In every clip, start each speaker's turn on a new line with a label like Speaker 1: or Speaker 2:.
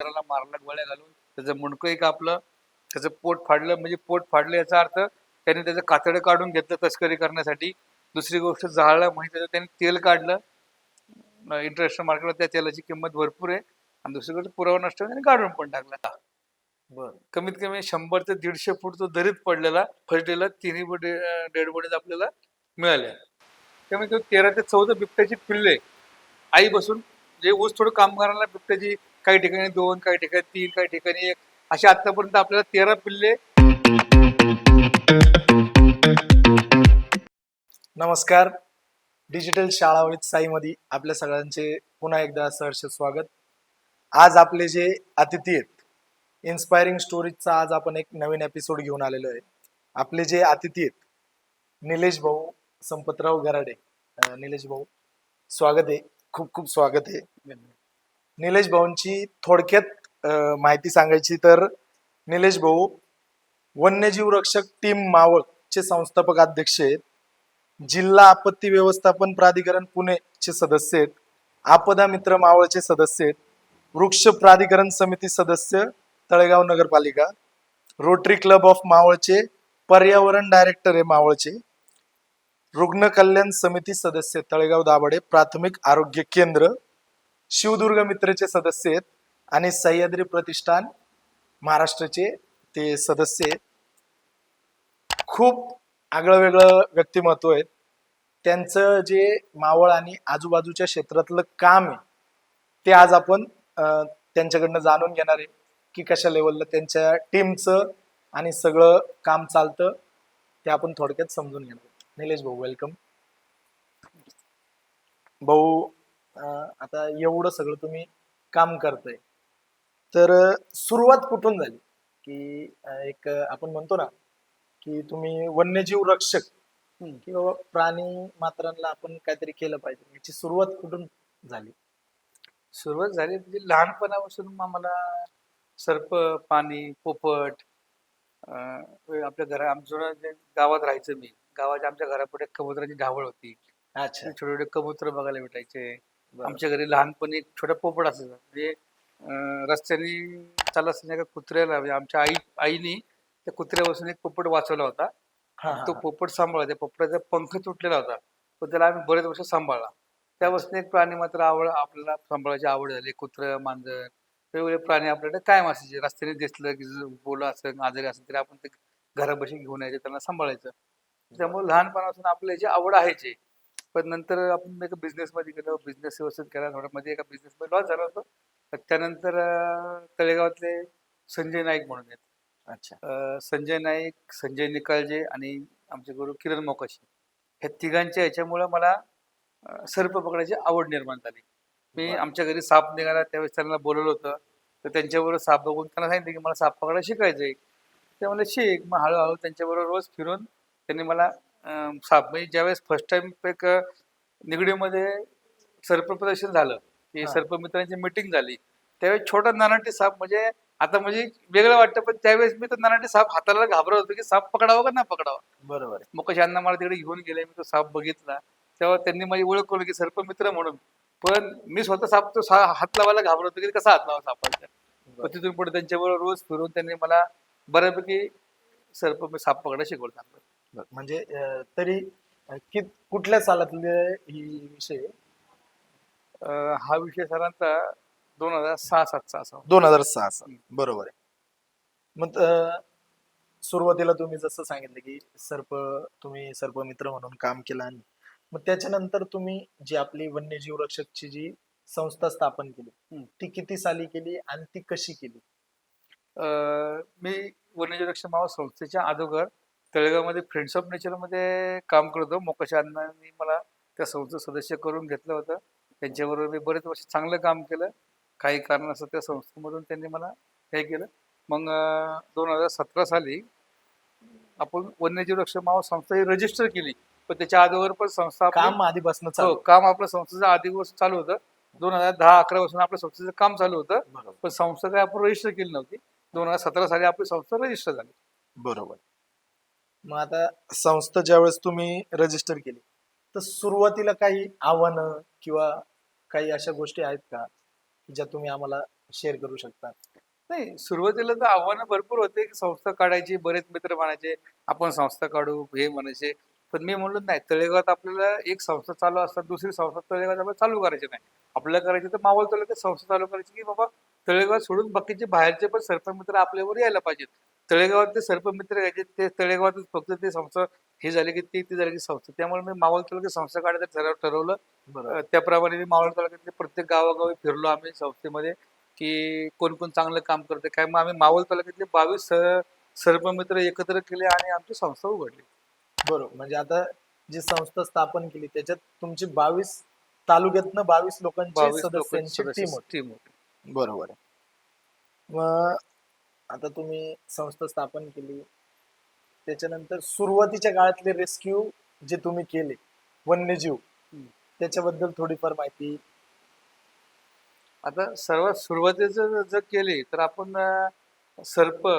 Speaker 1: त्याला मारला गोळ्या घालून, त्याचं मुंडकंही कापलं, त्याचं पोट फाडलं. म्हणजे पोट फाडलं याचा अर्थ त्याने त्याचं कातडं काढून घेतलं तस्करी करण्यासाठी. दुसरी गोष्ट जाळलं म्हणजे त्याचं त्याने तेल काढलं. इंटरनॅशनल मार्केटला त्या तेलाची किंमत भरपूर आहे. आणि दुसरी गोष्ट पुरावा नष्ट त्याने काढून पण टाकला.
Speaker 2: बर
Speaker 1: कमीत कमी 100 ते 150 फूट तो दरीत पडलेला. फर्स्ट डेला तिन्ही डेड बॉडीज आपल्याला मिळाल्या. त्यामुळे तो 13 ते 14 बिबट्याची पिल्ले आई बसून जे ऊस थोडं कामगारांना बिबट्याची काही ठिकाणी 2, काही ठिकाणी 3, काही ठिकाणी 1 अशी आतापर्यंत आपल्याला 13 पिल्ले.
Speaker 2: नमस्कार. डिजिटल शाळा विथ साईमध्ये आपल्या सगळ्यांचे पुन्हा एकदा सहर्ष स्वागत. आज आपले जे अतिथी आहेत, इन्स्पायरिंग स्टोरीजचा आज आपण एक नवीन एपिसोड घेऊन आलेलो आहे. आपले जे अतिथी आहेत निलेश भाऊ संपतराव गराडे. निलेश भाऊ स्वागत आहे, खूप खूप स्वागत आहे. निलेश भाऊंची थोडक्यात माहिती सांगायची तर निलेश भाऊ वन्यजीव रक्षक टीम मावळ चे संस्थापक अध्यक्ष आहेत. जिल्हा आपत्ती व्यवस्थापन प्राधिकरण पुणे चे सदस्य आहेत. आपदा मित्र मावळचे सदस्य आहेत. वृक्ष प्राधिकरण समिती सदस्य तळेगाव नगरपालिका. रोटरी क्लब ऑफ मावळचे पर्यावरण डायरेक्टर आहे मावळचे. रुग्ण कल्याण समिती सदस्य तळेगाव दाभाडे प्राथमिक आरोग्य केंद्र. शिवदुर्ग मित्रचे सदस्य आहेत आणि सह्याद्री प्रतिष्ठान महाराष्ट्राचे ते सदस्य आहेत. खूप आगळं वेगळं व्यक्तिमत्व आहे. त्यांचं जे मावळ आणि आजूबाजूच्या क्षेत्रातलं काम आहे ते आज आपण त्यांच्याकडनं जाणून घेणार आहे की कशा लेवलला त्यांच्या टीमचं आणि सगळं काम चालतं ते आपण थोडक्यात समजून घेणार. निलेश भाऊ वेलकम. भाऊ आता एवढं सगळं तुम्ही काम करताय तर सुरुवात कुठून झाली की एक आपण म्हणतो ना की तुम्ही वन्यजीव रक्षक किंवा प्राणी मात्रांना आपण काहीतरी केलं पाहिजे, याची सुरुवात कुठून झाली?
Speaker 1: सुरुवात झाली म्हणजे लहानपणापासून आम्हाला सर्प, पाणी, पोपट, आपल्या आमच्या जे गावात राहायचं मी, गावाच्या आमच्या घरापुढे कबुतराची ढावळ होती.
Speaker 2: अच्छा.
Speaker 1: छोटे छोटे कबूतर बघायला भेटायचे. आमच्या घरी लहानपणी एक छोटा पोपट असायचा. म्हणजे रस्त्याने चालत असताना एका कुत्र्याला म्हणजे आमच्या आईनी त्या कुत्र्यापासून एक पोपट वाचवला होता. तो पोपट सांभाळला. त्या पोपटाचा पंख तुटलेला होता, पण त्याला आम्ही बरेच वर्ष सांभाळला. त्यापासून एक प्राणी मात्र आपल्याला सांभाळायची आवड झाली. कुत्र, मांजर, वेगवेगळे प्राणी आपल्याकडे कायम असायचे. रस्त्याने दिसलं की बोलं असेल, आजारी असेल तरी आपण ते घरापाशी घेऊन यायचे, त्यांना सांभाळायचं. त्यामुळे लहानपणापासून आपल्या याची आवड आहेच. पण नंतर आपण एका बिझनेसमध्ये गेलो, बिझनेस व्यवस्थित केला. थोडा मध्ये एका बिझनेसमध्ये लॉस झाला होतो. त्यानंतर तळेगावातले संजय नाईक म्हणून आहेत.
Speaker 2: अच्छा.
Speaker 1: संजय नाईक, संजय निकाळजे आणि आमचे गुरु किरण मोकाशी, ह्या तिघांच्या ह्याच्यामुळं मला सर्प पकडायची आवड निर्माण झाली. मी आमच्या घरी साप निघाला त्यावेळेस त्यांना बोलवलं होतं, तर त्यांच्याबरोबर साप बघून त्यांना सांगितलं की मला साप पकडायला शिकायचंय. ते मला शिक. मग हळूहळू त्यांच्याबरोबर रोज फिरून त्यांनी मला साप म्हणजे ज्यावेळेस फर्स्ट टाइम एक निगडीमध्ये सर्प प्रदर्शन झालं की सर्पमित्रांची मिटिंग झाली, त्यावेळेस छोटा नानाटी साप म्हणजे आता म्हणजे वेगळं वाटतं, पण त्यावेळेस मी तो नानाटी साप हाताला घाबरत होतो की साप पकडावा का नाही पकडावा.
Speaker 2: बरोबर.
Speaker 1: मग यांना मला तिकडे घेऊन गेले. मी तो साप बघितला तेव्हा त्यांनी माझी ओळख करून की सर्पमित्र म्हणून. पण मी स्वतः हात लावायला घाबरत होतो की कसा हात लावा सापाच्या. पण तिथून पुढे त्यांच्याबरोबर रोज फिरून त्यांनी मला बऱ्यापैकी साप पकडायला शिकवलं.
Speaker 2: म्हणजे तरी कुठल्या सालातले ही विषय?
Speaker 1: हा विषय साधारणतः 2006-07 असा.
Speaker 2: 2006. बरोबर आहे. मग सुरुवातीला तुम्ही जसं सांगितलं की तुम्ही सर्पमित्र म्हणून काम केलं आणि मग त्याच्यानंतर तुम्ही जी आपली वन्यजीव रक्षकची जी संस्था स्थापन केली ती किती साली केली आणि ती कशी केली?
Speaker 1: मी वन्यजीव रक्षक मावळ संस्थेच्या अगोदर तळेगावमध्ये फ्रेंड्स ऑफ नेचरमध्ये काम करतो. मोकाशी अण्णांनी मला त्या संस्थेचं सदस्य करून घेतलं होतं. त्यांच्याबरोबर मी बरेच वर्ष चांगलं काम केलं. काही कारणास्तव त्या संस्थेमधून त्यांनी मला हे केलं. मग 2017 साली आपण वन्यजीव रक्षक मावळ संस्था ही रजिस्टर केली. पण त्याच्या अगोदर पण संस्था
Speaker 2: काम आधीपासून
Speaker 1: काम आपलं संस्थेचं आधीपासून चालू होतं. 2010-11 पासून आपल्या संस्थेचं काम चालू होतं. पण संस्था काही आपण रजिस्टर केली नव्हती. 2017 साली आपली संस्था रजिस्टर झाली.
Speaker 2: बरोबर. मग आता संस्था ज्यावेळेस तुम्ही रजिस्टर केली तर सुरुवातीला काही आव्हानं किंवा काही अशा गोष्टी आहेत का ज्या तुम्ही आम्हाला शेअर करू शकता?
Speaker 1: नाही, सुरुवातीला तर आव्हानं भरपूर होते की संस्था काढायची, बरेच मित्र म्हणायचे आपण संस्था काढू हे म्हणायचे. पण मी म्हणलो नाही, तळेगावात आपल्याला एक संस्था चालू असतात, दुसरी संस्था तळेगावात आपल्याला चालू करायची नाही. आपल्याला करायची तर मावळ तालुक्यात संस्था चालू करायची की बाबा तळेगाव सोडून बाकीचे बाहेरचे पण सरपंच मित्र आपल्यावर यायला पाहिजेत. तळेगावात ते सरपंच मित्र यायचे, ते तळेगावातच फक्त ते संस्था हे झाले की ती झाली की संस्था. त्यामुळे मी मावळ तालुक्यात संस्था काढायचं ठरवलं.
Speaker 2: बरोबर.
Speaker 1: त्याप्रमाणे मी मावळ तालुक्यातले प्रत्येक गावागावी फिरलो आम्ही संस्थेमध्ये की कोण कोण चांगलं काम करते काय. मग आम्ही मावळ तालुक्यातले 22 सर्पमित्र एकत्र केले आणि आमची संस्था उघडली.
Speaker 2: बरोबर. म्हणजे आता जी संस्था स्थापन केली त्याच्यात तुमची 22 तालुक्यातनं 22 लोकांची
Speaker 1: 22 लोकांची
Speaker 2: सदस्यांची
Speaker 1: सदस्य
Speaker 2: टीम होती.
Speaker 1: टीम होती.
Speaker 2: बरोबर आहे. मग आता तुम्ही संस्था स्थापन केली, त्याच्यानंतर सुरुवातीच्या काळातले रेस्क्यू जे तुम्ही केले वन्यजीव,
Speaker 1: हम्म.
Speaker 2: त्याच्याबद्दल थोडीफार माहिती.
Speaker 1: आता सर्वात सुरुवातीचं जर केली तर आपण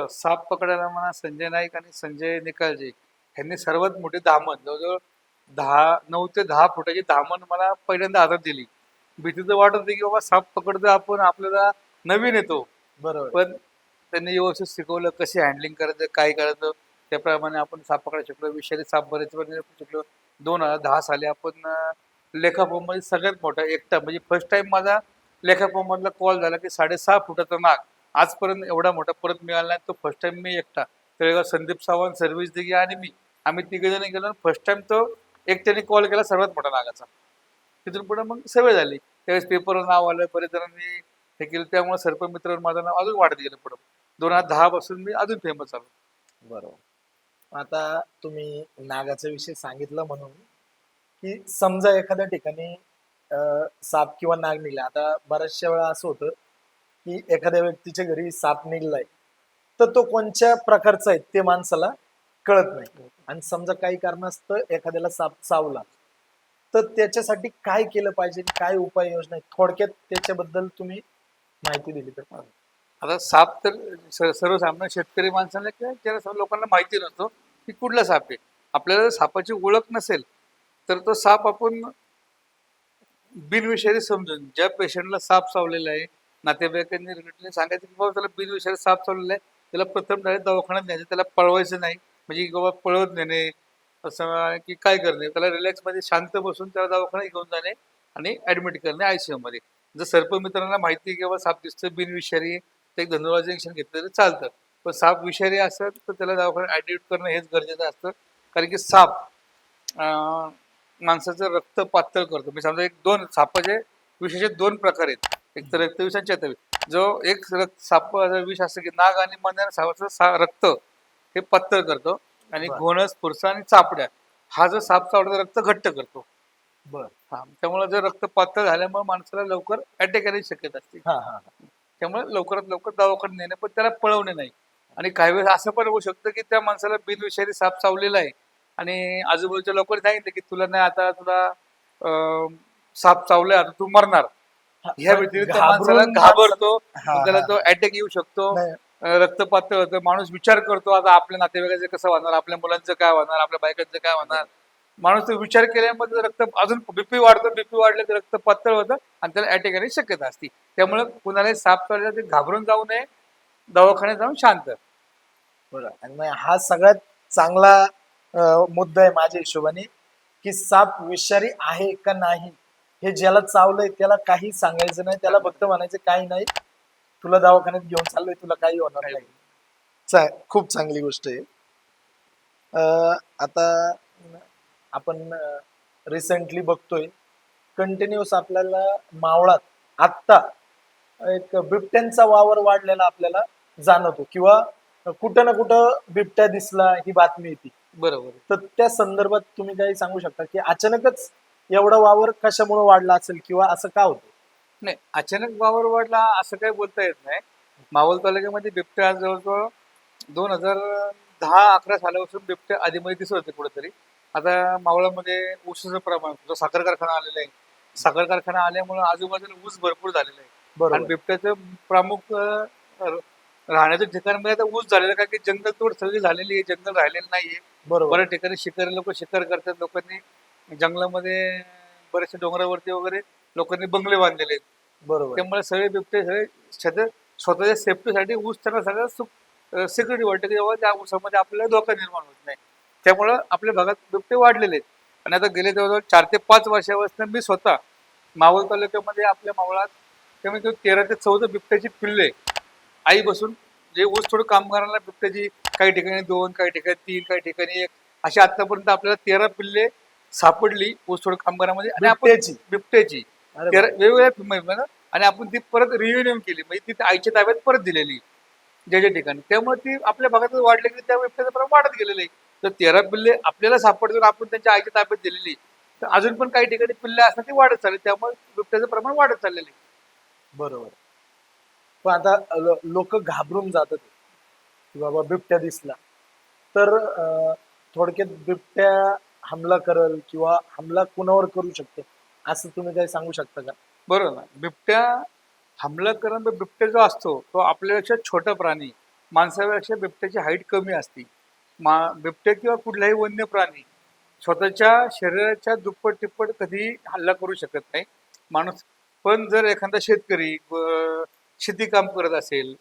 Speaker 1: साप पकडायला म्हणा संजय नाईक आणि संजय निकालजे यांनी सर्वात मोठी धामण जवळजवळ 9 ते 10 फुटाची धामण मला पहिल्यांदा हातात दिली. भीती तर वाटत होती की बाबा साप पकडतो आपण, आपल्याला नवीन येतो.
Speaker 2: बरोबर.
Speaker 1: पण त्यांनी व्यवस्थित शिकवलं कशी हँडलिंग करायचं काय करायचं. त्याप्रमाणे आपण साप पकडायला शिकलो, विषारी साप बरेच पण शिकलो. 2010 साली आपण लेखापोमध्ये सगळ्यात मोठा एकटा म्हणजे फर्स्ट टाइम माझा लेखापोमधला कॉल झाला की 6.5 फुटाचा नाग आजपर्यंत एवढा मोठा परत मिळाला नाही. तो फर्स्ट टाइम मी एकटा तळेगाव संदीप सावंत सर्व्हिस दिगी आणि मी आम्ही तिघे जण गेलो. फर्स्ट टाइम तो एकट्याने कॉल केला सर्वात मोठा नागाचा. तिथून पुढे मग सवय झाली. त्यावेळेस पेपरवर नाव आलं, बरेच जणांनी हे केलं, त्यामुळे सर्पमित्रावर माझं नाव अजून वाढत गेलं. पुढं 2010 पासून मी अजून फेमस झालो.
Speaker 2: बरोबर. आता तुम्ही नागाचा विषय सांगितला म्हणून की समजा एखाद्या ठिकाणी साप किंवा नाग निघला. आता बऱ्याचशा वेळा असं होतं की एखाद्या व्यक्तीच्या घरी साप निघलाय, तर तो कोणत्या प्रकारचा आहे ते माणसाला कळत नाही. आणि समजा काही कारणास्तव एखाद्याला साप चावला, तर त्याच्यासाठी काय केलं पाहिजे, काय उपाययोजना आहे, थोडक्यात त्याच्याबद्दल तुम्ही माहिती दिली तर.
Speaker 1: आता साप तर सर्वसामान्य शेतकरी माणसाला किंवा ज्याला लोकांना माहिती नसतो की कुठला साप आहे. आपल्याला जर सापाची ओळख नसेल तर तो साप आपण बिनविषारी समजून, ज्या पेशंटला साप चावलेला आहे नातेवाईकांनी रिलेटिव्हने सांगायचं की बाबा त्याला बिनविषारी साप चावलेला आहे, त्याला प्रथम डायरेक्ट दवाखान्यात न्यायचं, त्याला पळवायचं नाही. म्हणजे की बाबा पळवत नेणे असं की काय करणे, त्याला रिलॅक्स मध्ये शांत बसून त्याला दवाखान्यात घेऊन जाणे आणि ऍडमिट करणे आयसीयू मध्ये. जर सर्पमित्रांना माहिती आहे की बाबा साप दिसतं बिनविषारी, ते एक धनुर्वाचं इंजेक्शन घेतलं तर चालतं. पण साप विषारी असेल तर त्याला दवाखान्यात ऍडमिट करणं हेच गरजेचं असतं. कारण की साप माणसाचं रक्त पातळ करतो. मी समजा दोन सापाचे विषाचे 2 प्रकार आहेत, एक तर रक्तविष आणि चेताविष. जो एक सापाचं विष असतं की नाग आणि मण्यानं सापाचं रक्त हे पातळ करतो आणि
Speaker 2: बरं.
Speaker 1: घोणस, फुरसा आणि चापड्या हा जो साप चावल्याचं रक्त घट्ट करतो.
Speaker 2: बर.
Speaker 1: हा, त्यामुळे जर रक्त पातळ झाल्यामुळे माणसाला लवकर अटॅक येण्याची शक्यता असते.
Speaker 2: हा हा.
Speaker 1: त्यामुळे लवकरात लवकर दवाखान्यात नेणे, पण त्याला पळवणे नाही. आणि काही वेळेस असं पण होऊ शकतं की त्या माणसाला बिनविषारी साप चावलेला आहे आणि आजूबाजूच्या लोकांनी सांगितलं की तुला नाही, आता तुला साप चावलाय, आता तू मरणार. ह्या व्यतिरिक्त माणसाला घाबरतो, मग त्याला तो अटॅक येऊ शकतो,
Speaker 2: नाही.
Speaker 1: रक्त पातळ होतं, माणूस विचार करतो आता आपल्या नातेवाईकाचं कसं होणार, आपल्या मुलांचं काय होणार, आपल्या बायकांचं काय होणार. माणूस तो विचार केल्यामध्ये रक्त अजून बीपी वाढतं, बीपी वाढलं तर रक्त पातळ होतं आणि त्याला अटॅक येण्याची शक्यता असते. त्यामुळे कुणालाही साप चावला ते घाबरून जाऊ नये, दवाखान्यात जाऊन शांत.
Speaker 2: बरं. आणि मग हा सगळ्यात चांगला मुद्दा आहे माझ्या हिशोबाने, की साप विषारी आहे का नाही हे ज्याला चावलंय त्याला काही सांगायचं नाही, त्याला फक्त म्हणायचं काही नाही, तुला दवाखान्यात घेऊन चाललोय, तुला काही होणार नाही. खूप चांगली गोष्ट आहे. आता आपण रिसेंटली बघतोय कंटिन्युअस आपल्याला मावळात आत्ता एक बिबट्यांचा वावर वाढलेला आपल्याला जाणवतो, किंवा कुठं ना कुठं बिबट्या दिसला ही बातमी येते.
Speaker 1: बरोबर.
Speaker 2: तर त्या संदर्भात तुम्ही काही सांगू शकता की अचानकच एवढा वावर कशामुळे वाढला असेल, किंवा असं का होतं?
Speaker 1: नाही, अचानक वावर वाढला असं काही बोलता येत नाही. मावळ तालुक्यामध्ये बिबट्या जवळजवळ 2010-11 सालापासून बिबट्या आधीमध्ये दिसत होते कुठेतरी. आता मावळामध्ये ऊसाचं प्रमाण, जो साखर कारखाना आलेला आहे, साखर कारखाना आल्यामुळे आजूबाजूला ऊस भरपूर झालेला आहे. आणि
Speaker 2: बरोबर.
Speaker 1: बिबट्याचं प्रमुख राहण्याचं ठिकाण म्हणजे आता ऊस झालेलं, कारण की जंगल तोड सगळी झालेली आहे, जंगल राहिलेलं नाहीये.
Speaker 2: बरोबर.
Speaker 1: बऱ्याच ठिकाणी शिकारी लोक शिकार करतात. लोकांनी जंगलामध्ये बरेचसे डोंगरावरती वगैरे लोकांनी बंगले बांधलेले आहेत.
Speaker 2: बरोबर.
Speaker 1: त्यामुळे सगळे बिबटे सगळे स्वतःच्या सेफ्टीसाठी ऊस त्यांना सगळं सिक्युरिटी वाटतं की बाबा त्या ऊसामध्ये आपल्याला धोका निर्माण होत नाही. त्यामुळं आपल्या भागात बिबटे वाढलेले आहेत. आणि आता गेले जवळजवळ 4 ते 5 वर्षापासून मी स्वतः मावळ तालुक्यामध्ये आपल्या मावळात कमीत कमी 13 ते 14 बिबट्याची पिल्ले आई बसून जे ऊस थोडं कामगारांना बिबट्याची काही ठिकाणी 2, काही ठिकाणी 3, काही ठिकाणी 1 अशी आतापर्यंत आपल्याला 13 पिल्ले सापडली ऊस थोडं कामगारामध्ये. आणि आपण बिबट्याची
Speaker 2: अरे
Speaker 1: 13 वेगवेगळ्या आणि आपण ती परत रियुनियन केली, म्हणजे ती आईच्या ताब्यात परत दिलेली ज्या ठिकाणी. त्यामुळे ती आपल्या भागात वाढली की त्या बिबट्याचं प्रमाण वाढत गेलेलं आहे. तर 13 पिल्ले आपल्याला सापडून आपण त्यांच्या आईच्या ताब्यात दिलेली, तर अजून पण काही ठिकाणी पिल्ले असतात ती वाढत चालली, त्यामुळे बिबट्याचं प्रमाण वाढत चाललेलं आहे.
Speaker 2: बरोबर. पण आता लोक घाबरून जातात की बाबा बिबट्या दिसला तर थोडक्यात बिबट्या हमला करल किंवा हमला कुणावर करू शकतो असं तुम्ही काही सांगू शकता का?
Speaker 1: बरोबर ना. बिबट्या हमला करणं, बिबट्या जो असतो तो आपल्यापेक्षा छोटा प्राणी. माणसापेक्षा बिबट्याची हाईट कमी असते. बिबट्या किंवा कुठलाही वन्य प्राणी स्वतःच्या शरीराच्या दुप्पट तिप्पट कधी हल्ला करू शकत नाही माणूस. पण जर एखादा शेतकरी शेती काम करत असेल,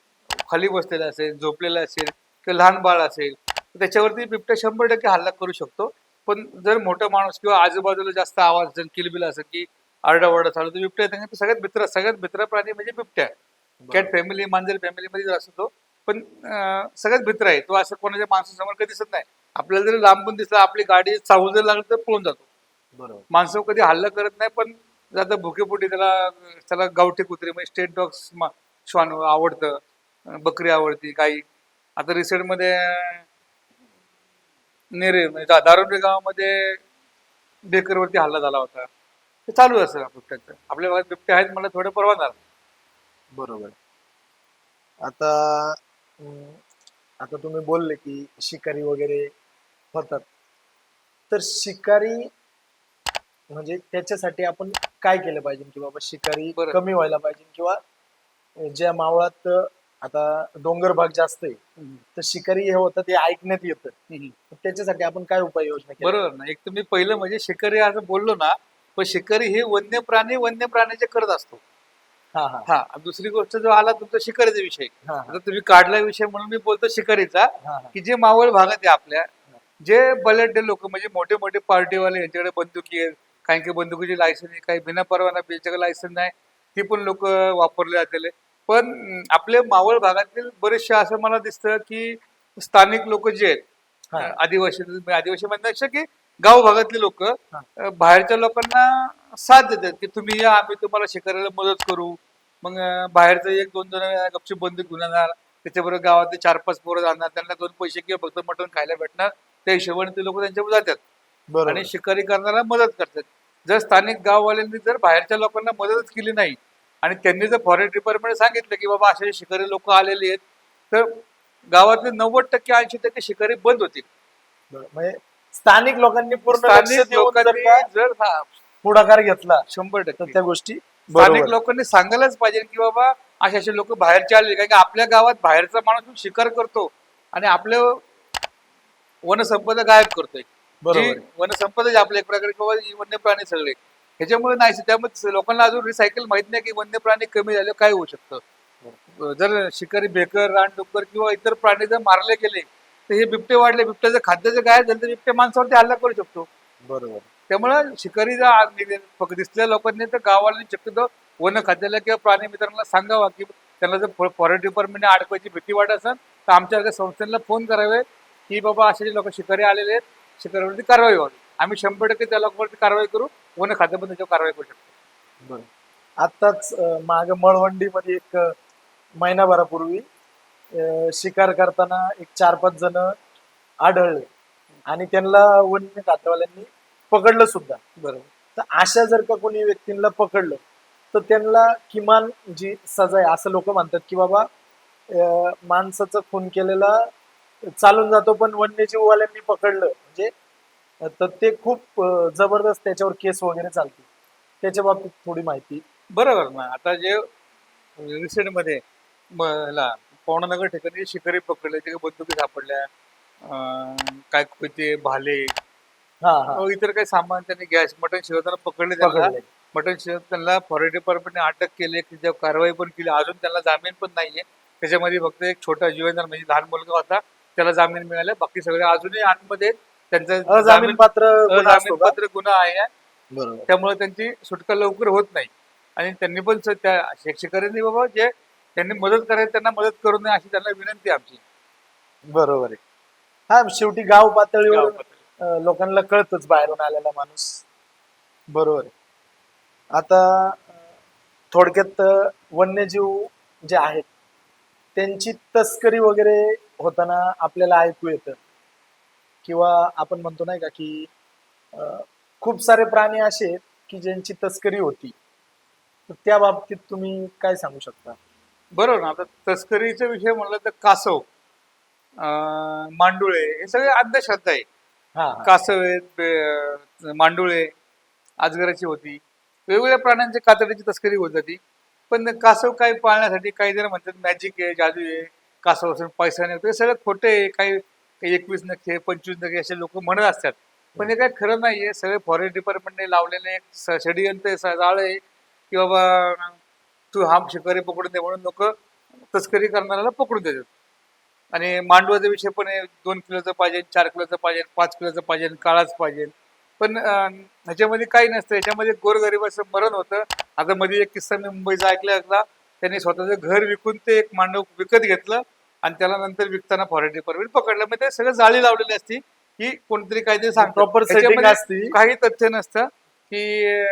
Speaker 1: खाली बसलेला असेल, झोपलेला असेल किंवा लहान बाळ असेल, तर त्याच्यावरती बिबट्या 100% हल्ला करू शकतो. पण जर मोठा माणूस किंवा आजूबाजूला जास्त आवाज जर किलबिल असेल की आरडाओरडा चालू, तर बिबट्या येतात. सगळ्यात मित्र प्राणी म्हणजे बिबट्या. कॅट फॅमिली, मांजर फॅमिलीमध्ये जर असतो तो, पण सगळ्यात मित्र आहे तो. असं कोणाच्या माणसासमोर कधी दिसत नाही. आपल्याला जरी लांबून दिसला, आपली गाडी चावू जर लागली तर पळून जातो.
Speaker 2: बरोबर.
Speaker 1: माणसं कधी हल्ला करत नाही, पण जाता भुकेपोटी त्याला त्याला गावठी कुत्रे म्हणजे स्टेट डॉग्स श्वान आवडतं, बकरी आवडती, गाई. आता रिसेंटमध्ये नेरे म्हणजे दारुंडे गावामध्ये बेकरवरती हल्ला झाला होता. ते चालू असेल बिबट्याचं. आपल्या भागात बिबटे आहेत, मला थोडं परवा झालं.
Speaker 2: बरोबर. आता आता तुम्ही बोलले की शिकारी वगैरे होतात, तर शिकारी म्हणजे त्याच्यासाठी आपण काय केलं पाहिजे की बाबा शिकारी
Speaker 1: बरं.
Speaker 2: कमी व्हायला पाहिजे किंवा ज्या मावळात आता डोंगर भाग जास्त आहे तर शिकारी हे होतं ते ऐकण्यात येतं, त्याच्यासाठी आपण काय उपाययोजना केल्या?
Speaker 1: बरोबर ना. एक तर मी पहिलं म्हणजे शिकारी असं बोललो ना, पण शिकारी हे वन्य प्राण्याचे करत असतो.
Speaker 2: हा हा
Speaker 1: हा. दुसरी गोष्ट जो आला तुमचा शिकारीचा विषय,
Speaker 2: हा
Speaker 1: आता तुम्ही काढला विषय म्हणून मी बोलतो शिकारीचा,
Speaker 2: हा हा
Speaker 1: की जे मावळ भागात आहे आपल्या, जे बलाढ्य लोक म्हणजे मोठे मोठे पार्टीवाले यांच्याकडे बंदुकी आहेत, काही काही बंदुकीची लायसन आहे, काही बिना परवाना ज्याच्याकडे लायसन नाही ती पण लोक वापरले जाते. पण आपल्या मावळ भागातील बरेचसे असं मला दिसतं की स्थानिक लोक जे आहेत,
Speaker 2: हा.
Speaker 1: आदिवासी म्हणण्यापेक्षा की गाव भागातले लोक बाहेरच्या लोकांना साथ देतात की तुम्ही या, आम्ही तुम्हाला शिकारीला मदत करू. मग बाहेरचं 1-2 जण गपचूप बंदूक घेऊन येणार, त्याच्याबरोबर गावातले 4-5 पोरं जाणार, त्यांना 2 पैसे किंवा फक्त मटण खायला भेटणार, त्या हिशोबाने ते लोक त्यांच्यावर जातात
Speaker 2: बरोबर.
Speaker 1: आणि शिकारी करण्याला मदत करतात. जर स्थानिक गाववाल्यांनी जर बाहेरच्या लोकांना मदतच केली नाही आणि त्यांनी जर फॉरेस्ट डिपार्टमेंट सांगितलं की बाबा असे शिकारी लोक आलेले आहेत, तर गावातले 90% 80% शिकारी बंद होतील.
Speaker 2: म्हणजे स्थानिक लोकांनी पूर्ण लक्ष
Speaker 1: स्थानिक
Speaker 2: देऊन जर
Speaker 1: लोकांनी
Speaker 2: का
Speaker 1: जर
Speaker 2: पुढाकार घेतला
Speaker 1: 100%
Speaker 2: तर त्या गोष्टी
Speaker 1: स्थानिक
Speaker 2: बरोबर.
Speaker 1: लोकांनी सांगायलाच पाहिजे की बाबा असे असे लोक बाहेरचे आले, कारण की आपल्या गावात बाहेरचा माणूस शिकार करतो आणि आपल्या वनसंपदा गायब करतोय.
Speaker 2: बरोबर
Speaker 1: जी
Speaker 2: आहे.
Speaker 1: वनसंपदा जी आपल्या एक प्रकारे किंवा वन्य प्राणी सगळे ह्याच्यामुळे नाही. त्यामुळे लोकांना अजून रिसायकल माहित नाही की वन्य प्राणी कमी झाले काय होऊ शकतं. जर शिकारी बेकर, रानडुक्कर किंवा इतर प्राणी जर मारले गेले तर हे बिबटे वाढले, बिबट्याचं खाद्य जर गायब झालं तर बिबटे माणसावरती हल्ला करू शकतो.
Speaker 2: बरोबर.
Speaker 1: त्यामुळे शिकारी जर दिसल्या लोकांनी तर गावाला शक्यतो वन खात्याला किंवा प्राणी मित्रांना सांगावा की त्यांना जर फॉरेस्ट डिपार्टमेंटने अडकवायची भीती वाटत असेल तर आमच्या संस्थेला फोन करावे की बाबा असे लोक शिकारी आलेले आहेत, शिकारीवरती कारवाई व्हावी. आम्ही 100% त्या लोकांवरती कारवाई करू, वन खात्यामध्ये त्याच्यावर कारवाई करू शकतो.
Speaker 2: बरं. आताच माग मळवंडीमध्ये एक महिनाभरापूर्वी शिकार करताना एक 4-5 जण आढळले आणि त्यांना वन्य खात्यावाल्यांनी पकडलं सुद्धा.
Speaker 1: बरोबर.
Speaker 2: तर अशा जर का कोणी व्यक्तींना पकडलं तर त्यांना किमान जी सजा आहे असं लोक म्हणतात की बाबा माणसाचा खून केलेला चालून जातो, पण वन्यजीववाल्यांनी पकडलं म्हणजे तर ते खूप जबरदस्त त्याच्यावर केस वगैरे चालते. त्याच्या बाबतीत थोडी माहिती.
Speaker 1: बरोबर ना. आता जे रिसेंटमध्ये पवनानगर ठिकाणी शिकारी पकडले, ते बंदुकी सापडल्या, काय ते भाले
Speaker 2: हा हा
Speaker 1: इतर काही सामान त्यांनी गॅस मटण शिवताना पकडले त्यांना.
Speaker 2: पकडले.
Speaker 1: मटण शिजत त्यांना फॉरेस्ट डिपार्टमेंटने अटक केली, त्याच्यावर कारवाई पण केली. अजून त्यांना जामीन पण नाहीये. त्याच्यामध्ये फक्त एक छोटा जुवेनर म्हणजे लहान मुलगा होता, त्याला जामीन मिळाला. बाकी सगळे अजूनही आतमध्ये आहेत. त्यांचा
Speaker 2: अजामीन पात्र गुन्हा असतो का?
Speaker 1: अजामीनपात्र गुन्हा आहे.
Speaker 2: बरोबर.
Speaker 1: त्यामुळे त्यांची सुटका लवकर होत नाही. आणि त्यांनी पण त्या शिक्षकांनी बाबा जे त्यांनी मदत करायची त्यांना मदत करू नये अशी त्यांना विनंती आहे आमची.
Speaker 2: बरोबर आहे. हा, शेवटी गाव पातळीवर
Speaker 1: गाव पातळीवर.
Speaker 2: लोकांना कळतच बाहेरून आलेला माणूस. बरोबर आहे. आता थोडक्यात वन्यजीव जे आहेत त्यांची तस्करी वगैरे होताना आपल्याला ऐकू येतं, किंवा आपण म्हणतो नाही का की खूप सारे प्राणी असे आहेत की ज्यांची तस्करी होती. तर त्या बाबतीत तुम्ही काय सांगू शकता?
Speaker 1: बरोबर ना. आता तस्करीचा विषय म्हणलं तर कासव, मांडुळे हे सगळे अंधश्रद्धा आहे.
Speaker 2: हा,
Speaker 1: कासव आहेत, मांडुळे, अजगराची होती, वेगवेगळ्या प्राण्यांच्या कातडीची तस्करी होत जाती. पण कासव काय पाळण्यासाठी काही जण म्हणतात मॅजिक आहे, जादू आहे, कासव असून पैसा नाही, ते सगळं खोटे आहे. काही 21 नखे 25 नखे असे लोक म्हणत असतात, पण हे काय खरं नाहीये. सगळे फॉरेस्ट डिपार्टमेंटने लावलेले एक षडयंत्र जाळ आहे की बाबा तू हा शिकारी पकडून दे म्हणून लोक तस्करी करणाऱ्याला पकडून देतात. आणि मांडवाचा विषय पण आहे, 2 किलोचं पाहिजे, 4 किलोचं पाहिजे, 5 किलोचं पाहिजे, काळाच पाहिजे. पण ह्याच्यामध्ये काही नसतं. ह्याच्यामध्ये गोरगरिबाचं मरण होतं. आता मध्ये एक किस्सा मी मुंबईचा ऐकला होता. त्यांनी स्वतःचं घर विकून ते एक मांडव विकत घेतलं आणि त्याला नंतर विकताना फॉरेस्ट डिपार्टमेंट पकडलं. मग ते सगळं जाळी लावलेली असती की कोणतरी काहीतरी सांगतं,
Speaker 2: प्रॉपर सेटिंग
Speaker 1: ह्याच्यामध्ये
Speaker 2: असती.
Speaker 1: काही तथ्य नसतं की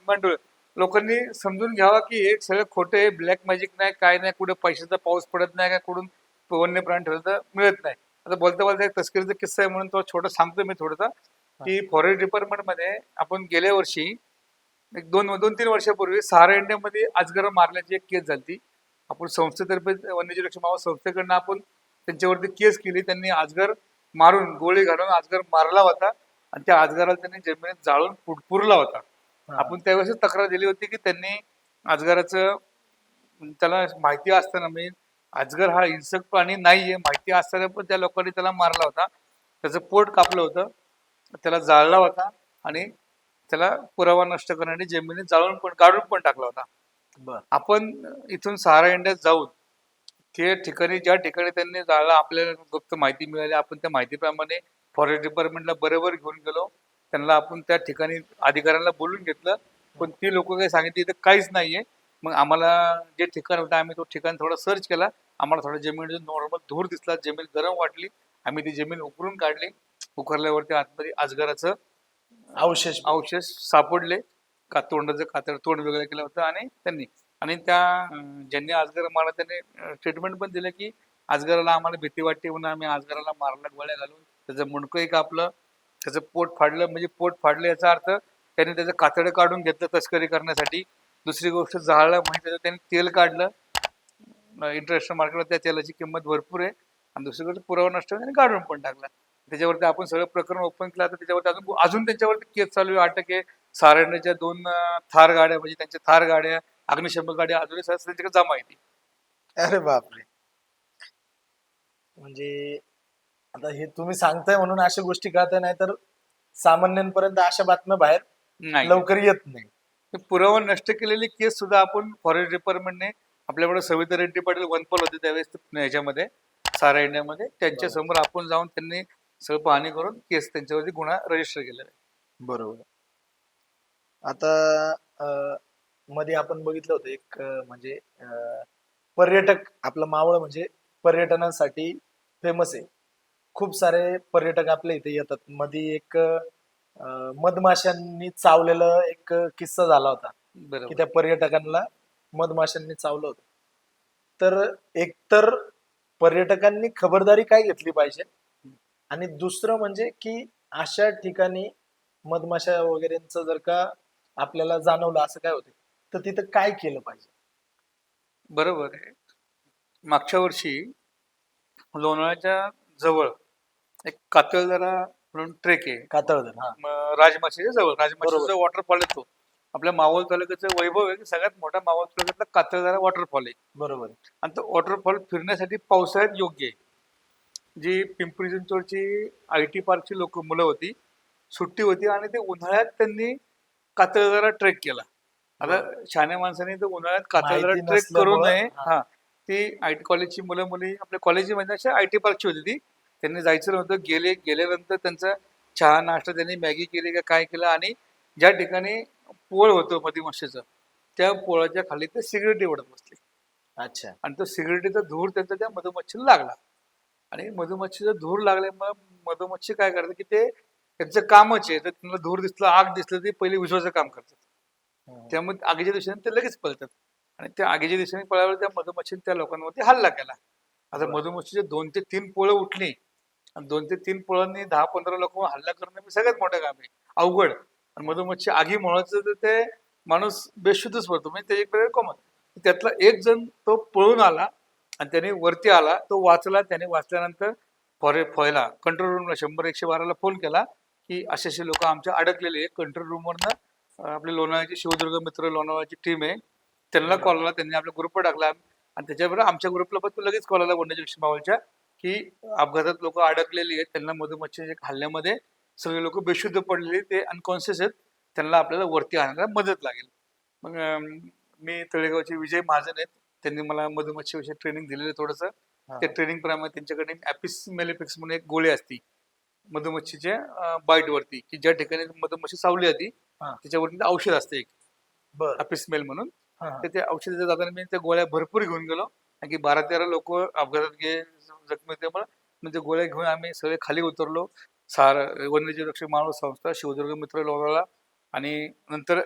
Speaker 1: मांडव. लोकांनी समजून घ्यावा की हे सगळं खोटं आहे, ब्लॅक मॅजिक नाही, काय नाही, कुठे पैशाचा पाऊस पडत नाही, काय कुठून वन्य प्राणी ठेवलं मिळत नाही. आता बोलता बोलता एक तस्करीचा किस्सा आहे म्हणून तो छोटा सांगतो मी थोडासा, की फॉरेस्ट डिपार्टमेंट मध्ये आपण गेल्या वर्षी एक 2-3 वर्षापूर्वी सहारा-इंडियामध्ये अजगर मारल्याची एक केस झाली. आपण संस्थेतर्फे वन्यजीव रक्षक मावा संस्थेकडनं आपण त्यांच्यावरती केस केली. त्यांनी अजगर मारून गोळी घालून अजगर मारला होता आणि त्या अजगराला त्यांनी जमिनीत जाळून पुरला होता. आपण त्यावेळेस तक्रार दिली होती की त्यांनी अजगराचं त्याला माहिती असताना म्हणजे अजगर हा हिंसक प्राणी नाहीये माहिती असताना पण त्या लोकांनी त्याला मारला होता. त्याचं पोट कापलं होतं, त्याला जाळला होता आणि त्याला पुरावा नष्ट करण्यासाठी जमिनीत जाळून पण काढून पण टाकला होता.
Speaker 2: बर.
Speaker 1: आपण इथून सहारा इंडियात जाऊन ते ठिकाणी ज्या ठिकाणी त्यांनी जाळला आपल्याला गुप्त माहिती मिळाली, आपण त्या माहितीप्रमाणे फॉरेस्ट डिपार्टमेंटला बरोबर घेऊन गेलो. त्यांना आपण त्या ठिकाणी अधिकाऱ्यांना बोलून घेतलं, पण ती लोक काही सांगितलं इथं काहीच नाहीये. मग आम्हाला जे ठिकाण होतं आम्ही तो ठिकाण थोडा सर्च केला. आम्हाला थोडा जमीन नॉर्मल धूर दिसला, जमीन गरम वाटली. आम्ही ती जमीन उकरून काढली. उकरल्यावरती आतमध्ये अजगराचं अवशेष सापडले. तोंडाचं कातड तोंड वेगळं केलं होतं आणि त्यांनी आणि त्या ज्यांनी अजगर मारला त्यांनी स्टेटमेंट पण दिलं की अजगराला आम्हाला भीती वाटते म्हणून आम्ही अजगराला मारला गोळ्या घालून. त्याचं मुंडकंही कापलं, त्याचं पोट फाडलं. म्हणजे पोट फाडलं याचा अर्थ त्यांनी त्याचं कातडं काढून घेतलं तस्करी करण्यासाठी. दुसरी गोष्ट जाळलं म्हणजे त्याचं त्यांनी तेल काढलं. इंटरनॅशनल मार्केटला त्या तेलाची किंमत भरपूर आहे. आणि दुसरी गोष्ट पुरावा नष्ट त्यांनी काढून पण टाकला. त्याच्यावरती आपण सगळं प्रकरण ओपन केलं. आता त्याच्यावरती अजून त्यांच्यावरती केस चालू आहे. अटक आहे. सारंडच्या 2 थार गाड्या म्हणजे त्यांच्या थार गाड्या, अग्निशमन गाड्या अजूनही त्यांच्याकडे जमा आहे ती.
Speaker 2: अरे बापरे. म्हणजे आता हे तुम्ही सांगताय म्हणून अशा गोष्टी कळत नाही, तर सामान्यांपर्यंत अशा बातम्या बाहेर
Speaker 1: नाही,
Speaker 2: लवकर येत नाही.
Speaker 1: ते पुरावा नष्ट केलेली केस सुद्धा आपण फॉरेस्ट डिपार्टमेंटने आपल्याकडे सविता रेड्डी पाटील वनपाल होते त्यावेळेस ह्याच्यामध्ये सारा इंडियामध्ये त्यांच्या समोर आपण जाऊन त्यांनी सगळं पाहणी करून केस त्यांच्यावरती गुन्हा रजिस्टर केलेला आहे.
Speaker 2: बरोबर. आता मध्ये आपण बघितलं होतं एक म्हणजे पर्यटक आपलं मावळ म्हणजे पर्यटनासाठी फेमस आहे. खूप सारे पर्यटक आपल्या इथे येतात. मध्ये एक मधमाशांनी चावलेलं एक किस्सा झाला होता की
Speaker 1: बरोबर.
Speaker 2: त्या पर्यटकांना मधमाशांनी चावलं होतं. तर एकतर पर्यटकांनी खबरदारी काय घेतली पाहिजे, आणि दुसरं म्हणजे की अशा ठिकाणी मधमाशा वगैरेंचं जर का आपल्याला जाणवलं असं काय होतं, तर तिथं काय केलं पाहिजे?
Speaker 1: बरोबर आहे. मागच्या वर्षी लोणावळ्याच्या जवळ एक कातळदरा म्हणून ट्रेक आहे.
Speaker 2: कातळधर. हा,
Speaker 1: राजमाशीच्या जवळ राजमाशीचा
Speaker 2: बरोबर.
Speaker 1: जो वॉटरफॉल आहे तो आपल्या मावळ तालुक्याचं वैभव आहे की सगळ्यात मोठा मावळ तालुक्यातला कातळदरा वॉटरफॉल आहे.
Speaker 2: बरोबर.
Speaker 1: आणि तो वॉटरफॉल फिरण्यासाठी पावसाळ्यात योग्य आहे. जी पिंपरी चिंचवडची IT पार्कची मुलं होती, सुट्टी होती आणि ते उन्हाळ्यात त्यांनी कातळदरा ट्रेक केला. आता शहाण्या माणसाने तर उन्हाळ्यात कातळला
Speaker 2: माहिती
Speaker 1: ट्रेक करू
Speaker 2: नसल्यामुळं,
Speaker 1: नये.
Speaker 2: हा.
Speaker 1: हा, ती आय टी कॉलेजची मुलं मुली आपल्या कॉलेज म्हणजे अशा आय टी पार्कची होती ती. त्यांनी जायचं नव्हतं, गेल्यानंतर त्यांचा चहा नाश्ता त्यांनी मॅगी केली का काय केलं, आणि ज्या ठिकाणी पोळ होतं मधुमक्षीचं त्या पोळाच्या खाली ते सिगरेटी ओढत बसले,
Speaker 2: अच्छा.
Speaker 1: आणि तो सिगरेटीचा धूर त्यांचा त्या मधुमक्षीला लागला. आणि मधुमक्षीचा धूर लागल्यामुळे मधुमक्षी काय करतात की ते त्यांचं कामच आहे, तर त्यांना धूर दिसलं, आग दिसलं, ते पहिले विश्वाचं काम करतात. त्यामुळे आगीच्या दिशेने ते लगेच पळतात, आणि त्या आगीच्या दिशेने पळाल्यावर त्या मधुमक्षीने त्या लोकांवरती हल्ला केला. आता मधुमक्षीचे 2 ते 3 पोळं उठली, आणि 2 ते 3 पोळांनी 10-15 लोक हल्ला करणं म्हणजे सगळ्यात मोठं काम आहे, अवघड. आणि मधुमक्षी आगी म्हणायचं तर ते माणूस बेशुद्धच पडतो, म्हणजे ते एक प्रकारे कॉमन. त्यातला एक जण तो पळून आला आणि त्याने वरती आला, तो वाचला. त्याने वाचल्यानंतर फॉयला कंट्रोल रूमला 100-112ला फोन केला की असे असे लोक आमच्या अडकलेले आहे. कंट्रोल रूमवरनं आपले लोणावळ्याची शिवदुर्ग मित्र लोणावळ्याची टीम आहे, त्यांना कॉल आला, त्यांनी आपल्या ग्रुपवर टाकला, आणि त्याच्याबरोबर आमच्या ग्रुपला पण तो लगेच कॉल आला वन्यजीव मावळच्या की अपघातात लोक अडकलेली आहेत, त्यांना मधुमक्षीच्या हल्ल्यामध्ये सगळे लोक बेशुद्ध पडलेले, ते अनकॉन्शियस आहेत, त्यांना आपल्याला वरती आणायला मदत लागेल. मग मी तळेगावचे विजय महाजन आहेत, त्यांनी मला मधुमक्षीविषयी ट्रेनिंग दिलेलं थोडंसं. त्या ट्रेनिंग प्रमाणे त्यांच्याकडे ॲपिस मेलिफिक्स म्हणून एक गोळी असती मधुमक्षीच्या बाईट वरती, की ज्या ठिकाणी मधुमक्षी चावली जाती त्याच्यावरती ते औषध असते एक अपिस्मेल म्हणून. तर त्या औषधाच्या जाताना मी त्या गोळ्या भरपूर घेऊन गेलो, कारण की 12-13 लोक अपघातात जखमी होते. म्हणजे गोळ्या घेऊन आम्ही सगळे खाली उतरलो. वन्यजीव रक्षक मानव संस्था, शिवदुर्ग मित्र लोणावळा, आणि नंतर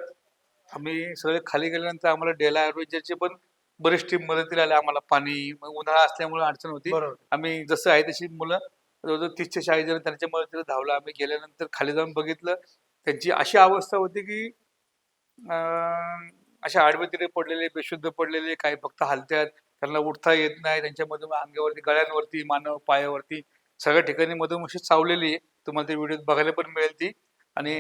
Speaker 1: आम्ही सगळे खाली गेल्यानंतर आम्हाला डेला आयुर्वेदाचे पण बरेच टीम मदतीला आले आम्हाला. पाणी, उन्हाळा असल्यामुळे अडचण होती. आम्ही जसं आहे तशी मुलं जवळजवळ 30 ते 40 जण त्यांच्या मदतीला धावलं. आम्ही गेल्यानंतर खाली जाऊन बघितलं, त्यांची अशी अवस्था होती की अशा आडवे तिडे पडलेले, बेशुद्ध पडलेले, काही फक्त हालत्यात, त्यांना उठता येत नाही, त्यांच्यामध्ये अंगावरती, गळ्यांवरती, मानव पायावरती सगळ्या ठिकाणी मधुमक्षी चावलेली आहे. तुम्हाला ते व्हिडिओ बघायला पण मिळेल ती. आणि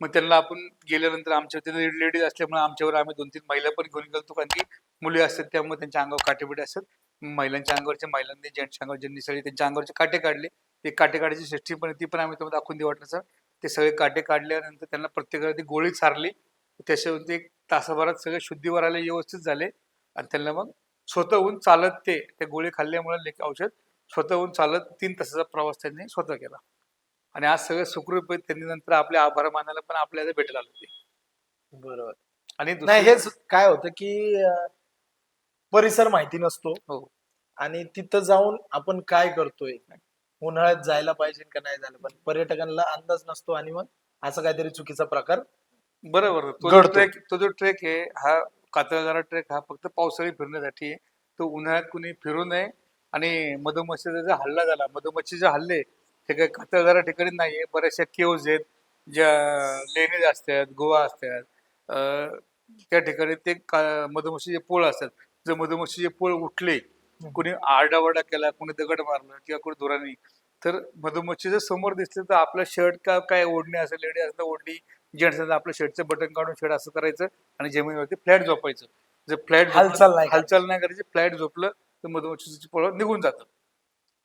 Speaker 1: मग त्यांना आपण गेल्यानंतर आमच्या तिथे लेडीज असल्यामुळे आमच्यावर आम्ही 2-3 महिला पण घेऊन गेलो, कारण की मुली असतात त्यामुळे त्यांच्या अंगावर काटेबिटे असतात. महिलांच्या अंगावरच्या महिलांनी, जेंट्सच्या अंगावर ज्यांनी सगळे त्यांच्या अंगावरचे काटे काढले, ते काटे काढायची सिस्टीम पण ती पण आम्ही तुम्हाला दाखवून देऊ वाटलं सर. ते सगळे काटे काढल्यानंतर त्यांना प्रत्येकाला ती गोळी सारली. त्याच्यावरती 1 तासाभरात सगळे शुद्धीवर आले, व्यवस्थित झाले, आणि त्यांना मग स्वतःहून चालत ते गोळी खाल्ल्यामुळे औषध स्वतःहून चालत 3 तासाचा प्रवास त्यांनी स्वतः केला. आणि आज सगळं सुखरूप आहेत. त्यांनी नंतर आपले आभार मानायला पण आपल्याला भेटायला आले होते.
Speaker 2: बरोबर.
Speaker 1: आणि
Speaker 2: नाही, हेच काय होतं की परिसर माहिती नसतो,
Speaker 1: हो,
Speaker 2: आणि तिथं जाऊन आपण काय करतोय, उन्हाळ्यात जायला पाहिजे का नाही झालं, पण पर्यटकांना अंदाज नसतो, आणि मग असं काहीतरी चुकीचा प्रकार
Speaker 1: बरोबर.
Speaker 2: घडतो.
Speaker 1: तो जो ट्रेक आहे, हा कातळदारा ट्रेक, हा फक्त पावसाळी फिरण्यासाठी आहे. तो उन्हाळ्यात कुणी फिरू नये. आणि मधुमक्षीचा जो हल्ला झाला, मधुमक्षीचे हल्ले ते काही कातळदारा ठिकाणी नाहीये. बऱ्याचशा केव्ज आहेत, ज्या लेणीज असतात, गुहा असतात, त्या ठिकाणी ते मधुमक्षीचे पोळ असतात. जर मधुमक्षीचे पोळ उठले, कुणी आरडाओरडा केला, कुणी दगड मारलं किंवा कुणी धुराने, तर मधुमक्षी जर समोर दिसले तर आपलं शर्ट का काय ओढणी असेल, लेडी असतं ओढणी, जेंट्स असतं आपलं शर्टचं बटन काढून शर्ट असं करायचं, आणि जमिनीवरती फ्लॅट झोपायचं. जर फ्लॅट
Speaker 2: हालचाल
Speaker 1: नाही करायची, फ्लॅट झोपलं तर मधुमक्षीची पोळ निघून जातं.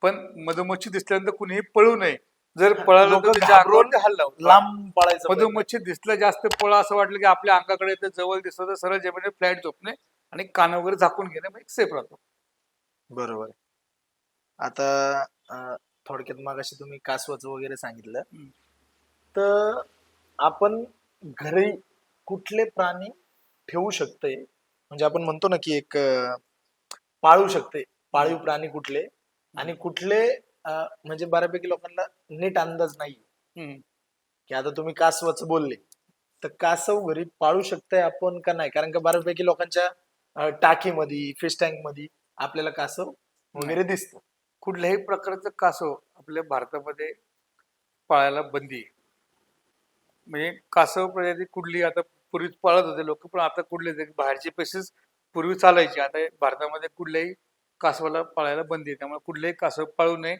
Speaker 1: पण मधुमक्षी दिसल्यानंतर कुणीही पळू नये. जर पळालं तर त्याच्या अंगावर हल्ला होतो.
Speaker 2: लांब पळायचं.
Speaker 1: मधुमक्षी दिसलं जास्त पळा, असं वाटलं की आपल्या अंगाकडे येतं, जवळ दिसलं तर सरळ जमिनीवर फ्लॅट झोपणे आणि कान वगैरे झाकून घेणे, मग सेफ राहतो.
Speaker 2: बरोबर. आता थोडक्यात मागाशी तुम्ही कासवाचं वगैरे सांगितलं, तर आपण घरी कुठले प्राणी ठेवू शकते, म्हणजे आपण म्हणतो ना की एक पाळू शकते, पाळीव प्राणी कुठले, आणि कुठले म्हणजे बऱ्यापैकी लोकांना नीट अंदाज नाही की आता तुम्ही कासवाचं बोलले, तर कासव घरी पाळू शकताय आपण का नाही, कारण का बऱ्यापैकी लोकांच्या टाकीमध्ये, फिश टँक मध्ये आपल्याला कासव वगैरे दिसतं.
Speaker 1: कुठल्याही प्रकारचं कासव आपल्या भारतामध्ये पाळायला बंदी आहे. म्हणजे कासव प्रजाती कुठली, आता पूर्वी पाळत होते लोक, पण आता कुठले बाहेरचे पेसेस पूर्वी चालायचे, आता भारतामध्ये कुठल्याही कासवाला पाळायला बंदी आहे. त्यामुळे कुठलेही कासव पाळू नये.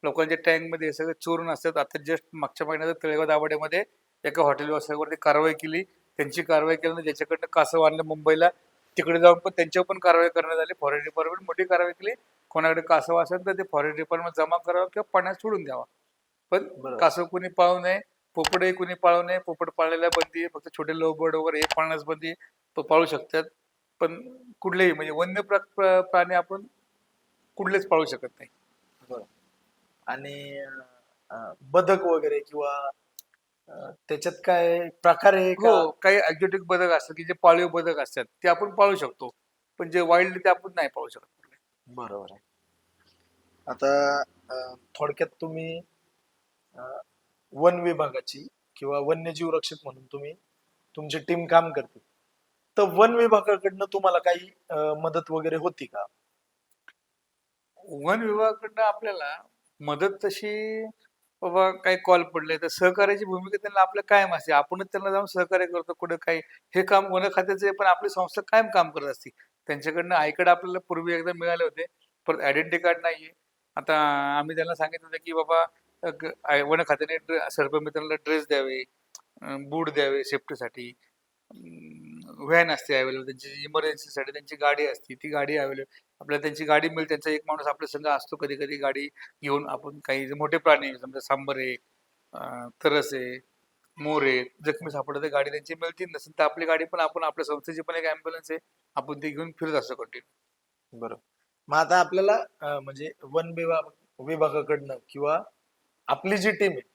Speaker 1: लोकांच्या टँकमध्ये हे सगळं चोरून असतात. आता जस्ट मागच्या महिन्यात तळेगाव दाभाड्यामध्ये एका हॉटेल व्यवसायावरती कारवाई केली. त्यांची कारवाई केल्यानंतर ज्याच्याकडनं कासव आणलं मुंबईला, तिकडे जाऊन पण त्यांच्यावर पण कारवाई करण्यात आली. फॉरेस्ट डिपार्टमेंट मोठी कारवाई केली. कोणाकडे कासव असेल तर ते फॉरेस्ट डिपार्टमेंट जमा करावं किंवा पाण्यात सोडून द्यावा. पण कासव कोणी पाळू नये. पोपटही कोणी पाळू नये, पोपट पाळलेला बंदी आहे, फक्त छोटे लोबड वगैरे हे पाळण्यास बंदी आहे, तो पाळू शकतात. पण कुठलेही म्हणजे वन्य प्राणी आपण कुठलेच पाळू शकत नाही.
Speaker 2: बरोबर. आणि बदक वगैरे किंवा त्याच्यात काय प्रकार आहे
Speaker 1: हो,
Speaker 2: का?
Speaker 1: काही एक्झोटिक बदक असतात की जे पाळीव बदक असतात ते आपण पाळू शकतो, पण जे वाईल्ड ते आपण नाही पाळू शकत.
Speaker 2: बरोबर आहे. आता थोडक्यात तुम्ही अ, वन विभागाची किंवा वन्यजीव रक्षक म्हणून तुम्ही तुमची टीम काम करते. तर वन विभागाकडनं तुम्हाला काही मदत वगैरे होती का?
Speaker 1: वन विभागाकडनं आपल्याला मदत तशी, बाबा काही कॉल पडले तर सहकार्याची भूमिका त्यांना आपल्या कायम असते. आपणच त्यांना जाऊन सहकार्य करतो कुठं काही. हे काम वन खात्याचं आहे, पण आपली संस्था कायम काम करत असते. त्यांच्याकडनं आय कार्ड आपल्याला पूर्वी एकदा मिळाले होते, परत आयडेंटिटी कार्ड नाहीये. आता आम्ही त्यांना सांगितलं होतं की बाबा वन खात्याने सर्पमित्रांना ड्रेस द्यावे, बूट द्यावे सेफ्टीसाठी, व्हॅन असते अवेलेबल त्यांची, इमर्जन्सीसाठी त्यांची गाडी असते, ती गाडी अवेलेबल आपल्याला त्यांची गाडी मिळते. त्यांचा एक माणूस आपल्या संग असतो कधी कधी गाडी घेऊन. आपण काही जे मोठे प्राणी समजा सांबर आहे, तरस आहे, मोर आहे, जखमी सापडलं तर गाडी त्यांची मिळतील. नसेल तर आपली गाडी पण आपण, आपल्या संस्थेची पण एक ॲम्ब्युलन्स आहे, आपण ती घेऊन फिरत असतो कंटिन्यू.
Speaker 2: बरोबर. मग आता आपल्याला म्हणजे विभागाकडनं किंवा आपली जी टीम आहे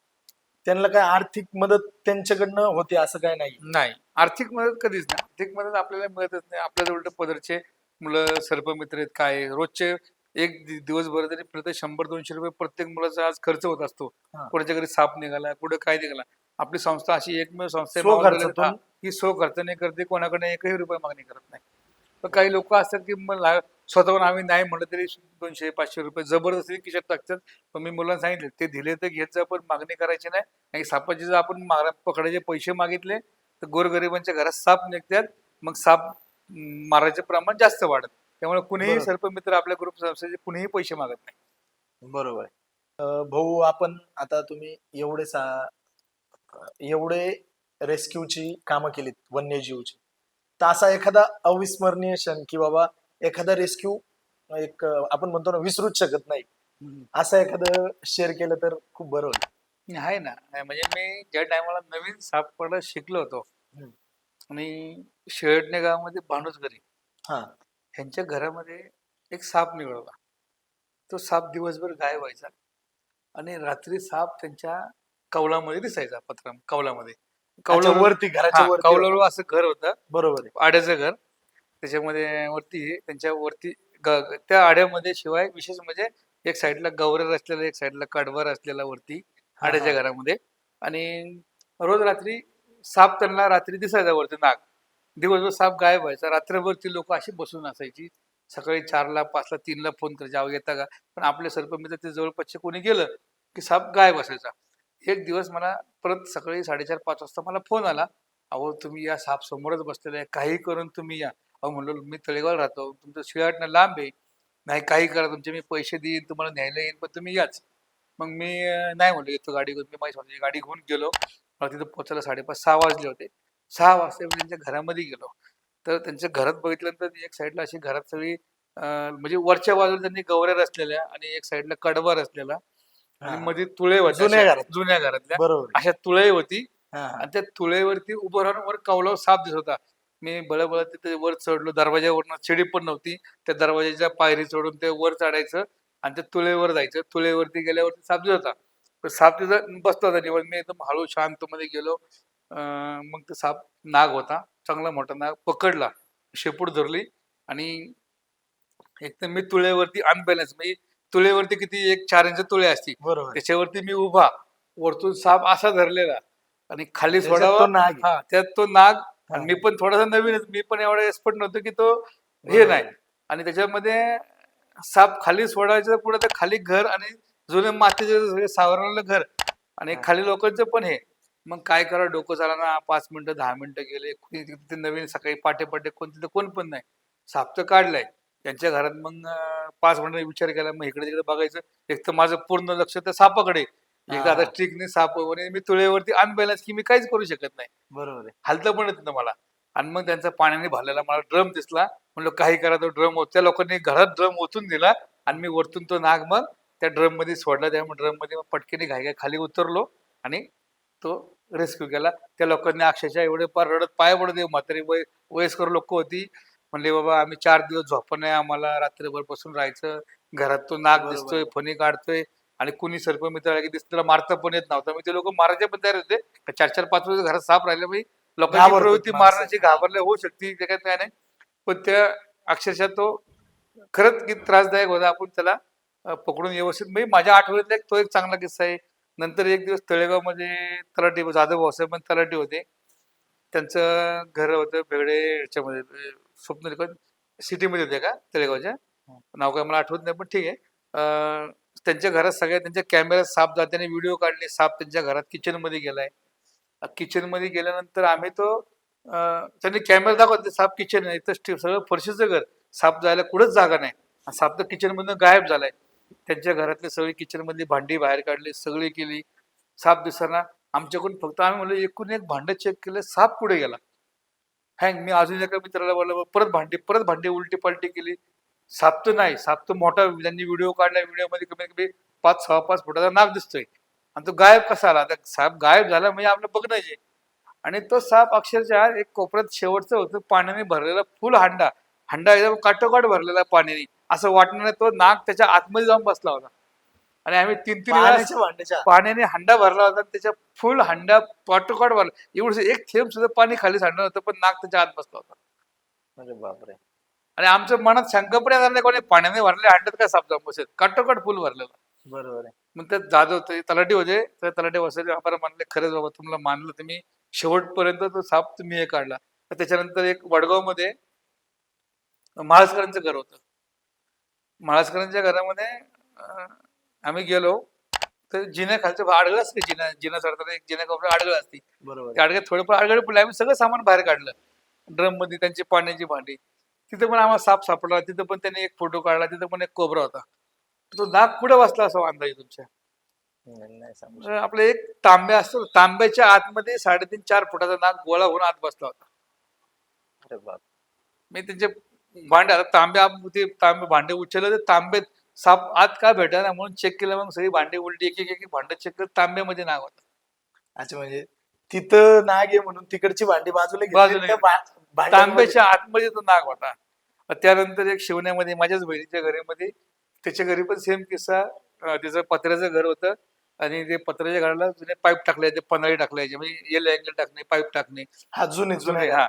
Speaker 2: त्यांना काय आर्थिक मदत त्यांच्याकडनं होते असं काय नाही?
Speaker 1: नाही, आर्थिक मदत कधीच नाही. आर्थिक मदत आपल्याला मिळतच नाही. आपल्याला उलट पदरचे मुलं सर्पमित्र आहेत काय आहे, रोजचे दिवसभर जरी प्रत्येक 100-200 रुपये प्रत्येक मुलाचा आज खर्च होत असतो.
Speaker 2: हा.
Speaker 1: कोणाच्या घरी साप निघाला, कुठं काय निघाला. आपली संस्था अशी एकमेव संस्था आहे
Speaker 2: स्वखर्चातून?
Speaker 1: मावळलेल्या, ही सो खर्च नाही करते, कोणाकडे एकही रुपये मागणी करत नाही. पण काही लोक असतात की स्वतःहून आम्ही नाही म्हटलं तरी 200-500 रुपये जबरदस्ती खिशात टाकतात. पण मी मुलांना सांगितले ते दिले तर घेत जा, पण मागणी करायची नाही. आणि सापाचे जर आपण पकडायचे पैसे मागितले तर गोरगरिबांच्या घरात साप निघतात, मग साप मारायचे प्रमाण जास्त वाढत. त्यामुळे कुणीही
Speaker 2: बरोबर.
Speaker 1: सर्पमित्र आपल्या ग्रुप संस्थेचे कुणीही पैसे मागत नाही.
Speaker 2: बरोबर आहे. भाऊ, आपण आता तुम्ही एवढे रेस्क्यूची कामं केलीत वन्यजीवची, तर असा एखादा अविस्मरणीय क्षण की बाबा एखादा रेस्क्यू एक आपण म्हणतो ना विसरूच शकत नाही, असं एखादं शेअर केलं तर खूप बरं होईल.
Speaker 1: आहे ना, म्हणजे मी ज्या टायमाला नवीन साप पकडायला शिकलो होतो,
Speaker 2: हम्म.
Speaker 1: आणि शेळडणे गावामध्ये भानुसघरी
Speaker 2: हा.
Speaker 1: ह्यांच्या घरामध्ये एक साप निघाला. तो साप दिवसभर गायब व्हायचा आणि रात्री साप त्यांच्या कौलामध्ये दिसायचा, कौलामध्ये.
Speaker 2: अच्छा, वरती घराच्या वरती होता.
Speaker 1: कौलावर असं घर होतं,
Speaker 2: बरोबर आहे.
Speaker 1: आड्याचं घर. त्याच्यामध्ये वरती त्यांच्या वरती त्या आड्यामध्ये शिवाय विशेष म्हणजे एक साईडला गवरेर असलेला, एक साईडला कडवर असलेला वरती
Speaker 2: हा,
Speaker 1: आड्याच्या
Speaker 2: हा.
Speaker 1: घरामध्ये. आणि रोज रात्री साप त्यांना रात्री दिसायचा वरती नाग. दिवसभर साप गायब व्हायचा. रात्रभर ती लोक अशी बसून असायची. सकाळी 4ला, 5ला, 3ला फोन करायचे, अहो येता का? पण आपले सर्पमित्र ते जवळपासचे कोणी गेलं की साप गायब असायचा. एक दिवस मला परत सकाळी 4:30-5 वाजता मला फोन आला, अहो तुम्ही या, साप समोरच बसलेला आहे, काही करून तुम्ही या. अहो म्हणलो मी तळेगाव राहतो, तुमचं शिळाटणं लांब आहे. नाही काही करा तुमचे, मी पैसे देईन, तुम्हाला न्यायला येईन, पण तुम्ही याच. मग मी नाही म्हणलो येतो गाडी घेऊन. मी माझी स्वतःची गाडी घेऊन गेलो. मला तिथं पोहोचायला 5:30-6 वाजले होते. 6 वाजता मी त्यांच्या घरामध्ये गेलो. तर त्यांच्या घरात बघितल्यानंतर एक साईडला अशी घरात सगळी म्हणजे वरच्या बाजूला त्यांनी गवऱ्या रचलेल्या आणि एक साईडला कडवा रचलेला आणि
Speaker 2: हा.
Speaker 1: मध्ये तुळे होत्या,
Speaker 2: जुन्या
Speaker 1: अशा
Speaker 2: घरात.
Speaker 1: जुन्या घरातल्या
Speaker 2: बरोबर आहे.
Speaker 1: अशा तुळे होती.
Speaker 2: हा, हा.
Speaker 1: आणि त्या तुळेवरती उभं राहून वर कौलावर साप दिसत होता. मी बळबळ तिथे वर चढलो. दरवाज्यावरनं शिडी पण नव्हती. त्या दरवाजाच्या पायरी चढून ते वर चढायचं आणि त्या तुळेवर जायचं. तुळेवरती गेल्यावरती साप दिसत होता. तर साप तिथं बसला होता निवांत. मी एकदम हळू शांत मध्ये गेलो. मग ते साप नाग होता, चांगला मोठा नाग. पकडला, शेपूट धरली आणि एकदम मी तुळेवरती अनबॅलन्स, म्हणजे तुळेवरती किती एक 4 इंच तुळे असती,
Speaker 2: बरोबर आहे.
Speaker 1: त्याच्यावरती मी उभा, वरतून साप असा धरलेला आणि खाली
Speaker 2: त्याच्यात
Speaker 1: सोडावा.
Speaker 2: तो नाग आहे.
Speaker 1: हा, त्यात तो नाग.
Speaker 2: हा.
Speaker 1: आणि मी पण थोडासा नवीनच, मी पण एवढा एक्सपर्ट नव्हतो की तो हे नाही. आणि त्याच्यामध्ये साप खाली सोडायचं, पुढे ते खाली घर आणि जुने मातीचे सावरलेलं घर आणि खाली लोकांचं पण हे. मग काय करा, डोकं चाला ना. 5 मिनिटं 10 मिनिटं गेले, तिथे नवीन सकाळी पाटे कोण तिथे कोण पण नाही. साप तर काढलाय त्यांच्या घरात. मग 5 मिनिटं विचार केला, मग इकडे तिकडे बघायचं. एक तर माझं पूर्ण लक्ष त्या सापाकडे. एकदा आता स्ट्रिकने साप वगैरे, मी तुळेवरती अनबॅलन्स की मी काहीच करू शकत नाही.
Speaker 2: बरोबर आहे.
Speaker 1: हलतं पण येत नव्हतं मला. आणि मग त्यांचा पाण्याने भरलेला मला ड्रम दिसला. म्हणलं काही करा, तो ड्रम. त्या लोकांनी घरात ड्रम ओतून दिला आणि मी वरतून तो नाग मग त्या ड्रम मध्ये सोडला. त्यामुळे ड्रम मध्ये मग पटकेने घाई खाली उतरलो आणि तो रेस्क्यू केला. त्या लोकांनी अक्षरशः एवढे पार रडत पाय पडत होते. म्हातारी वयस्कर लोक होती. म्हणले बाबा आम्ही 4 दिवस झोपा नाही, आम्हाला रात्रभर बसून राहायचं, घरात तो नाग
Speaker 2: बरोबर.
Speaker 1: दिसतोय, फणी काढतोय आणि कुणी सर्पमित्र की दिसतं त्याला मारता पण येत नव्हतं. मी ते लोक मारायचे पण तयार होते. 4-4-5 दिवस घरात साप राहिले बाई, लोकांची
Speaker 2: घाबरतात
Speaker 1: प्रवृत्ती
Speaker 2: माणसं.
Speaker 1: मारण्याची घाबरल्या होऊ शकते, त्याच्यात काय नाही. पण त्या अक्षरशः तो खरंच किती त्रासदायक होता. आपण त्याला पकडून व्यवस्थित म्हणजे माझ्या आठवणीतला तो एक चांगला किस्सा आहे. नंतर एक दिवस तळेगावमध्ये तलाठी जाधव भाऊसाहेब पण तलाठी होते. त्यांचं घर होतं वेगळे ह्याच्यामध्ये स्वप्न सिटीमध्ये होते का तळेगावच्या, नाव काय मला आठवत नाही पण ठीक आहे. त्यांच्या घरात सगळ्या त्यांच्या कॅमेऱ्यात साप जात, त्याने व्हिडिओ काढले. साप त्यांच्या घरात किचन मध्ये गेलाय. किचन मध्ये गेल्यानंतर आम्ही तो त्यांनी कॅमेरा दाखवला साप किचन आहे इथं सगळं फरशीचं घर, साप जायला कुठंच जागा नाही. साप तर किचन मधून गायब झालाय. त्यांच्या घरातले सगळी किचन मधली भांडी बाहेर काढली, सगळी केली, साप दिसताना. आमच्याकडून फक्त आम्ही म्हणलो एकूण एक भांड चेक केलं, साप पुढे गेला. हँग मी अजून एका मित्राला बोललो परत भांडी उलटी पलटी केली, साप तर नाही. साप तर मोठा, त्यांनी व्हिडिओ काढला, व्हिडिओ मध्ये कमीत कमी 5-6-5 फुटाचा नाग दिसतोय. आणि तो गायब कसा आला? साप गायब झाला म्हणजे आपलं बघण्याचे. आणि तो साप अक्षरशः एक कोपऱ्यात शेवटचं होतं, पाण्याने भरलेला फुल हांडा, हांडा एकदम काटोकाट भरलेला पाण्याने, असं वाटणार नाही तो नाग त्याच्या आतमध्ये जाऊन बसला होता. आणि आम्ही 3-3 वेळा
Speaker 2: पाण्याच्या भांड्याच्या
Speaker 1: पाण्याने हांडा भरला होता, त्याच्या फुल हांडा काटोकाट भरला, एवढं एक थेंब सुद्धा पाणी खाली सांडलं होतं, पण नाग त्याच्या आत बसला होता.
Speaker 2: म्हणजे बापरे.
Speaker 1: आणि आमच्या मनात शंका पण येणार नाही कोणी पाण्याने भरले हांड्यात काय साप जाऊन बसेल, काटोकाट फुल भरलेला.
Speaker 2: बरोबर आहे.
Speaker 1: मग त्यात जाधव ते तलाठी होते, त्या तलाठी बसायचे आम्हाला म्हणले खरंच बाबा तुम्हाला मानलं तुम्ही, शेवटपर्यंत तो साप तुम्ही हे काढला. त्याच्यानंतर एक वडगाव मध्ये म्हाळसकरांचं घर होतं. म्हाळसकरांच्या घरामध्ये आम्ही गेलो तर जिन्या खालचं आडगळ असते, जिना चढताना एक जिन्या कपडे आडगळ असते,
Speaker 2: बरोबर
Speaker 1: त्या आडगळ्यात थोडंफार आडगळ पडलं. आम्ही सगळं सामान बाहेर काढलं, ड्रम मध्ये त्यांची पाण्याची भांडी. तिथं पण आम्हाला साप सापडला, तिथं पण त्याने एक फोटो काढला, तिथं पण एक कोबरा होता. तो नाग पुढे बसला असं अंदाजे तुमच्या.
Speaker 2: नाही सांगू
Speaker 1: तर आपलं एक तांब्या असतो, तांब्याच्या आतमध्ये 3.5-4 फुटाचा नाग गोळा होऊन आत बसला होता.
Speaker 2: अरे बाप.
Speaker 1: मी त्यांचे भांडे, आता तांबे भांडे उचलले तर तांब्यात साप आत का भेटायला म्हणून चेक केलं. मग सगळी भांडे उलटी एक एक भांडे चेक केलं, तांब्यामध्ये नाग होता.
Speaker 2: अच्छा, म्हणजे तिथं नाग आहे म्हणून तिकडची भांडी बाजूला घेतली,
Speaker 1: बाजूला
Speaker 2: त्या भांड्यांमध्ये-
Speaker 1: तांब्याच्या आतमध्ये तो नाग होता. त्यानंतर एक शिवण्यामध्ये माझ्याच बहिणीच्या घरामध्ये, त्याच्या घरी पण सेम किस्सा. तिचं पत्र्याचं घर होतं आणि ते पत्र्याच्या घराला जुने पाईप टाकले, ते पन्हाळी टाकले, म्हणजे येल अँगल टाकणे, पाईप टाकणे.
Speaker 2: हा जुने जुने
Speaker 1: हा.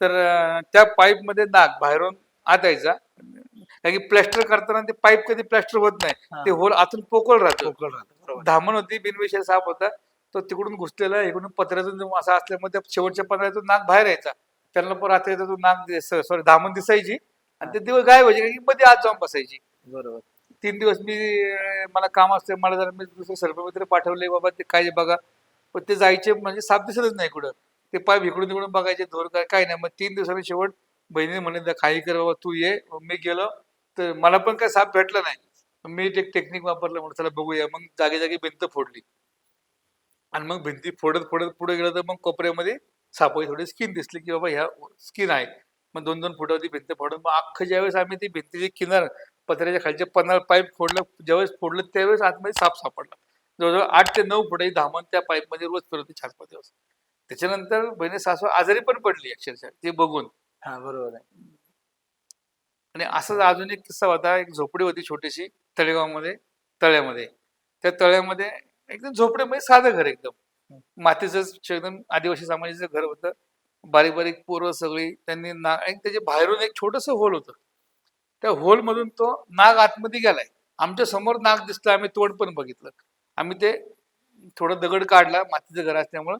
Speaker 1: तर त्या पाईप मध्ये नाग बाहेरून आत यायचा. कारण की प्लॅस्टर करताना ते पाईप कधी प्लॅस्टर होत नाही,
Speaker 2: हा.
Speaker 1: ते होल आतून पोकळ राहतं.
Speaker 2: पोकळ राहतं, बरोबर.
Speaker 1: धामण होती, बिनविषय साप होता. तो तिकडून घुसलेला, इकडून पत्र्यातून असा असल्यामुळे त्या शेवटच्या पत्र्यातून नाग बाहेर यायचा. त्यांना पण रात्री तो नाग सॉरी धामण दिसायची आणि ते दिवस गायब व्हायचे, कारण की मध्ये आत जाऊन बसायची.
Speaker 2: बरोबर.
Speaker 1: 3 दिवस मला काम असते, मला जरा मी दुसरे सर्पमित्र पाठवले बाबा ते काय बघा, पण ते जायचे म्हणजे साप दिसतच नाही कुठं. ते पाईप इकडून तिकडून बघायचे, धोर काय नाही. मग 3 दिवसांनी शेवट बहिणीने म्हणले काही कर बाबा तू ये. मी गेलो तर मला पण काय साप भेटला नाही. मी एक टेक्निक वापरलं, म्हणून चला बघूया. मग जागी जागी भिंत फोडली आणि मग भिंती फोडत फोडत पुढे गेलं तर मग कोपऱ्यामध्ये सापाची थोडी स्किन दिसली की बाबा ह्या स्किन आहे. मग 2-2 फुटावरती भिंत फोडून मग अख्खं ज्यावेळेस आम्ही ती भिंतीची किनार पत्र्याच्या खालचे पन्हाळ पाईप फोडलं, ज्यावेळेस फोडलं त्यावेळेस आतमध्ये साप सापडला. जवळजवळ 8 ते 9 फुटाची धामण त्या पाईपमध्ये रोज फिरत होती 4-5 दिवस. त्याच्यानंतर बहिणी सासू आजारी पण पडली अक्षरशः ते बघून.
Speaker 2: हा बरोबर आहे.
Speaker 1: आणि असंच अजून एक किस्सा होता. एक झोपडी होती छोटीशी तळेगावमध्ये, तळ्यामध्ये. त्या तळ्यामध्ये एकदम झोपडीमध्ये साधं घर, एकदम मातीचं एकदम आदिवासी समाजाचं घर होतं. बारीक बारीक पोरं सगळी. त्यांनी आणि त्याच्या बाहेरून एक छोटस होल होतं. त्या होल मधून तो नाग आतमध्ये गेलाय. आमच्या समोर नाग दिसला, आम्ही तोंड पण बघितलं. आम्ही ते थोडं दगड काढला, मातीचं घर असल्यामुळं.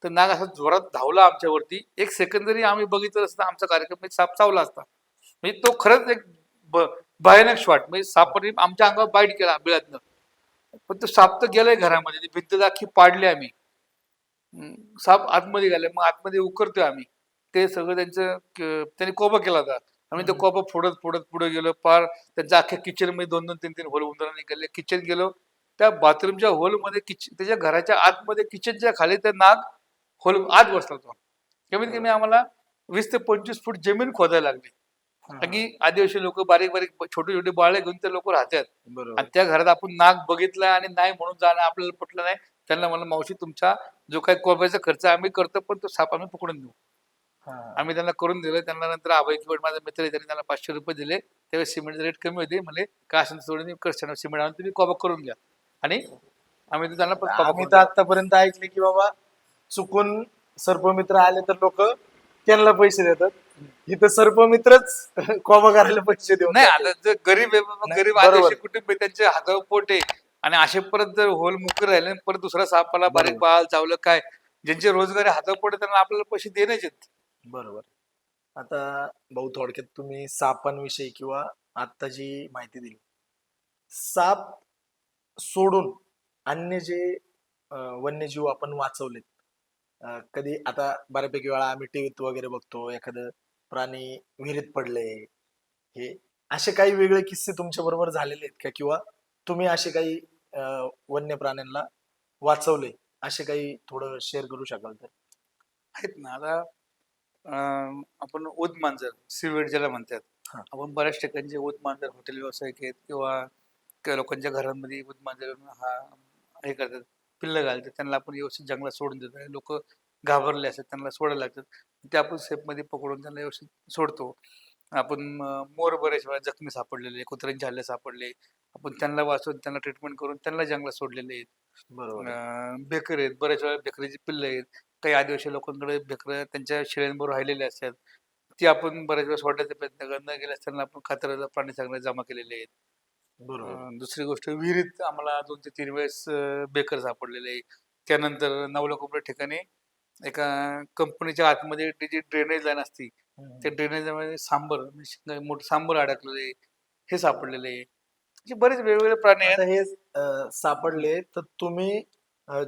Speaker 1: तर नाग असा जोरात धावला आमच्यावरती. 1 सेकंद जरी आम्ही बघितलं असतं आमचा कार्यक्रम साप चावला असता. म्हणजे तो खरंच एक भयानक शॉट, म्हणजे सापाने आमच्या अंगावर बाईट केला बिळातनं. पण तो साप तर गेलाय घरामध्ये, ती भिंत दाखी पाडली आम्ही. साप आतमध्ये गेलाय. मग आतमध्ये उकरतोय आम्ही. ते सगळं त्यांनी कोबा केला होता. आम्ही तो कोबा फोडत फोडत पुढे गेलो. पार त्यांच्या अख्ख्या किचन मध्ये 2-2, 3-3 होल उंदराने निघाले. किचन गेलो, त्या बाथरूमच्या होलमध्ये त्याच्या घराच्या आतमध्ये किचनच्या खाली त्या नाग होल आत बसला होता. कमीत कमी आम्हाला 20 ते 25 फूट जमीन खोदायला लागली. कारण की आदिवासी लोक बारीक बारीक छोटे छोटे बाळे घेऊन ते लोक राहतात.
Speaker 2: बरोबर.
Speaker 1: आणि त्या घरात आपण नाग बघितला आणि नाही म्हणून जाणं आपल्याला पटलं नाही. त्यांना म्हणलं मावशी तुमचा जो काही कोंबड्याचा खर्च आम्ही करतो पण तो साप आम्ही पकडून देऊ. आम्ही त्यांना करून दिलं. त्यांना नंतर अभय किवट माझा मित्र आहे, त्यांनी त्यांना 500 रुपये दिले. त्यावेळेस सिमेंटचे रेट कमी होते. म्हणले काय असेल सोडून सिमेंट आणून तुम्ही कोबा करून घ्या. आणि आम्ही त्यांना पण कोबा
Speaker 2: आम्ही
Speaker 1: करून
Speaker 2: तर
Speaker 1: दिला.
Speaker 2: आतापर्यंत ऐकले की बाबा चुकून सर्पमित्र आले तर लोक त्यांना पैसे देतात. इथं सर्पमित्रच कोबा करायला पैसे देऊन
Speaker 1: नाही
Speaker 2: जाते.
Speaker 1: आता जर गरीब आहे बाबा,
Speaker 2: नाही,
Speaker 1: गरीब
Speaker 2: बरोबर.
Speaker 1: आदिवासी कुटुंब आहे, त्यांचे हातावर पोट आहे आणि असे परत जर होल मुके राहिले आणि परत दुसरा सापाला बारीक
Speaker 2: बरोबर.
Speaker 1: बाळ चावलं काय, ज्यांचे रोजगारी हातावर पोट आहे, त्यांना आपल्याला पैसे देण्याचे आहेत.
Speaker 2: बरोबर. आता भाऊ थोडक्यात तुम्ही सापांविषयी किंवा आता जी माहिती दिली, साप सोडून अन्य जे वन्यजीव आपण वाचवलेत, कधी आता बऱ्यापैकी वेळा आम्ही टीव्हीत वगैरे बघतो एखादं प्राणी विहिरीत पडले, हे असे काही वेगळे किस्से तुमच्या बरोबर झालेले आहेत का? किंवा तुम्ही असे काही वन्य प्राण्यांना वाचवले, असे काही थोडं शेअर करू शकाल तर?
Speaker 1: आहेत ना आता आपण उद मांजर सीवेड ज्याला म्हणतात,
Speaker 2: हा.
Speaker 1: आपण बऱ्याच ठिकाणी जे उद मांजर हॉटेल व्यावसायिक आहेत किंवा काही लोकांच्या घरांमध्ये उद मांजर हा हे करतात, पिल्लं घालतात, त्यांना आपण व्यवस्थित जंगलात सोडून देतो. लोक घाबरले असतात, त्यांना सोडायला लागतात. ते आपण सेफमध्ये पकडून त्यांना व्यवस्थित सोडतो. आपण मोर बरेच वेळा जखमी सापडलेले, कुत्र्यांचे हल्ले सापडले, आपण त्यांना वाचवून त्यांना ट्रीटमेंट करून त्यांना जंगलात सोडलेले आहेत.
Speaker 2: बरोबर आहे.
Speaker 1: बेकर आहेत, बऱ्याच वेळा बेकरीची पिल्लं आहेत. काही आदिवासी लोकांकडे बेकरं त्यांच्या शेळ्यांबरोबर राहिलेले असतात. ती आपण बऱ्याच वेळा सोडण्याचा प्रयत्न न केल्यास त्यांना आपण खात्रीला प्राणी संग्रहालयात जमा केलेले आहेत.
Speaker 2: बरोबर आहे.
Speaker 1: दुसरी गोष्ट, विहिरीत आम्हाला 2 ते 3 वेळेस बेकर सापडलेले आहे. त्यानंतर नवलाखोपऱ्या ठिकाणी एका कंपनीच्या आतमध्ये ती जी ड्रेनेज लाईन असती, त्या ड्रेनेजमध्ये सांबर म्हणजे मोठं सांबर अडकलेलं आहे, हे सापडलेले आहे. असे बरेच वेगवेगळे प्राणी आहेत.
Speaker 2: आता हे सापडले तर तुम्ही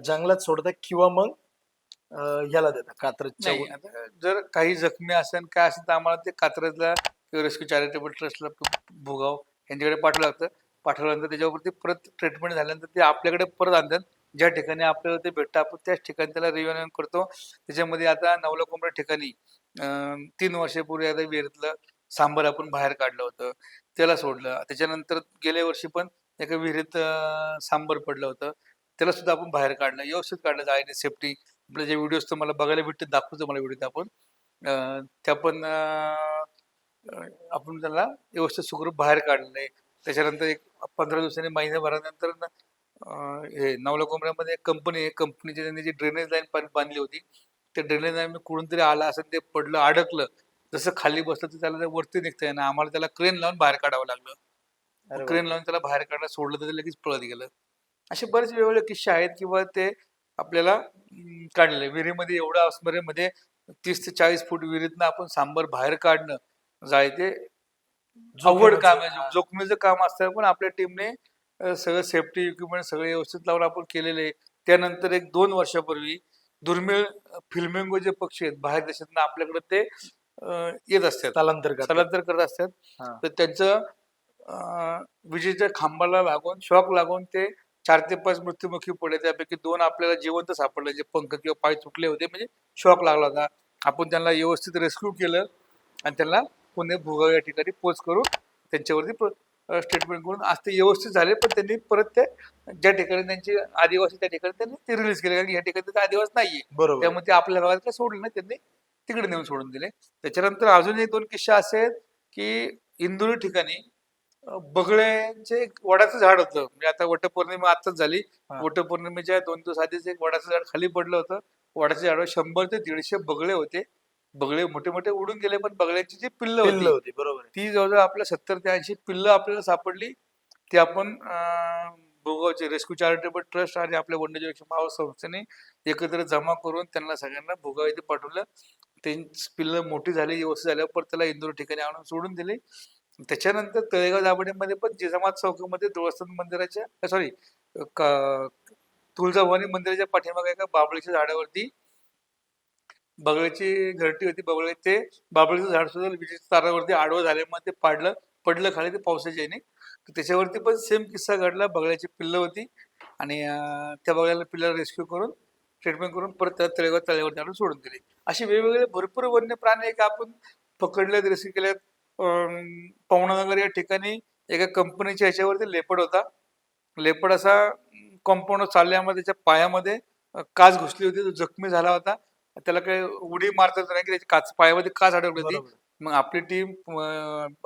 Speaker 2: जंगलात सोडता किंवा मग ह्याला देता कात्रजच्या
Speaker 1: नाही आता जर काही जखमी असेल काय असेल तर आम्हाला ते कात्रजला किंवा रेस्क्यू चॅरिटेबल ट्रस्टला भुगाव यांच्याकडे पाठवावं लागतं. पाठवल्यानंतर त्याच्यावरती परत ट्रीटमेंट झाल्यानंतर ते आपल्याकडे परत आणतात. ज्या ठिकाणी आपल्याला ते भेटतं आपण त्याच ठिकाणी त्याला रियुनियन करतो. त्याच्यामध्ये आता नवलाखोपऱ्या ठिकाणी 3 वर्षापूर्वी आता विहिरीतलं सांबर आपण बाहेर काढलं होतं, त्याला सोडलं. त्याच्यानंतर गेल्या वर्षी पण एका विहिरीत सांबर पडलं होतं, त्याला सुद्धा आपण बाहेर काढलं, व्यवस्थित काढलं जायने सेफ्टी. आपले जे व्हिडिओज तुम्हाला बघायला भेटतात, दाखवतो मला व्हिडिओ आपण त्या पण आपण त्याला व्यवस्थित सुखरूप बाहेर काढलंय. त्याच्यानंतर एक 15 दिवसांनी महिन्याभरानंतर हे नवलाखोपऱ्यामध्ये एक कंपनी आहे, कंपनीची त्यांनी जी ड्रेनेज लाईन बांधली होती, त्या ड्रेनेज लाईन कुठून तरी आला असं ते पडलं, अडकलं. जसं खाली बसलं तर त्याला ते वरती निघता येईना, आम्हाला त्याला क्रेन लावून बाहेर काढावं लागलं.
Speaker 2: अरे
Speaker 1: क्रेन लावून त्याला बाहेर काढलं, सोडलं तर ते लगेच पळत गेलं. असे बरेच वेगवेगळे किस्से आहेत किंवा ते आपल्याला काढलेले. विहिरीमध्ये एवढ्या विहिरीमध्ये 30 ते 40 फूट विहिरीतनं आपण सांबर बाहेर काढणं जाय ते अवघड काम आहे. जोखमीचं काम असतं, पण आपल्या टीमने सगळं सेफ्टी इक्विपमेंट सगळे व्यवस्थित लावून आपण केलेले आहे. त्यानंतर एक 2 वर्षापूर्वी दुर्मिळ फ्लेमिंगो जे पक्षी आहेत बाहेर देशातनं आपल्याकडे ते येत असतात,
Speaker 2: स्थलांतर करतात.
Speaker 1: स्थलांतर करत असतात.
Speaker 2: हा.
Speaker 1: तर त्यांचं विजेच्या खांबाला लागून शॉक लागून ते 4 ते 5 मृत्युमुखी पडले. त्यापैकी 2 आपल्याला जिवंत सापडले, जे पंख किंवा पाय तुटले होते, म्हणजे शॉक लागला होता. आपण त्यांना व्यवस्थित रेस्क्यू केलं आणि त्यांना पुणे भुगाव या ठिकाणी पोच करून त्यांच्यावरती स्टेटमेंट करून आज ते व्यवस्थित झाले. पण त्यांनी परत ते ज्या ठिकाणी त्यांचे आदिवासी त्या ठिकाणी त्यांनी ते रिलीज केले, कारण की या ठिकाणी त्याचा आदिवासी नाहीये,
Speaker 2: बरोबर.
Speaker 1: त्यामुळे ते आपल्या भागात काय सोडले नाही, त्यांनी तिकडे नेऊन सोडून दिले. त्याच्यानंतर अजून एक 2 किस्से असे आहेत की इंदुरी ठिकाणी बगळ्यांचे एक वडाचं झाड होतं. म्हणजे आता वटपौर्णिमा आत्ताच झाली,
Speaker 2: हा.
Speaker 1: वटपौर्णिमेच्या 2 दिवस आधीच एक वडाचं झाड खाली पडलं होतं. वडाच्या झाडावर 100 ते 150 बगळे होते. बगळे मोठे मोठे उडून गेले, पण बगळ्यांची जी पिल्लं
Speaker 2: पिल्लं
Speaker 1: होती
Speaker 2: होती. बरोबर आहे.
Speaker 1: ती जवळजवळ आपल्या 70 ते 80 पिल्लं आपल्याला सापडली. ती आपण भोगावचे रेस्क्यू चॅरिटेबल ट्रस्ट आणि आपल्या वन्यजीव रक्षण भाव संस्थेने एकत्र जमा करून त्यांना सगळ्यांना भोगाव इथे पाठवलं. त्यांची पिल्लं मोठी झाली, व्यवस्थित झाल्यावर परत त्याला इंदूर ठिकाणी आणून सोडून दिले. त्याच्यानंतर तळेगाव दाभाडेमध्ये पण जिजामात चौकामध्ये तुळजाभवानी मंदिराच्या तुळजाभवानी मंदिराच्या पाठीमागे एका बाबळीच्या झाडावरती बगळ्याची घरटी होती. बगळे ते बाबळीचं झाड सुद्धा विजेच्या तारावरती आडवं झाल्यामुळे ते पडलं खाली, ते पावसाच्या याने. त्याच्यावरती पण सेम किस्सा घडला. बगळ्याची पिल्लं होती आणि त्या बगळ्याला पिल्लाला रेस्क्यू करून ट्रीटमेंट करून परत त्याला तळ्यावरती आणून सोडून दिले. असे वेगवेगळे भरपूर वन्य प्राणी एक आपण पकडलेत, रेस्क्यू केल्यात. पवनानगर या ठिकाणी एका कंपनीच्या ह्याच्यावरती लेपर्ड होता. लेपर्ड असा कंपाऊंड चालल्यामध्ये त्याच्या पायामध्ये काच घुसली होती, तो जखमी झाला होता. त्याला काही उडी मारता येत नाही की त्याची पायामध्ये काच अडकली होती.
Speaker 2: बरोबर.
Speaker 1: मग आपली टीम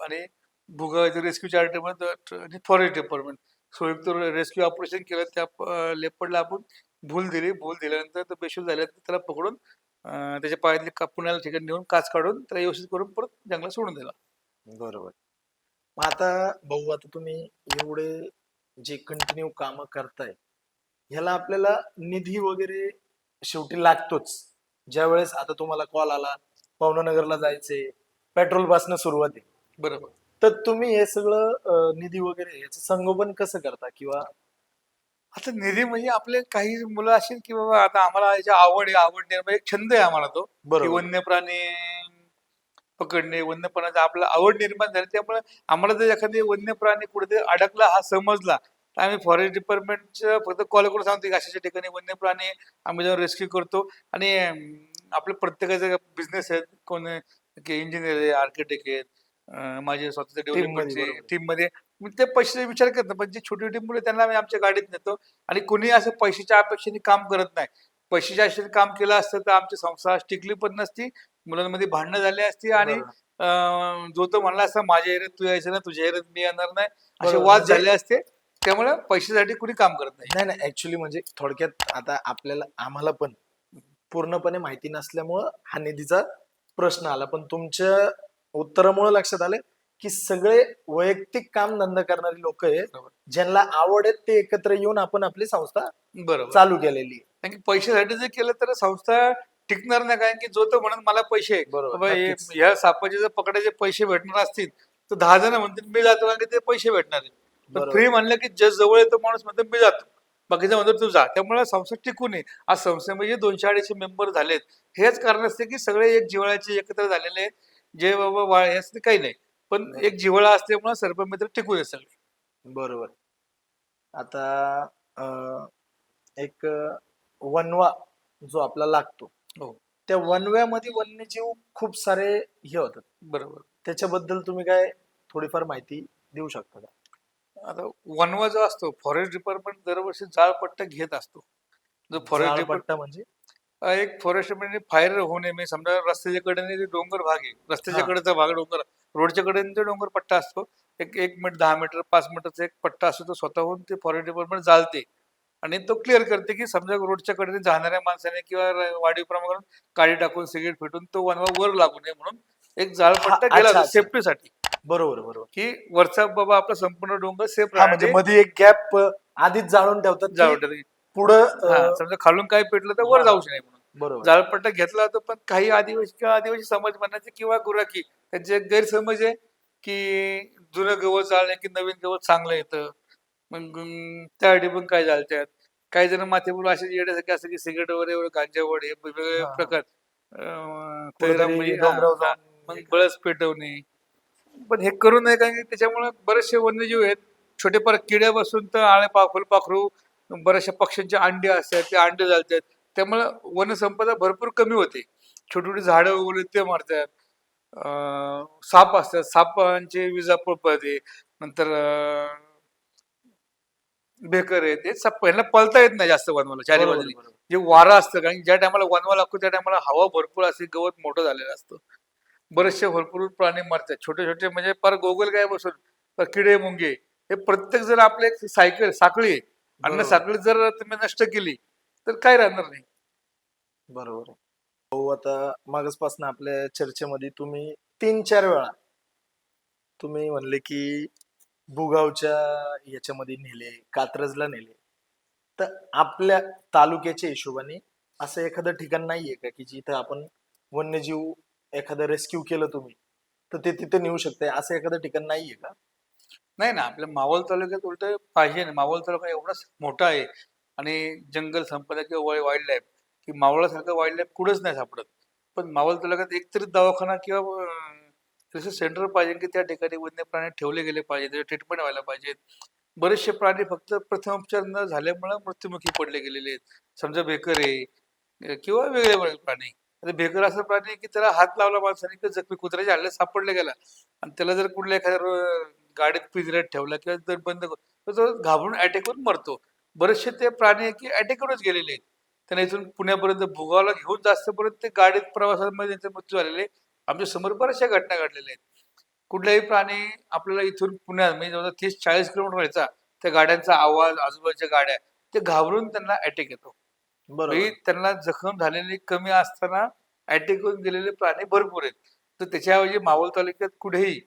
Speaker 1: आणि भुगा रेस्क्यू चॅरिटेबल आणि फॉरेस्ट डिपार्टमेंट संयुक्त रेस्क्यू ऑपरेशन केलं. त्या लेपर्डला आपण भूल दिल्यानंतर तो बेशुद्ध झाल्यानंतर त्याला पकडून त्याच्या पायातली पुण्याला ठिकाणी नेऊन काच काढून त्याला व्यवस्थित करून परत जंगलात सोडून दिला.
Speaker 2: बरोबर. मग आता भाऊ, आता तुम्ही एवढे जे कंटिन्यू काम करताय, ह्याला आपल्याला निधी वगैरे शेवटी लागतोच. ज्या वेळेस आता तुम्हाला कॉल आला, पवनानगरला जायचंय, पेट्रोल पासनं सुरुवात आहे,
Speaker 1: बरोबर.
Speaker 2: तर तुम्ही हे सगळं निधी वगैरे याचं संगोपन कसं करता? किंवा
Speaker 1: आता निधी म्हणजे आपले काही मुलं असेल की बाबा आता आम्हाला याची आवड निर्माण, एक छंद आहे आम्हाला तो, की
Speaker 2: बरोबर.
Speaker 1: वन्य प्राणी पकडणे, वन्य प्राण्याचा आपला आवड निर्माण झाली. त्यामुळे आम्हाला जर एखादी वन्य प्राणी कुठेतरी अडकला हा समजला तर आम्ही फॉरेस्ट डिपार्टमेंटच्या फक्त कॉल करून सांगतो की अशा ठिकाणी वन्य प्राणी आम्ही जाऊन रेस्क्यू करतो. आणि आपल्या प्रत्येकाचा बिझनेस आहे, कोण इंजिनियर आहे, आर्किटेक्ट आहेत, माझे स्वतःच्या
Speaker 2: मध्ये
Speaker 1: डेव्हलपमेंटचे
Speaker 2: बरोबर.
Speaker 1: टीम मध्ये. मी ते पैशाचा विचार करत नाही, पण जे छोटी छोटी मुलं त्यांना आम्ही आमच्या गाडीत नेतो. आणि कोणी असं पैशाच्या अपेक्षेने काम करत नाही. पैशाच्या आशेने काम केलं असतं तर आमची संस्था टिकली पण नसती, मुलांमध्ये भांडणं झाली असती आणि
Speaker 2: बरोबर.
Speaker 1: जो तो म्हणला असता माझ्या एरियात तू यायचं ना, तुझ्या एरियात मी येणार नाही, असे
Speaker 2: बरोबर.
Speaker 1: वाद
Speaker 2: म्हणजे
Speaker 1: झाले असते. त्यामुळे पैशासाठी कुणी काम करत नाही.
Speaker 2: नाही नाही, ऍक्च्युली म्हणजे थोडक्यात आता आम्हाला पण पूर्णपणे माहिती नसल्यामुळं हा निधीचा प्रश्न आला. पण तुमच्या उत्तरामुळे लक्षात आलं की सगळे वैयक्तिक काम धंदा करणारी लोक आहेत,
Speaker 1: बरोबर.
Speaker 2: ज्यांना आवड आहे ते एकत्र येऊन आपण आपली संस्था
Speaker 1: बरोबर.
Speaker 2: चालू केलेली आहे.
Speaker 1: कारण की पैशासाठी जर केलं तर संस्था टिकणार नाही. कारण की जो तो म्हणून मला पैसे
Speaker 2: बरोबर,
Speaker 1: बाबा
Speaker 2: नक्कीच.
Speaker 1: ह्या सापाचे जर पकडायचे पैसे भेटणार असतील तर 10 जण म्हणतील मी जातो, कारण की ते पैसे भेटणार आहेत. पण
Speaker 2: बरोबर.
Speaker 1: फ्री म्हणलं की जवळ येतो माणूस म्हणतो मी जातो, बाकीचा म्हणतो तू जा. त्यामुळे संस्था टिकू नये. आज संस्थेमध्ये 200-250 मेंबर झालेत. हेच कारण असते की सगळे एक जिव्हाळ्याचे एकत्र झालेले आहेत. जे बाबा हे असते काही नाही, पण
Speaker 2: बरोबर.
Speaker 1: एक जिव्हाळा असल्यामुळे सर्पमित्र टिकू नये सगळे.
Speaker 2: बरोबर. आता अं, एक वनवा जो आपला लागतो,
Speaker 1: हो,
Speaker 2: त्या वनव्यामध्ये वन्यजीव खूप सारे हे होतात.
Speaker 1: बरोबर.
Speaker 2: त्याच्याबद्दल तुम्ही काय थोडीफार माहिती देऊ शकता का?
Speaker 1: आता वनवा जो असतो, फॉरेस्ट डिपार्टमेंट दरवर्षी जाळपट्टा घेत असतो. जो फॉरेस्ट डिपार्टमेंट
Speaker 2: जाळपट्टा म्हणजे?
Speaker 1: एक फॉरेस्ट डिपार्टमेंट फायर होऊ नये, म्हणजे समजा रस्त्याच्या कडेने जे डोंगर भाग आहे, रस्त्याच्या
Speaker 2: हा.
Speaker 1: कडेचा भाग डोंगर, रोडच्या कडेने जो डोंगर पट्टा असतो, एक मीटर, 10 मीटर, 5 मीटरचा एक पट्टा असतो, तो स्वतःहून ते फॉरेस्ट डिपार्टमेंट जाळते आणि तो क्लिअर करते की समजा रोडच्या कडेने जाणाऱ्या माणसाने किंवा वाढीव प्रमाणात काडी टाकून सिगरेट फेटून तो वनवा वर लागू नये म्हणून एक जाळपट्टा
Speaker 2: हा,
Speaker 1: केला
Speaker 2: अच्छा,
Speaker 1: जातो
Speaker 2: अच्छा.
Speaker 1: सेफ्टीसाठी,
Speaker 2: बरोबर बरोबर.
Speaker 1: की वरचा बाबा आपला संपूर्ण डोंगर सेफ
Speaker 2: हा, म्हणजे मध्ये एक गॅप आधीच जाळून ठेवतात की
Speaker 1: जाळपट्टा.
Speaker 2: पुढं
Speaker 1: हा, समजा खालून काय पेटलं तर वर
Speaker 2: हा,
Speaker 1: जाऊ नये म्हणून
Speaker 2: बरोबर.
Speaker 1: जाळपट्टा घेतला जातो. पण काही आदिवासी किंवा आदिवासी समाज म्हणायचे किंवा गुराखी त्यांचे एक गैरसमज आहे की जुनं गवत जाळलं की नवीन गवत चांगलं येतं. मग त्यासाठी पण काय जाळतात. काही जण माथेपूर असे येण्यासारखे असं की सिगरेट वगैरे, गांजावड हे वेगवेगळे
Speaker 2: हा, हा.
Speaker 1: प्रकार
Speaker 2: कुठेतरी
Speaker 1: म्हणजे
Speaker 2: डोंगरावर
Speaker 1: हा,
Speaker 2: जाऊन
Speaker 1: मग
Speaker 2: हे कर-
Speaker 1: बळस पेटवणे. पण हे करू नये, कारण की त्याच्यामुळे बरेचसे वन्यजीव आहेत. छोटे पर किड्यापासून तर फुलपाखरू, बऱ्याचशा पक्ष्यांचे अंडे असतात, ते अंडे घालतात. त्यामुळे वनसंपदा भरपूर कमी होते. छोटी छोटी झाडं वगैरे ते मारतात. साप असतात, सापांचे विजा पळते. नंतर बेकर आहेत, हे साप पहिला पळता येत नाही जास्त वनवाला चारी
Speaker 2: बरोबर
Speaker 1: बाजूनी.
Speaker 2: बरोबर.
Speaker 1: जे वारा असतं, कारण की ज्या टायमाला वनवा लागतो त्या टायमाला हवा भरपूर असते, गवत मोठं झालेलं असतं. बरेचसे भरपूर प्राणी मरतात, छोटे छोटे म्हणजे पर गोगलगाय बसून पर किडे मुंगे, हे प्रत्येक जर आपले एक साखळी आहे. अन्न
Speaker 2: बरोबर
Speaker 1: साखळी जर तुम्ही नष्ट केली तर काय राहणार नाही.
Speaker 2: बरोबर आहे. हो, आता मागसपासून आपल्या चर्चेमध्ये तुम्ही 3-4 वेळा तुम्ही म्हणले की भुगावच्या याच्यामध्ये नेले, कात्रजला नेले. तर आपल्या तालुक्याच्या हिशोबाने असं एखादं ठिकाण नाहीये का की जिथं आपण वन्यजीव एखादं रेस्क्यू केलं तुम्ही, तर ते तिथे नेऊ शकते, असं एखादं ठिकाण नाहीये का?
Speaker 1: नाही ना, आपल्या मावळ तालुक्यात उलट पाहिजे ना. मावळ तालुका एवढाच मोठा आहे आणि जंगल संपदा किंवा वाईल्ड लाईफ, की मावळासारखं वाईल्ड लाईफ कुठंच नाही सापडत. पण मावळ तालुक्यात एकतरी दवाखाना किंवा रिसर्च सेंटर पाहिजे, की त्या ठिकाणी वन्य प्राणी ठेवले गेले पाहिजे, त्याचे ट्रीटमेंट व्हायला पाहिजेत. बरेचसे प्राणी फक्त प्रथमोपचार न झाल्यामुळे मृत्युमुखी पडले गेलेले आहेत. समजा भेकर आहे किंवा वेगळे वेगळे प्राणी. आता भेकर असा प्राणी आहे की त्याला हात लावला माणसाने की जखमी कुत्र्याच्या हल्ल्यात सापडला गेला आणि त्याला जर कुठल्या एखाद्या गाडीत पिंजऱ्यात ठेवला किंवा जर बंद तर तो घाबरून अटॅक करून मरतो. बरेचसे ते प्राणी की अटॅकवरच गेलेले आहेत. त्यांना इथून पुण्यापर्यंत भुगावला घेऊन जास्तपर्यंत ते गाडीत प्रवासामध्ये त्यांचा मृत्यू झालेले आहे. आमच्या समोर बऱ्याचशा घटना घडलेल्या आहेत. कुठलाही प्राणी आपल्याला इथून पुण्यात म्हणजे जवळजवळ 30-40 किलोमीटर व्हायचा, त्या गाड्यांचा आवाज, आजूबाजूच्या गाड्या, ते घाबरून त्यांना अटॅक येतो.
Speaker 2: बरोबर.
Speaker 1: म्हणजे त्यांना जखम झालेली कमी असताना अटॅक येऊन गेलेले प्राणी भरपूर आहेत. तर त्याच्याऐवजी मावळ तालुक्यात कुठेही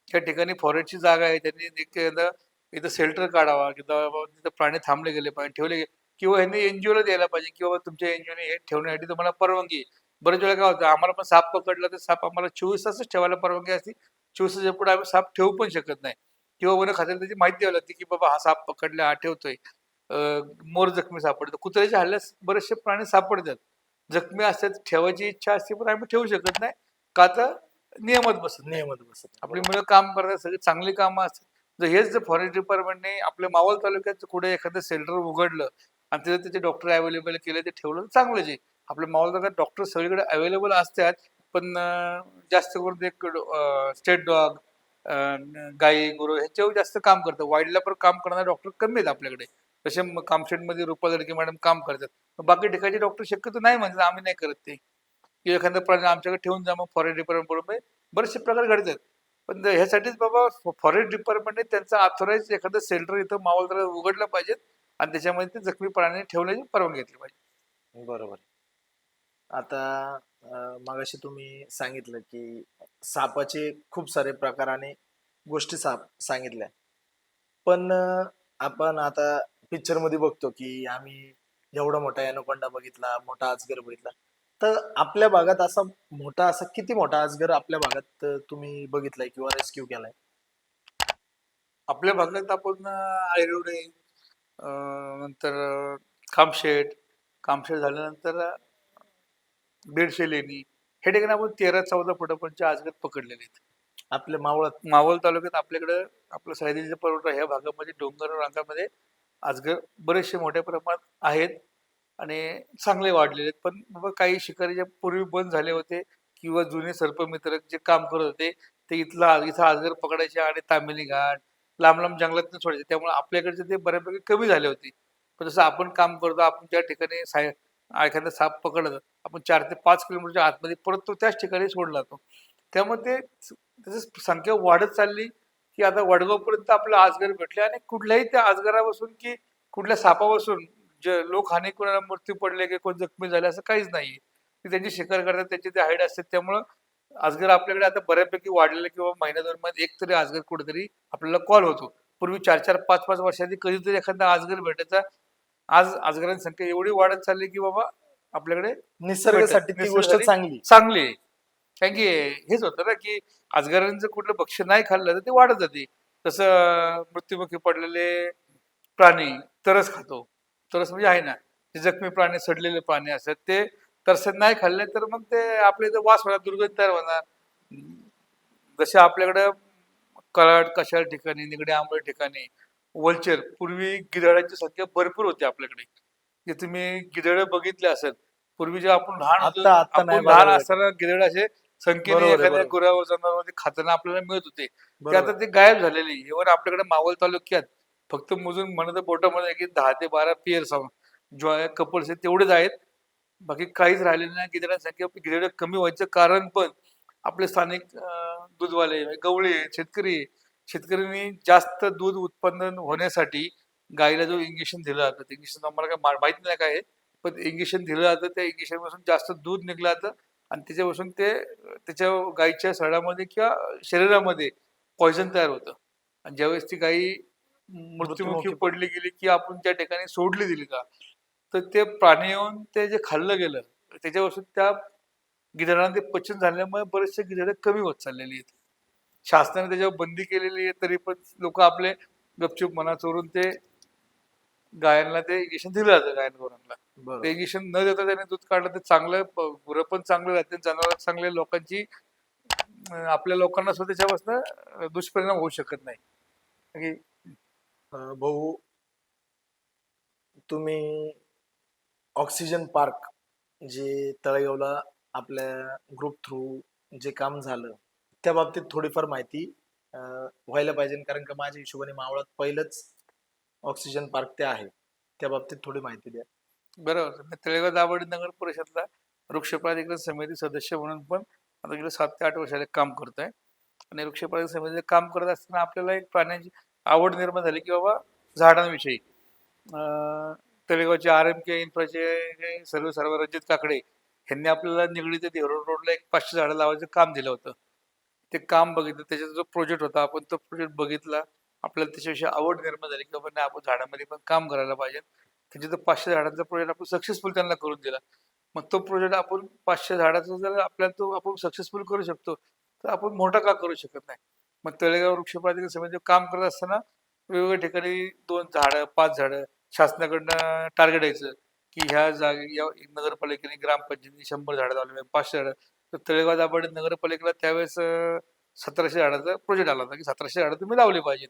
Speaker 1: त्या ठिकाणी फॉरेस्टची जागा आहे, त्यांनी एखादं इथं शेल्टर काढावा किंवा बाबा तिथं प्राणी थांबले गेले पाहिजे, ठेवले गेले किंवा ह्यांनी एनजीओला द्यायला पाहिजे की बाबा तुमच्या एनजीओने हे ठेवण्यासाठी तुम्हाला परवानगी आहे. बऱ्याच वेळा काय होतं, आम्हाला पण साप पकडला तर साप आम्हाला 24 तासच ठेवायला परवानगी असते. 24 तासाच्या पुढे आम्ही साप ठेवू पण शकत नाही किंवा वन खात्याला त्याची माहिती द्यावी लागते की बाबा हा साप पकडला, हा ठेवतोय. मोर जखमी सापडतो. कुत्र्याच्या हल्ल्यास बरेचसे प्राणी सापडतात. जखमी असतात, ठेवायची इच्छा असते, पण आम्ही ठेवू शकत नाही. का तर नियमात बसत नाही.
Speaker 2: नियमात बसत नाही.
Speaker 1: आपली मुलं काम करतात, सगळी चांगली कामं असतात. जर हेच जर फॉरेस्ट डिपार्टमेंटने आपल्या मावळ तालुक्यात कुठे एखादं सेंटर उघडलं आणि तिथे त्याचे डॉक्टर अवेलेबल केले, ते ठेवलं तर चांगलंच आहे. आपल्या मावळ तालुक्यात डॉक्टर सगळीकडे अवेलेबल असतात, पण जास्त करून ते स्टेट डॉग, गाई, गुरु ह्याच्यावर जास्त काम करतात. वाईल्डलाईफवर काम करणारे डॉक्टर कमी आहेत आपल्याकडे. तसे कामशेटमध्ये रुपा लडके मॅडम काम करतात. बाकी ठिकाणचे डॉक्टर शक्यतो नाही म्हणतात, आम्ही नाही करत ते. की एखादा प्राणी आमच्याकडे ठेवून जा, मग फॉरेस्ट डिपार्टमेंट बरोबर बरेचसे प्रकार घडतात. पण ह्यासाठीच बाबा फॉरेस्ट डिपार्टमेंटने त्यांचा ऑथोराइज एखादं शेल्टर इथं मावळला उघडलं पाहिजेत आणि त्याच्यामध्ये ते जखमी प्राणी ठेवण्याची परवानगी घेतली पाहिजे.
Speaker 2: बरोबर. आता मगाशी तुम्ही सांगितलं की सापाचे खूप सारे प्रकार आणि गोष्टी सांगितल्या. पण आपण आता पिक्चर मध्ये बघतो की आम्ही एवढा मोठा एनाकोंडा बघितला, मोठा अजगर बघितला. तर आपल्या भागात असा किती मोठा अजगर आपल्या भागात तुम्ही बघितलाय किंवा रेस्क्यू केलाय?
Speaker 1: आपल्या भागात आपण आयरोडे, नंतर कामशेत, कामशेत झाल्यानंतर बेडशे लेणी, हे ठिकाणी आपण 13-14 फुटापर्यंतचे अजगर पकडलेले आहेत.
Speaker 2: आपल्या मावळात.
Speaker 1: मावळ तालुक्यात आपल्याकडं आपलं सह्याद्रीचा पर्वत ह्या भागामध्ये डोंगर रांगामध्ये अजगर बरेचसे मोठ्या प्रमाणात आहेत आणि चांगले वाढलेले आहेत. पण बाबा काही शिकारी जे पूर्वी बंद झाले होते किंवा जुने सर्पमित्र जे काम करत होते, ते इथं अजगर पकडायचे आणि तामिनी घाट, लांब लांब जंगलातून सोडायचे. त्यामुळे आपल्याकडचे ते बऱ्यापैकी कमी झाले होते. पण जसं आपण काम करतो, आपण त्या ठिकाणी एखादा साप पकडला, आपण 4 ते 5 किलोमीटरच्या आतमध्ये परत तो त्याच ठिकाणी सोडला जातो. त्यामुळे त्याची संख्या वाढत चालली, की आता वडगावपर्यंत आपल्याला अजगर भेटले आणि कुठल्याही त्या अजगरापासून की कुठल्या सापापासून जे लोकहानी, कोणाला मृत्यू पडले की कोण जखमी झाले असं काहीच नाहीये. ते त्यांची शिकार करतात, त्यांची ते हाईट असते. त्यामुळं अजगर आपल्याकडे आता बऱ्यापैकी वाढलेलं किंवा महिन्या-2 महिन्यात एक तरी अजगर कुठेतरी आपल्याला कॉल होतो. पूर्वी 4-4, 5-5 वर्षांनी कधीतरी एखादा अजगर भेटायचा. आज अजगरांची संख्या एवढी वाढत चालली की बाबा आपल्याकडे
Speaker 2: निसर्गासाठी ती गोष्ट
Speaker 1: निसर्गासाठी
Speaker 2: चांगली.
Speaker 1: चांगली आहे. कारण की हेच होतं ना की अजगरांचं कुठलं भक्ष्य नाही खाल्लं तर ते वाढत जाते. तसं मृत्युमुखी पडलेले प्राणी तरस खातो. तरस म्हणजे आहे ना, ते जखमी प्राणी, सडलेले प्राणी असतात ते तरसत नाही खाल्ले तर मग ते आपल्या इथं वास होणार, दुर्गंधी तयार होणार. जसे आपल्याकडं कराड, कशाळ ठिकाणी, निगडी आंबळ ठिकाणी, वलचर, पूर्वी गिधाडांची संख्या भरपूर होती आपल्याकडे. जे तुम्ही गिधडं बघितले असेल. पूर्वी जेव्हा आपण लहान होतो,
Speaker 2: आता नाही
Speaker 1: आपण लहान
Speaker 2: बघायला भेटत.
Speaker 1: असताना गिधड असे संख्येने
Speaker 2: बरोबर आहे,
Speaker 1: एखाद्या
Speaker 2: बरोबर.
Speaker 1: गुरावर जनावरांमध्ये खाताना आपल्याला मिळत होते. ते आता
Speaker 2: बरोबर.
Speaker 1: ते गायब झालेले. इव्हन आपल्याकडे मावळ तालुक्यात फक्त मोजून म्हणत बोटामध्ये की 10 ते 12 पेअर्स कपल्स आहेत तेवढेच आहेत. बाकी काहीच राहिलेलं नाही. गिधाडांची संख्या गिधाडं कमी व्हायचं कारण पण आपले स्थानिक दूधवाले, गवळे, शेतकरी शेतकऱ्यांनी जास्त दूध उत्पादन होण्यासाठी गाईला जो इंजेक्शन दिलं जातं, ते इंजेक्शन आम्हाला काय माहित नाही काय आहे. पण इंजेक्शन दिलं जातं, त्या इंजेक्शनपासून जास्त दूध निघलं जातं आणि त्याच्यापासून ते त्याच्या गाईच्या सडामध्ये किंवा शरीरामध्ये पॉयझन तयार होतं. आणि ज्यावेळेस ती गाई मृत्युमुखी
Speaker 2: मृत्युमुखी
Speaker 1: पडली गेली की आपण त्या ठिकाणी सोडली दिली का, तर ते प्राणी येऊन ते जे खाल्लं गेलं, त्याच्यापासून त्या गिधाडांना ते पचन झाल्यामुळे बरेचसे गिधाडं कमी होत चाललेली आहेत. शासनाने त्याच्यावर बंदी केलेली आहे, तरी पण लोक आपले गपचूप मना चोरून ते गायांना ते इंजेक्शन दिलं जातं गायांवरांना.
Speaker 2: बरोबर.
Speaker 1: ते इंजेक्शन न देता त्याने दूध काढलं तर चांगलं, गुरं पण चांगले राहते, जनावर चांगले, लोकांची आपल्या लोकांना सुद्धा त्याच्यापासून दुष्परिणाम होऊ शकत नाही. कारण की
Speaker 2: भाऊ, तुम्ही ऑक्सिजन पार्क जे तळेगावला आपल्या ग्रुप थ्रू जे काम झालं, त्या बाबतीत थोडीफार माहिती व्हायला पाहिजे, कारण का माझ्या हिशोबाने मावळात पहिलंच ऑक्सिजन पार्क ते आहे. त्या बाबतीत थोडी माहिती द्या.
Speaker 1: बरोबर. मी तळेगाव दाभाडे नगर परिषदला वृक्ष प्राधिकरण समिती सदस्य म्हणून पण आता गेले 7 ते 8 वर्षाला काम करतोय. आणि वृक्ष प्राधिकरण समितीचे काम करत असताना आपल्याला एक प्राण्याची आवड निर्माण झाली की बाबा झाडांविषयी. अं, तळेगावचे RMK इन्फ्राचे सर्व रणजित काकडे यांनी आपल्याला निगडी ते देवरोड रोडला एक 500 झाडं लावायचं काम दिलं होतं. ते काम बघितलं, त्याचा जो प्रोजेक्ट होता आपण तो प्रोजेक्ट बघितला. आपल्याला त्याच्याविषयी आवड निर्माण झाली की बाबा नाही, आपण झाडांमध्ये पण काम करायला पाहिजे. त्याचे तो 500 झाडांचा प्रोजेक्ट आपण सक्सेसफुल त्यांना करून दिला. मग तो प्रोजेक्ट आपण 500 झाडाचा जर आपल्याला तो आपण सक्सेसफुल करू शकतो, तर आपण मोठा का करू शकत नाही. मग तळेगाव वृक्ष प्राधिकरण समितीत काम करत असताना वेगवेगळ्या ठिकाणी 2 झाडं 5 झाडं शासनाकडनं टार्गेट यायचं की ह्या जागे या नगरपालिकेने ग्रामपंचायतीने 100 झाडं लावली पाहिजे, 500 झाडं. तर तळेगाव दाभाडे नगरपालिकेला त्यावेळेस 1700 झाडाचा प्रोजेक्ट आला होता की 1700 झाडं तुम्ही लावली पाहिजेत.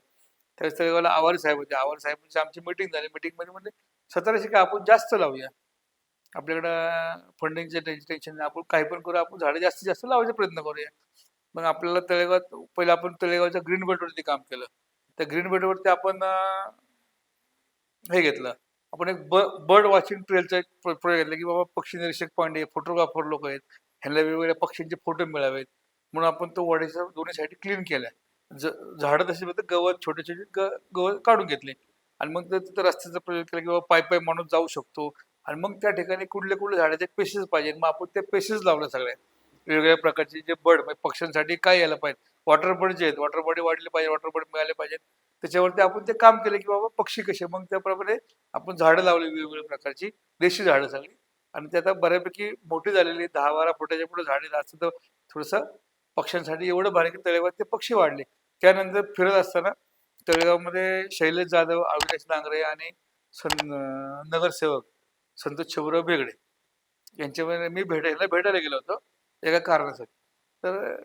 Speaker 1: त्यावेळेस तळेगावला आवारी साहेब होते. आवारी साहेबांची आमची मीटिंग झाली. मीटिंगमध्ये म्हणले 1700 काय आपण जास्त लावूया. आपल्याकडं फंडिंगचे टेन्शन नाही, आपण काही पण करू, आपण झाडं जास्तीत जास्त लावायचा प्रयत्न करूया. मग आपल्याला तळेगावात पहिलं आपण तळेगावच्या ग्रीन बेल्टवरती काम केलं. त्या ग्रीन बेल्टवरती आपण हे घेतलं. आपण एक बर्ड वॉचिंग ट्रेलचा एक प्रोजेक्ट घेतला की बाबा पक्षी निरीक्षक पॉईंट आहे, फोटोग्राफर लोक आहेत, ह्यांना वेगवेगळ्या पक्ष्यांचे फोटो मिळावेत म्हणून आपण तो वाडीच्या दोन्ही साईड क्लीन केल्या. झाडं तशी होतं, गवत छोटे छोटे गवत काढून घेतले आणि मग तिथं रस्त्याचा प्रोजेक्ट केला की बाबा पायी पायी माणूस जाऊ शकतो. आणि मग त्या ठिकाणी कुठले कुठले झाडाचे पेसेस पाहिजे, मग आपण ते पेसेस लावलं सगळ्या वेगवेगळ्या प्रकारचे जे बर्ड म्हणजे पक्ष्यांसाठी काय यायला पाहिजे. वॉटर बर्ड जे आहेत, वॉटर बर्ड वाढले पाहिजे, वॉटर बर्ड मिळाले पाहिजेत. त्याच्यावरती आपण ते काम केलं की बाबा पक्षी कसे, मग त्याप्रमाणे आपण झाडं लावली वेगवेगळ्या प्रकारची देशी झाडं सगळी. आणि ते आता बऱ्यापैकी मोठी झालेली 10-12 फुटाच्या पुढे झाडे असतं, तर थोडंसं पक्ष्यांसाठी एवढं भारी की तळेगावात ते पक्षी वाढले. त्यानंतर फिरत असताना तळेगावमध्ये शैलेश जाधव, अविनाश नांगरे आणि नगरसेवक संतोष शिवराव बेगडे यांच्यामध्ये मी भेटायला गेलो होतो एका कारणासाठी. तर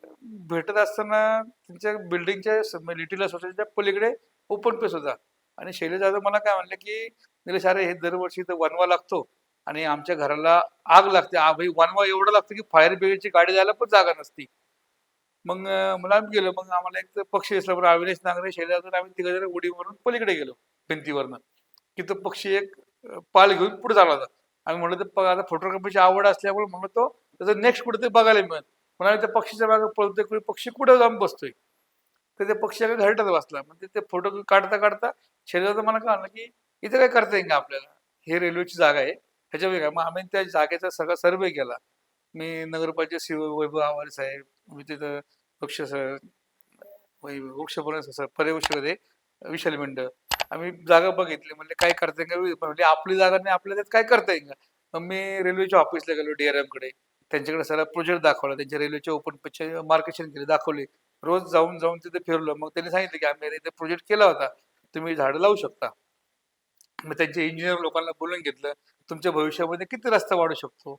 Speaker 1: भेटत असताना त्यांच्या बिल्डिंगच्या लिटिल सोसायटीच्या पलीकडे ओपन पेस होता आणि शैलेश जाधव मला काय म्हणले की निलेश अरे हे दरवर्षी तर वनवा लागतो आणि आमच्या घराला आग लागते. भाई वनवा एवढा लागतो की फायर ब्रिगेडची गाडी जायला पण जागा नसती. मग मला आम्ही गेलो. मग आम्हाला एक तर पक्षी दिसला, बरं अविनाश नांगरे शैलेश जाधव आम्ही तिघ जण उडी मारून पलीकडे गेलो भिंतीवरनं की तो पक्षी एक पाल घेऊन पुढे चालला होता. आम्ही म्हणलं तर आता फोटोग्राफीची आवड असल्यामुळे म्हणलं तो त्याचं नेक्स्ट कुठे बघायला मिळत. म्हणाले त्या पक्षीच्या मागे पळतोय, पक्षी कुठे जाऊन बसतोय. तर त्या पक्षी घरटत बसला. म्हणजे ते फोटो काढता काढता शरीराचं मला कळलं की इथे काय करता येईल का आपल्याला, हे रेल्वेची जागा आहे ह्याच्यावर काय. मग आम्ही त्या जागेचा सगळा सर्वे केला. मी नगरपालिकेचे वैभव आवारे साहेब, मी तिथं वृक्ष पर्यवेक्षक होते विशाल मेंढ. आम्ही जागा बघितली, म्हणजे काय करता येईल का, म्हणजे आपली जागा नाही आपल्या त्यात काय करता येईल का. मग मी रेल्वेच्या ऑफिसला गेलो DRM कडे, त्यांच्याकडे सगळा प्रोजेक्ट दाखवला, त्यांच्या रेल्वेचे ओपन पेजचे मार्केशन केले, दाखवले. रोज जाऊन जाऊन तिथे फिरलो. मग त्यांनी सांगितलं की आम्ही इथे प्रोजेक्ट केला होता, तुम्ही झाडं लावू शकता. मग त्यांचे इंजिनियर लोकांना बोलून घेतलं, तुमच्या भविष्यामध्ये किती रस्ता वाढू शकतो,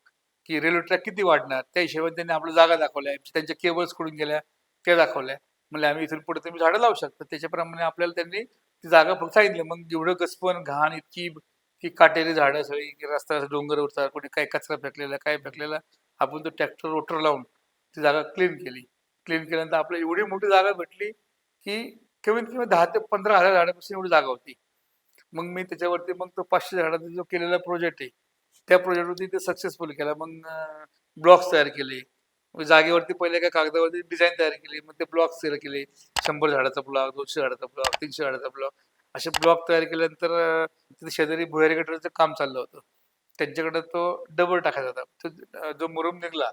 Speaker 1: की रेल्वे ट्रॅक किती वाढणार. त्या हिशोबाने त्यांनी आपल्या जागा दाखवल्या, त्यांच्या केबल्स कडून गेल्या त्या दाखवल्या. म्हणजे आम्ही इथून पुढे तुम्ही झाडं लावू शकता. त्याच्याप्रमाणे आपल्याला त्यांनी ती जागा फक्त सांगितली. मग एवढं गचपण घाण इतकी की काटेरी झाडं सगळी, की रस्ता डोंगर उडतात, कुठे काय कचरा फेकलेला काय फेकलेला. आपण तो ट्रॅक्टर रोटर लावून ती जागा क्लीन केली. क्लीन केल्यानंतर आपल्याला एवढी मोठी जागा भेटली की कमीत कमी 10 ते 15,000 झाडापासून एवढी जागा होती. मग मी त्याच्यावरती मग तो 500 झाडाचा जो केलेला प्रोजेक्ट आहे, त्या प्रोजेक्टवरती ते सक्सेसफुल केला. मग ब्लॉक्स तयार केले. मग जागेवरती पहिले काय कागदावरती डिझाईन तयार केली, मग ते ब्लॉक्स तयार केले. 100 झाडाचा ब्लॉक, 200 झाडाचा ब्लॉक, 300 झाडाचा ब्लॉक, असे ब्लॉक तयार केल्यानंतर तिथे शेजारी भुयारी गटाराचं काम चाललं होतं. त्यांच्याकडे तो डबल टाकायचा होता. तो जो मुरुम निघला,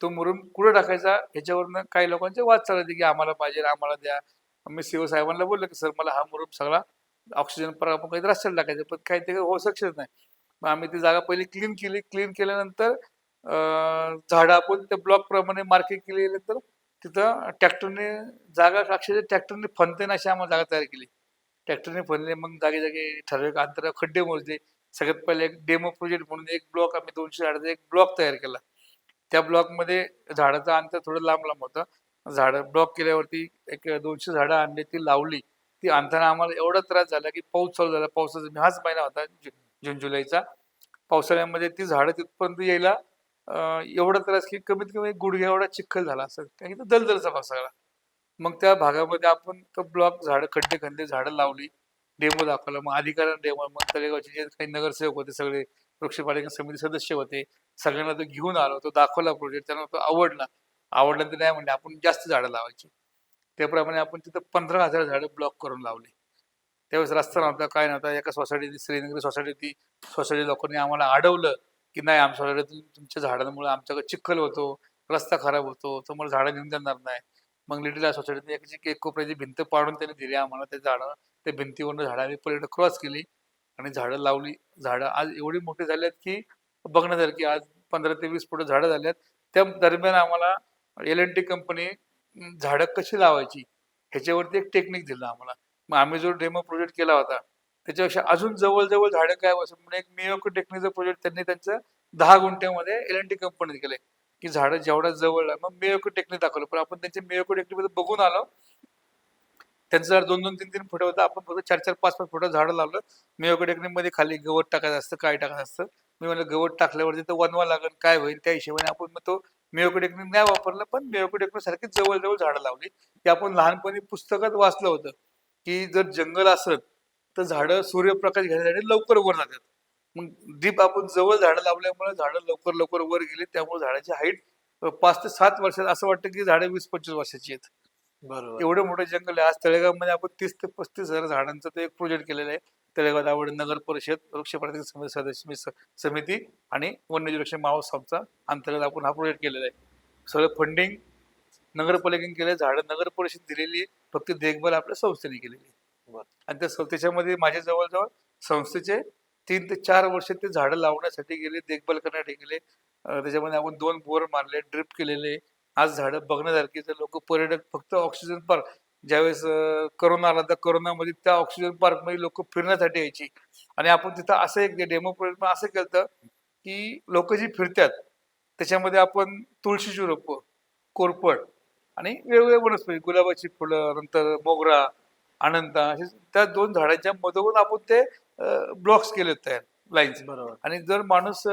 Speaker 1: तो मुरुम कुठं टाकायचा ह्याच्यावरनं काही लोकांचे वाद चालले होते की आम्हाला पाहिजे, आम्हाला द्या. मी CO साहेबांना बोललो की सर मला हा मुरुम सगळा ऑक्सिजन आपण काही रस्त्याला टाकायचं, पण काही ते होऊ शकत नाही. मग आम्ही ती जागा पहिली क्लीन केली. क्लीन केल्यानंतर झाडं आपण त्या ब्लॉक प्रमाणे मार्किंग केल्यानंतर तिथं ट्रॅक्टरने जागा अक्षरशः ट्रॅक्टरने फनतेन अशी आम्हाला जागा तयार केली. ट्रॅक्टरने फनले. मग जागे जागे ठराविक अंतर खड्डे मोजले. सगळ्यात पहिले एक डेमो प्रोजेक्ट म्हणून एक ब्लॉक आम्ही 200 झाडाचा एक ब्लॉक तयार केला. त्या ब्लॉकमध्ये झाडाचं अंतर थोडं लांब लांब होतं. झाडं ब्लॉक केल्यावरती एक 200 झाडं आणली, ती लावली. ती आणताना आम्हाला एवढा त्रास झाला की पाऊस चालू झाला. पावसाचा हाच महिना होता जून जुलैचा. पावसाळ्यामध्ये ती झाडं तिथपर्यंत यायला एवढा त्रास की कमीत कमी गुडघ्या एवढा चिखल झाला असेल, कारण की तो दलदलचा भाग सगळा. मग त्या भागामध्ये आपण तो ब्लॉक झाडं खड्डे खंदे झाडं लावली. डेमो दाखवला. मग अधिकाऱ्यांना डेमो, मग तळेगावचे जे काही नगरसेवक होते सगळे, वृक्षपालिका समिती सदस्य होते, सगळ्यांना तो घेऊन आलो. तो दाखवला प्रोजेक्ट, त्यांना तो आवडला. आवडल्यानंतर नाही म्हणले आपण जास्त झाडं लावायची. त्याप्रमाणे आपण तिथं 15,000 झाडं ब्लॉक करून लावली. त्यावेळेस रस्ता नव्हता, काय नव्हता. एका सोसायटी, श्रीनगरी सोसायटी होती, सोसायटी लोकांनी आम्हाला अडवलं की नाही, आमच्या सोसायटीतून तुमच्या झाडांमुळे आमच्याकडे चिखल होतो, रस्ता खराब होतो, तुम्हाला झाडं घेऊन देणार नाही. मग लिटल सोसायटीने एक कोपऱ्याची भिंत पाडून त्यांनी दिली आम्हाला. ते झाडं, त्या भिंतीवरून झाडं आम्ही पलीकडे क्रॉस केली आणि झाडं लावली. झाडं आज एवढी मोठी झाली आहेत की बघण्यासारखी. आज 15 ते 20 फुटं झाडं झाली आहेत. त्या दरम्यान आम्हाला L&T कंपनी झाडं कशी लावायची ह्याच्यावरती एक टेक्निक दिलं आम्हाला. मग आम्ही जो डेमो प्रोजेक्ट केला होता त्याच्यापेक्षा अजून जवळ झाडं काय बसून म्हणून एक मियाको टेक्निकचा प्रोजेक्ट त्यांनी त्यांचं 10 गुंठ्यामध्ये L&T कंपनीत केले की झाडं जेवढ्या जवळ. मग मियाको टेक्निक दाखवलं, पण आपण त्यांच्या मियाको टेक्निक मध्ये बघून आलो. त्यांचं झाड 2-2, 3-3 फुटं होतं, आपण फक्त 4-4, 5-5 फुटं झाडं लावलं. मियाको टेक्निक मध्ये खाली गवत टाकायचं असतं, काय टाकायचं असतं. मी म्हणलं गवत टाकल्यावरती तर वनवा लागेल, काय होईल, त्या हिशोबाने आपण मग तो मियाको टेक्निक नाही वापरलं, पण मियाको टेक्निक सारखी जवळ झाडं लावली. की आपण लहानपणी पुस्तकात वाचलं होतं की जर जंगल असत तर झाडं सूर्यप्रकाश घेण्यासाठी लवकर वर जातात. मग डीप आपण जवळ झाडं लावल्यामुळे झाडं लवकर वर गेली. त्यामुळे झाडाची हाईट 5 ते 7 वर्षात, असं वाटतं की झाडं 20-25 वर्षाची आहेत.
Speaker 2: बरोबर.
Speaker 1: एवढं मोठं जंगल आहे. आज तळेगावमध्ये आपण 30 ते 35,000 झाडांचा तो एक प्रोजेक्ट केलेला आहे. तळेगाव दावड नगर परिषद, वृक्षपालिका समिती सदस्य समिती आणि वन्यजीव रक्षण महोत्सवचा अंतर्गत आपण हा प्रोजेक्ट केलेला आहे. सगळं फंडिंग नगरपालिकेने केलं, झाडं नगर परिषद दिलेली आहे, फक्त देखभाल आपल्या संस्थेने केलेली आहे. आणि त्याच्यामध्ये माझ्या जवळजवळ संस्थेचे 3 ते 4 वर्ष ते झाडं लावण्यासाठी गेले, देखभाल करण्यासाठी गेले. त्याच्यामध्ये आपण 2 बोर मारले, ड्रिप केलेले. आज झाडं बघण्यासारखी. तर लोक, पर्यटक फक्त ऑक्सिजन पार्क, ज्यावेळेस करोना आला तर करोनामध्ये त्या ऑक्सिजन पार्क मध्ये लोक फिरण्यासाठी यायची. आणि आपण तिथं असं एक डेमो प्रोजेक्ट असं केलं की लोक जी फिरतात त्याच्यामध्ये आपण तुळशीची रोपं, कोरफड आणि वेगवेगळ्या वनस्पती, गुलाबाची फुलं, नंतर मोगरा, अनंता, असे त्या 2 झाडांच्या मधोमध आपण ते ब्लॉक्स केले तयार, लाईन्स.
Speaker 2: बरोबर.
Speaker 1: आणि जर माणूस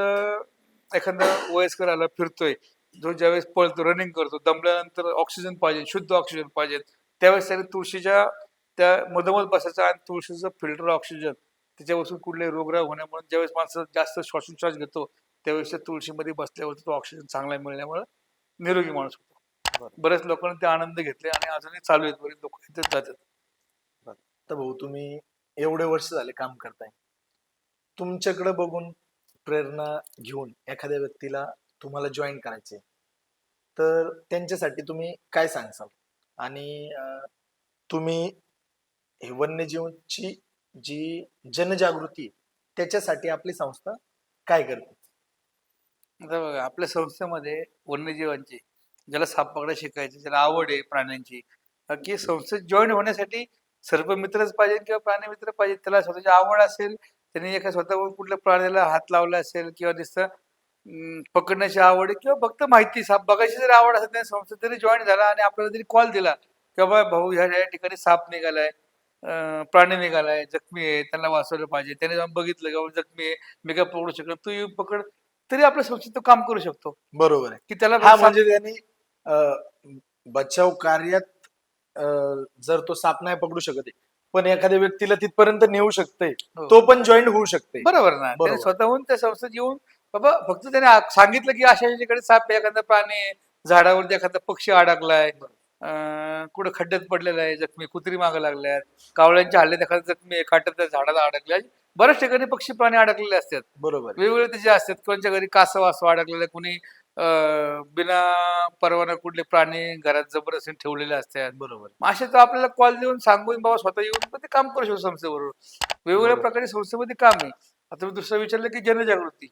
Speaker 1: एखादा वयस्कर आला, फिरतोय, जो ज्यावेळेस पळतो, रनिंग करतो, दमल्यानंतर ऑक्सिजन पाहिजे, शुद्ध ऑक्सिजन पाहिजे, त्यावेळेस त्याने तुळशीच्या त्या मधोमध बसायचा आणि तुळशीचं फिल्टर ऑक्सिजन त्याच्यापासून कुठलेही रोगराई होण्यामुळे, ज्यावेळेस माणसं जास्त श्वासोच्छ्वास घेतो त्यावेळेस त्या तुळशीमध्ये बसल्यावरती तो ऑक्सिजन चांगला मिळण्यामुळे निरोगी माणूस होतो. बऱ्याच लोकांनी ते आनंद घेतले आणि अजूनही चालू आहेत. बरेच लोक इथे जातात.
Speaker 2: तर भाऊ, तुम्ही एवढे वर्ष झाले काम करताय, तुमच्याकडे बघून प्रेरणा घेऊन एखाद्या व्यक्तीला तुम्हाला जॉईन करायचे, तर त्यांच्यासाठी तुम्ही काय सांगसाल? आणि तुम्ही हे वन्यजीवांची जी जनजागृती त्याच्यासाठी आपली संस्था काय करते?
Speaker 1: आता बघा, आपल्या संस्थेमध्ये वन्यजीवांची, ज्याला साप पकडा शिकायची, ज्याला आवड आहे प्राण्यांची, की संस्थेत जॉईन होण्यासाठी सर्पमित्रच पाहिजे किंवा प्राणीमित्र पाहिजे. त्याला स्वतःची आवड असेल, त्यांनी एका स्वतःहून कुठल्या प्राण्याला हात लावला असेल किंवा नुसतं पकडण्याची आवड आहे किंवा फक्त माहिती, साप बघायची जर आवड असेल, त्या संस्थेत तरी जॉईन झाला आणि आपल्याला जरी कॉल दिला की बाबा भाऊ, ह्या ठिकाणी साप निघालाय, प्राणी निघालाय, जखमी आहे, त्यांना वाचवलं पाहिजे, त्याने जाऊन बघितलं की बाबा जखमी आहे, मी काय पकडू शकत, तू येऊन पकड, तरी आपल्या संस्थेत तो काम करू शकतो.
Speaker 2: बरोबर आहे.
Speaker 1: की त्याला
Speaker 2: हा, म्हणजे त्यांनी बचाव कार्यात जर तो साप नाही पकडू शकत आहे, पण एखाद्या व्यक्तीला तिथपर्यंत नेऊ शकते,
Speaker 1: हो.
Speaker 2: तो पण जॉईन होऊ शकते.
Speaker 1: बरोबर ना. त्याने
Speaker 2: बरोबर.
Speaker 1: स्वतःहून त्या संस्थेत येऊन, बाबा फक्त त्याने सांगितलं की अशा याच्याकडे साप आहे, एखादा प्राणी आहे, झाडावरती एखादा पक्षी अडकलाय, कुठं खड्ड्यात पडलेला आहे, जखमी, कुत्री मागं लागल्यात, कावळ्यांच्या हल्ल्यात एखादा जखमी आहे, काट्यात झाडाला अडकलाय. बऱ्याच ठिकाणी पक्षी प्राणी अडकलेले असतात,
Speaker 2: बरोबर.
Speaker 1: वेगवेगळे त्याचे असतात. कोणत्या घरी कासव असं अडकलेलं, कोणी बिना परवाना कुठले प्राणी घरात जबरदस्ती ठेवलेले असतात.
Speaker 2: बरोबर.
Speaker 1: मग असे तर आपल्याला कॉल देऊन सांगून बाबा स्वतः येऊन पण ते काम करू शकतो संस्थेबरोबर. वेगवेगळ्या
Speaker 2: बरोबर.
Speaker 1: प्रकारे संस्थेमध्ये काम आहे. आता मी दुसरं विचारलं की जनजागृती.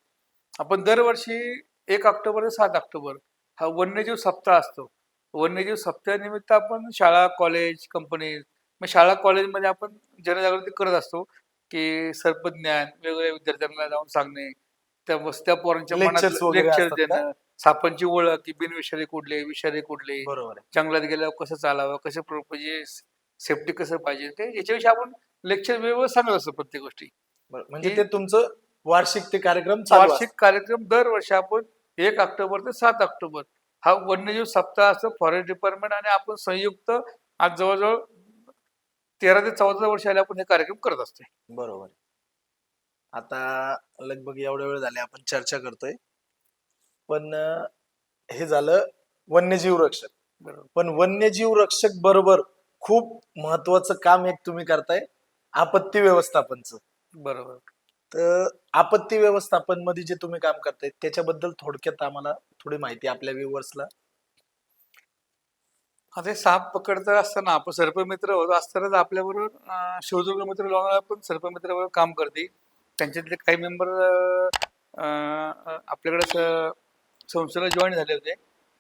Speaker 1: आपण दरवर्षी 1 ऑक्टोबर ते 7 ऑक्टोबर हा वन्यजीव सप्ताह असतो. वन्यजीव सप्ताहानिमित्त आपण शाळा, कॉलेज, कंपनी, मग शाळा कॉलेजमध्ये आपण जनजागृती करत असतो की सर्पज्ञान, वेगवेगळ्या विद्यार्थ्यांना जाऊन सांगणे, त्या पोरांच्या मनात
Speaker 2: Lectures वगैरे
Speaker 1: लेक्चर
Speaker 2: असतात का?
Speaker 1: देणं, सापांची ओळख, की बिनविषारी कुठले, विषारी कुठले,
Speaker 2: बरोबर आहे.
Speaker 1: जंगलात गेल्यावर कसं चालावं, कसं म्हणजे सेफ्टी कसं पाहिजे, ते याच्याविषयी आपण लेक्चर वेगवेगळं सांगत असतो प्रत्येक गोष्टी.
Speaker 2: बरं. म्हणजे
Speaker 1: की
Speaker 2: ते तुमचं वार्षिक ते कार्यक्रम चालू
Speaker 1: वार्षिक कार्यक्रम दरवर्षी आपण 1 ऑक्टोबर ते 7 ऑक्टोबर हा वन्यजीव सप्ताह असतो. फॉरेस्ट डिपार्टमेंट आणि आपण संयुक्त आज जवळजवळ 13 ते 14 वर्ष आले आपण हे कार्यक्रम करत असतोय.
Speaker 2: बरोबर. आता लगभग एवढा वेळ झाले आपण चर्चा करतोय, पण हे झालं वन्यजीव रक्षक.
Speaker 1: बरोबर.
Speaker 2: पण वन्यजीव रक्षक बरोबर खूप महत्वाचं काम एक तुम्ही करताय, आपत्ती व्यवस्थापनचं.
Speaker 1: बरोबर.
Speaker 2: तर आपत्ती व्यवस्थापन मध्ये जे तुम्ही काम करताय त्याच्याबद्दल थोडक्यात आम्हाला थोडी माहिती आपल्या व्ह्युअर्सला.
Speaker 1: आता हे साप पकडत असताना आपण सर्पमित्र होत असतानाच आपल्याबरोबर शिवदुर्ग मित्र लोणावळा पण सर्पमित्राबरोबर काम करते. त्यांच्यातले काही मेंबर आपल्याकडे संस्थेला जॉईन झाले होते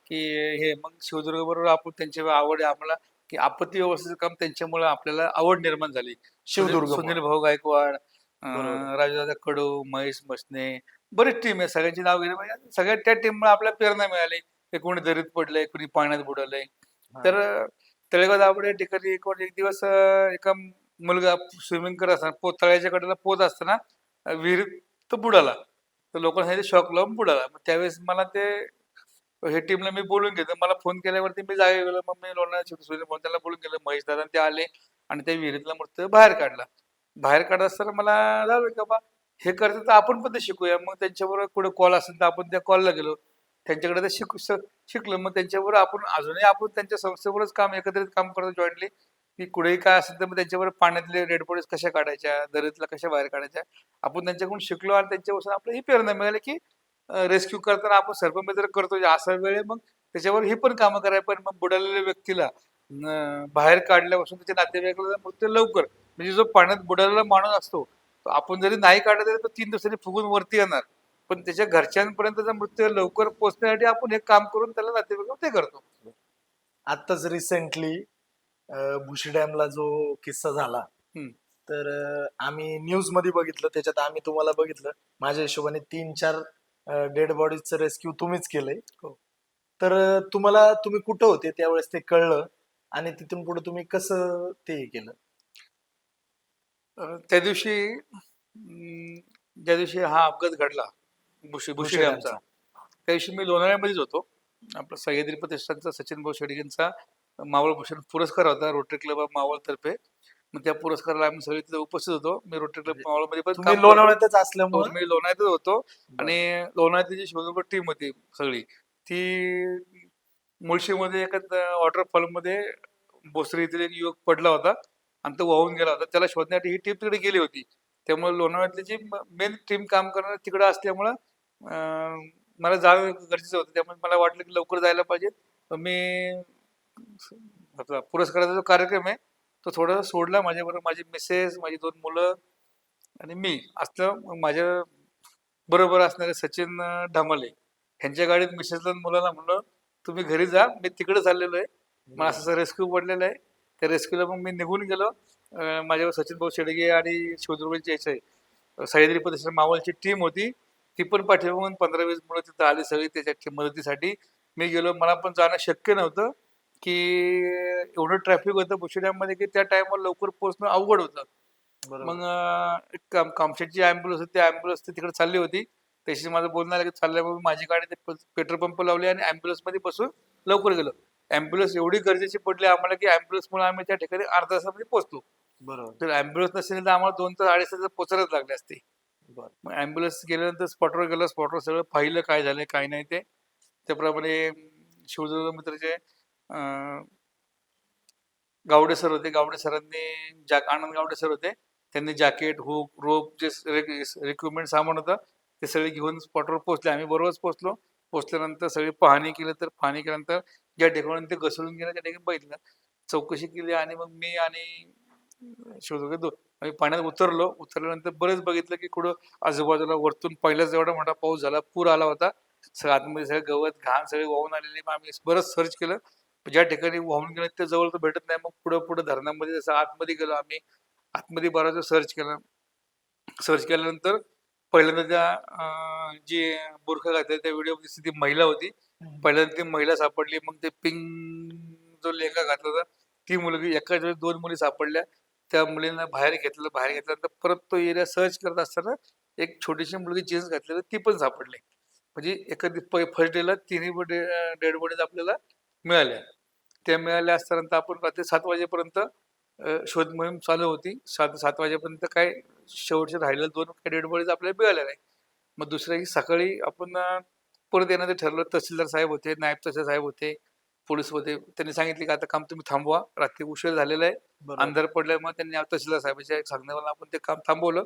Speaker 1: की हे मग शिवदुर्ग बरोबर आपण त्यांची आवड आहे आम्हाला की आपत्ती व्यवस्थेचं काम त्यांच्यामुळे आपल्याला आवड निर्माण झाली.
Speaker 2: शिवदुर्ग
Speaker 1: सुनील भाऊ गायकवाड,
Speaker 2: बरोबर.
Speaker 1: राजूदादा कडू, महेश मसने, बरीच टीम आहे. सगळ्यांची नाव घेणे म्हणजे सगळ्या त्या टीममुळे आपल्याला प्रेरणा मिळाली. ते कोणी दरीत पडलंय, कोणी पाण्यात बुडवलंय. तर तळेगाव दाभाडे या ठिकाणी एक दिवस एका मुलगा स्विमिंग करत असताना तळ्याच्या कडेला पोहत असताना विहिरीत तो बुडाला. तर लोकांना सांगितलं शॉक लावून बुडाला. मग त्यावेळेस मला ते हे टीमला मी बोलून घेतलं. मला फोन केल्यावरती मी जागे गेलो. मग मी लोणावळा सुनील भाऊ त्याला बोलून गेलो. महेश दादा ते आले आणि त्या विहिरीतला मृतदेह बाहेर काढला. बाहेर काढत असताना मला झालं की बाबा हे करतात तर आपण पण ते शिकूया. मग त्यांच्याबरोबर कुठे कॉल असेल तर आपण त्या कॉलला गेलो. त्यांच्याकडे ते शिकलो. मग त्यांच्याबरोबर आपण अजूनही आपण त्यांच्या संस्थेवरच एकत्रित काम करतो जॉईंटली, की कुठेही काय असेल तर मग त्यांच्याबरोबर पाण्यातले डेड बॉडीज कशा काढायच्या, दरीतला कशा बाहेर काढायच्या, आपण त्यांच्याकडून शिकलो आणि त्यांच्यापासून आपल्याला ही प्रेरणा मिळाली की रेस्क्यू करताना आपण सर्पमित्र करतो असा वेळ आहे. मग त्याच्यावर ही पण कामं करायला पण मग बुडालेल्या व्यक्तीला बाहेर काढल्यापासून त्याच्या नातेवाईकाला मृत्यू लवकर म्हणजे जो पाण्यात बुडालेला माणूस असतो तो आपण जरी नाही काढला तरी तो 3 दिवसांनी फुगून वरती येणार. पण त्याच्या घरच्यांपर्यंतचा मृत्यू लवकर पोहोचण्यासाठी आपण हे काम करून त्याला नातेवाईक ते करतो.
Speaker 2: आत्ताच रिसेंटली भुशी डॅमला जो किस्सा झाला,
Speaker 1: हम्म.
Speaker 2: तर आम्ही न्यूज मध्ये बघितलं, त्याच्यात आम्ही तुम्हाला बघितलं. माझ्या हिशोबाने 3-4 डेड बॉडीजचं रेस्क्यू तुम्हीच केलंय.
Speaker 1: हो.
Speaker 2: तर तुम्ही कुठं होते त्यावेळेस ते कळलं आणि तिथून पुढे तुम्ही कसं ते हे केलं?
Speaker 1: त्या दिवशी ज्या दिवशी हा अपघात घडला बुशी
Speaker 2: भुशी
Speaker 1: डॅमचा,
Speaker 2: डॅमचा.
Speaker 1: त्या दिवशी मी लोणावळ्यामध्येच होतो. आपला सह्याद्री प्रतिष्ठानचा सचिन भाऊ शेडगेंचा मावळ भूषण पुरस्कार होता रोटरी क्लब ऑफ मावळ तर्फे. मग त्या पुरस्काराला आम्ही सगळे तिथे उपस्थित होतो. मी रोटरी क्लब
Speaker 2: म्हणजे
Speaker 1: मावळमध्ये पण
Speaker 2: तुम्ही
Speaker 1: काम करतो.
Speaker 2: लोणावळ्यातच
Speaker 1: हो,
Speaker 2: असल्यामुळं
Speaker 1: मी लोणावळ्यातच होतो
Speaker 2: बरं.
Speaker 1: आणि लोणावळ्यातली जी शिवदुर्ग टीम होती सगळी ती मुळशीमध्ये एका वॉटरफॉलमध्ये भोसरी येथील एक युवक पडला होता आणि तो वाहून गेला होता. त्याला शोधण्यासाठी ही टीम तिकडे गेली होती. त्यामुळे लोणावळ्यातली जी मेन टीम काम करणार तिकडे असल्यामुळं मला जाणं गरजेचं होतं. त्यामुळे मला वाटलं की लवकर जायला पाहिजे. मी आपला पुरस्काराचा जो कार्यक्रम आहे तो थोडासा सोडला. माझ्याबरोबर माझी मिसेस, माझी 2 मुलं आणि मी असलं. मग माझ्या बरोबर असणारे सचिन ढामले ह्यांच्या गाडीत मिसेसला मुलाला म्हणलं तुम्ही घरी जा, मी तिकडे चाललेलो आहे. मग असं रेस्क्यू पडलेलं आहे. त्या रेस्क्यूला मग मी निघून गेलो. माझ्यावर सचिन भाऊ शेडगे आणि शिवदुर्गचे याचे सह्याद्री प्रतिष्ठान मावळची टीम होती. ती पण पाठीमागून 15-20 मुलं तिथं आली सगळी त्याच्या मदतीसाठी. मी गेलो. मला पण जाणं शक्य नव्हतं की एवढं ट्रॅफिक होतं भुशी डॅममध्ये की त्या टाइमवर लवकर पोहोचणं अवघड होतं. मग कामशेटची ॲम्ब्युलन्स होती, त्या ॲम्ब्युलन्स तिकडे चालली होती. त्याशी माझं बोलणं आलं की चालल्यामुळे माझी गाडी ते पेट्रोल पंप लावली आणि ॲम्ब्युलन्समध्ये बसून लवकर गेलो. ॲम्ब्युलन्स एवढी गरजेची पडली आम्हाला की ॲम्ब्युलन्समुळे आम्ही त्या ठिकाणी अर्ध्या तासामध्ये पोहोचलो.
Speaker 2: बरोबर.
Speaker 1: तर ॲम्ब्युलन्स नसेल तर आम्हाला 2 तास 2.5 तास पोचायलाच लागले असते.
Speaker 2: बरं.
Speaker 1: मग ॲम्ब्युलन्स गेल्यानंतर स्पॉटवर गेलो. स्पॉटवर सगळं पाहिलं काय झालंय काय नाही ते. त्याप्रमाणे शिवदुर्ग मित्राचे गावडे सर होते. गावडे सरांनी आनंद गावडे सर होते. त्यांनी जॅकेट, हुक, रोप जे रिक्विपमेंट सामान होतं ते सगळे घेऊन स्पॉटवर पोहोचले. आम्ही बरोबरच पोहोचलो. पोहोचल्यानंतर सगळी पाहणी केली. तर पाहणी केल्यानंतर ज्या ठिकाणी ते घसरून गेलं त्या ठिकाणी बघितलं. चौकशी केली आणि मग मी आणि शिवदुर्ग आम्ही पाण्यात उतरलो. उतरल्यानंतर बरेच बघितलं की कुठं आजूबाजूला वरतून पहिलाच एवढा मोठा पाऊस झाला, पूर आला होता. सगळं आतमध्ये सगळं गवत, घाण सगळे वाहून आलेले. मग आम्ही बरंच सर्च केलं. ज्या ठिकाणी वाहून गेलं त्या जवळ तर भेटत नाही. मग पुढं धरणामध्ये जसं आतमध्ये गेलो आम्ही. आतमध्ये बराच सर्च केलं. सर्च केल्यानंतर पहिल्यांदा त्या जी बुरखा घातलेला त्या व्हिडिओ दिसते ती महिला होती. पहिल्यांदा ती महिला सापडली. मग ते पिंक जो लेंगा घातला होता ती मुलगी, एकाच वेळेस 2 मुली सापडल्या. त्या मुलींना बाहेर घेतलं. बाहेर घेतल्यानंतर परत तो एरिया सर्च करत असताना एक छोटीशी मुलगी जीन्स घातलेली ती पण सापडली. म्हणजे एखादी फर्स्ट डेला तिन्ही डेड बॉडीज आपल्याला मिळाल्या. त्या मिळाल्या असताना आपण रात्री 7 वाजेपर्यंत शोध मोहीम चालू होती. 7 वाजेपर्यंत काय शेवटचे राहिलेले 2 काय डेड बॉडीज आपल्याला मिळाल्या नाही. मग दुसऱ्या दिवशी सकाळी आपण परत येण्याचं ठरवलं. तहसीलदार साहेब होते, नायब तहसीलदार साहेब होते, पोलीस होते. त्यांनी सांगितले की आता काम तुम्ही थांबवा. रात्री उशीर झालेला आहे.
Speaker 2: बरोबर.
Speaker 1: अंधार पडल्यामुळे त्यांनी तहसीलदार साहेबांच्या सांगण्यावरून आपण ते काम थांबवलं.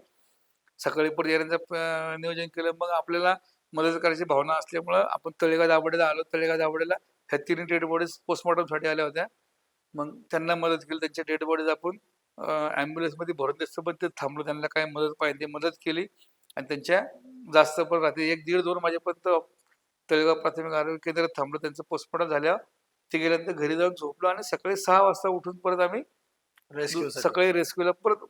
Speaker 1: सकाळी परत येण्याचं नियोजन केलं. मग आपल्याला मदत करायची भावना असल्यामुळं आपण तळेगाव दाभाडेला आलो. तळेगाव दाभाडेला ह्या तिन्ही डेड बॉडीज पोस्टमॉर्टमसाठी आल्या होत्या. मग त्यांना मदत केली. त्यांच्या डेड बॉडीज आपण ॲम्ब्युलन्समध्ये भरून द्यायचं, पण ते थांबलो. त्यांना काय मदत पाहिजे ते मदत केली आणि त्यांच्या जास्त पण रात्री 1, 1:30, 2 वाजेपर्यंत तळेगाव प्राथमिक आरोग्य केंद्रात थांबलो. त्यांचं पोस्टमॉर्टम झाल्यावर ते गेल्यानंतर घरी जाऊन झोपलो आणि सकाळी 6 वाजता उठून परत आम्ही
Speaker 2: रेस्क्यू
Speaker 1: सकाळी रेस्क्यूला परत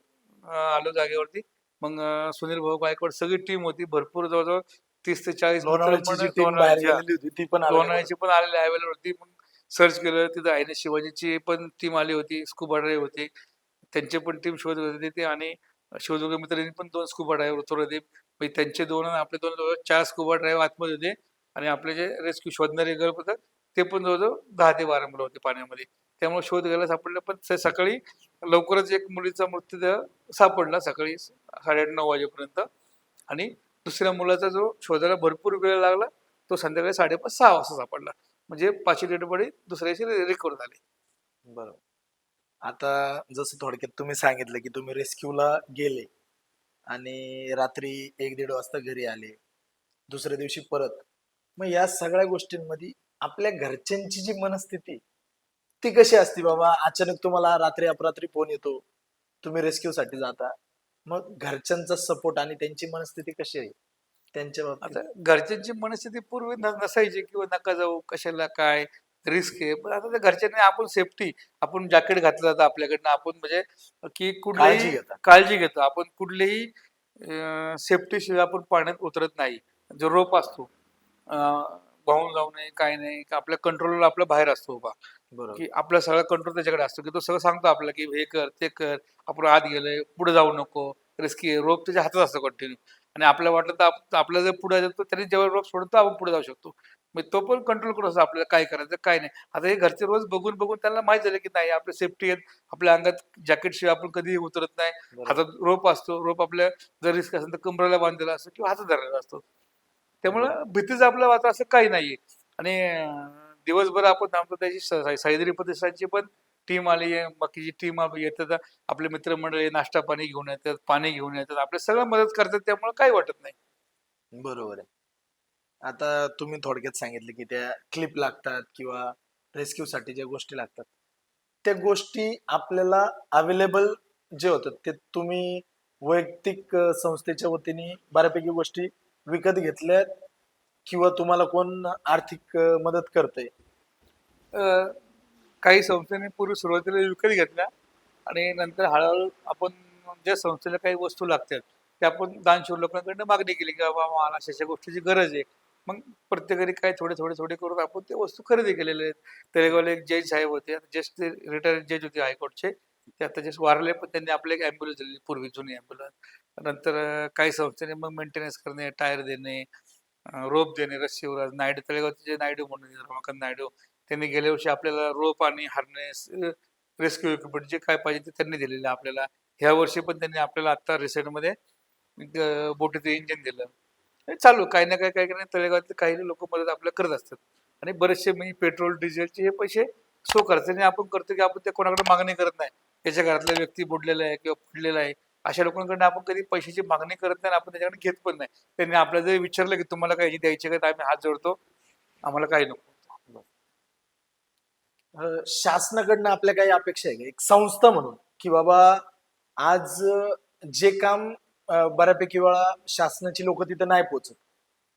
Speaker 1: आलो जागेवरती. मग सुनील भाऊ गायकवाड सगळी टीम होती. भरपूर जवळजवळ 30 ते 40
Speaker 2: लोणावळ्याची जी टीम बाहेर
Speaker 1: लोणावळ्याची
Speaker 2: गेलेली होती ती पण available
Speaker 1: लोणावळ्याची पण आलेली अवेलेबल होती. मग सर्च केलं तिथं आहे ना, शिवाजीची पण टीम आली होती, स्कुबा ड्रायव्हर होते, त्यांची पण टीम शोधत होते ते. आणि शिवदुर्ग मित्रांनी पण 2 स्कुबा ड्रायव्हर उतरवले. म्हणजे त्यांचे 2 आणि आपले 2 जवळ 4 स्कुबा ड्रायव्हर आतमध्ये होते. आणि आपले जे रेस्क्यू शोधणारे गट होतं ते पण जवळजवळ 10 ते 12 मुलं होते पाण्यामध्ये. त्यामुळे शोध घ्यायला सापडलं. पण सकाळी लवकरच एक मुलीचा मृतदेह सापडला सकाळी 8:30-9 वाजेपर्यंत. आणि दुसऱ्या मुलाचा जो शोधायला भरपूर वेळ लागला तो संध्याकाळी 5:30-6 वाजता सापडला. म्हणजे 5 डेड बॉडी दुसऱ्या दिवशी रिकव्हर झाली.
Speaker 2: बरोबर. आता जसं थोडक्यात तुम्ही सांगितलं की तुम्ही रेस्क्यूला गेले आणि रात्री 1-1:30 वाजता घरी आले, दुसऱ्या दिवशी परत. मग या सगळ्या गोष्टींमध्ये आपल्या घरच्यांची जी मनस्थिती ती कशी असते बाबा? अचानक तुम्हाला रात्री अपरात्री फोन येतो, तुम्ही रेस्क्यू साठी जाता. मग घरच्यांचा सपोर्ट आणि त्यांची मनस्थिती कशी आहे त्यांच्या बाबतीत?
Speaker 1: आता घरच्यांची मनस्थिती पूर्वी नसायची किंवा नका जाऊ कशाला काय रिस्क आहे. पण आता त्या घरच्यांनी आपण सेफ्टी, आपण जॅकेट घातलं जातं आपल्याकडनं, आपण म्हणजे की
Speaker 2: काळजी
Speaker 1: कुठलीही
Speaker 2: घेता.
Speaker 1: काळजी घेतो आपण. कुठलीही सेफ्टी शिवाय आपण पाण्यात उतरत नाही. जो रोप असतो वाहून जाऊ नये काय नाही, का आपल्या कंट्रोलला आपल्या बाहेर असतो उभा,
Speaker 2: बरोबर.
Speaker 1: की आपला सगळा कंट्रोल त्याच्याकडे असतो, की तो सगळं सांगतो आपल्याला की हे कर ते कर, आपण आत गेलोय पुढे जाऊ नको, रिस्की रोप त्याच्या हातात असतो कंटिन्यू. आणि आपल्याला वाटलं तर आपल्याला जर पुढे जातो त्यांनी जेव्हा रोप सोडतो तर आपण पुढे जाऊ शकतो. मग तो पण कंट्रोल करू असतो आपल्याला काय करायचं काय नाही. आता हे घरचे रोज बघून बघून त्यांना माहित झालं की नाही आपल्या सेफ्टी आहेत. आपल्या अंगात जॅकेट शिवाय आपण कधीही उतरत नाही.
Speaker 2: बरोबर.
Speaker 1: हातात रोप असतो, रोप आपल्या जर रिस्क असेल तर कमरेला बांधलेला असतो किंवा हातात धरलेला असतो. त्यामुळं भीतीचं आपलं वाता असं काही नाहीये. आणि दिवसभर आपण थांबतो. त्याची सह्याद्री प्रतिष्ठानची पण टीम आली आहे, बाकीची टीम येतात, आपले मित्रमंडळी नाश्ता पाणी घेऊन येतात, पाणी घेऊन येतात, आपले सगळं मदत करतात. त्यामुळे काही वाटत नाही.
Speaker 2: बरोबर आहे. आता तुम्ही थोडक्यात सांगितलं की त्या क्लिप लागतात किंवा रेस्क्यू साठी ज्या गोष्टी लागतात, त्या गोष्टी आपल्याला अवेलेबल जे होतात ते तुम्ही वैयक्तिक संस्थेच्या वतीने बऱ्यापैकी गोष्टी विकत घेतल्यात किंवा तुम्हाला कोण आर्थिक मदत करतंय?
Speaker 1: अं, काही संस्थेने पूर्वी सुरुवातीला विकत घेतल्या आणि नंतर हळूहळू आपण ज्या संस्थेला काही वस्तू लागतात त्या आपण दानशूर लोकांकडनं मागणी केली की बाबा मला अशा अशा गोष्टीची गरज आहे. मग प्रत्येकाने काय थोडे थोडे थोडे करून आपण ते वस्तू खरेदी केलेले आहेत. तळेगावला एक जज साहेब होते, जस्ट ते रिटायर्ड जज होते हायकोर्टचे, ते आता जस्ट वारले, पण त्यांनी आपल्या एक ॲम्ब्युलन्स दिली पूर्वी जुनी ॲम्ब्युलन्स. नंतर काही संस्थेने मग मेंटेनन्स करणे, टायर देणे, रोप देणे, रस्सीवर नायडू तळेगावचे जे नायडू म्हणून रमाकांत नायडू, त्यांनी गेल्या वर्षी आपल्याला रोप आणि हार्नेस, रेस्क्यू इक्विपमेंट जे काय पाहिजे ते त्यांनी दिलेलं आहे आपल्याला. ह्या वर्षी पण त्यांनी आपल्याला आता रिसेंटमध्ये बोटीचं इंजिन दिलं. हे चालू काही ना काही काही नाही तळेगावातले काही लोक मदत आपल्याला करत असतात. आणि बरेचसे म्हणजे पेट्रोल डिझेलचे हे पैसे स्वखर्चाने आपण करतो, की आपण ते कोणाकडे मागणी करत नाही. त्याच्या घरातला व्यक्ती बुडलेला आहे किंवा पडलेला आहे अशा लोकांकडून आपण कधी पैशाची मागणी करत नाही आणि आपण त्याच्याकडे घेत पण नाही. त्यांनी आपल्याला जर विचारलं की तुम्हाला काही द्यायचे का, तर आम्ही हात जोडतो, आम्हाला काही नको.
Speaker 2: शासनाकडनं आपल्या काही अपेक्षा आहे का एक संस्था म्हणून, की बाबा आज जे काम बऱ्यापैकी वेळा शासनाची लोक तिथं नाही पोहोचत,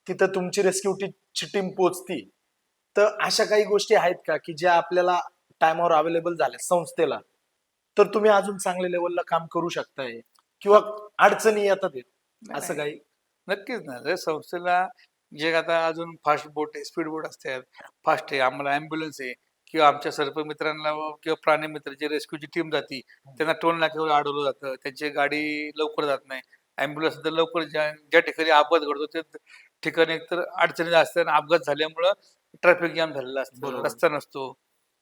Speaker 2: तिथं तुमची रेस्क्यू ची टीम पोहोचती, तर अशा काही गोष्टी आहेत का की ज्या आपल्याला टाइमवर अवेलेबल झाल्या संस्थेला, तर तुम्ही अजून चांगल्या लेवलला काम करू शकताय किंवा अडचणी येतात आहेत, असं
Speaker 1: नाही,
Speaker 2: काही?
Speaker 1: नक्कीच ना. जर संस्थेला जे आता अजून फास्ट बोट आहे, स्पीड बोट असतात, फास्ट आहे, आम्हाला ॲम्ब्युलन्स आहे किंवा आमच्या सर्प मित्रांना किंवा प्राणी मित्र जे रेस्क्यूची टीम जाती त्यांना टोल नाक्यावर अडवलं जातं, त्यांची गाडी लवकर जात नाही. ॲम्ब्युलन्स तर लवकर ज्या ज्या ठिकाणी अपघात घडतो त्या ठिकाणी एकतर अडचणी असतात आणि अपघात झाल्यामुळं ट्रॅफिक जाम झालेला असतं,
Speaker 2: बरोबर.
Speaker 1: रस्ता नसतो.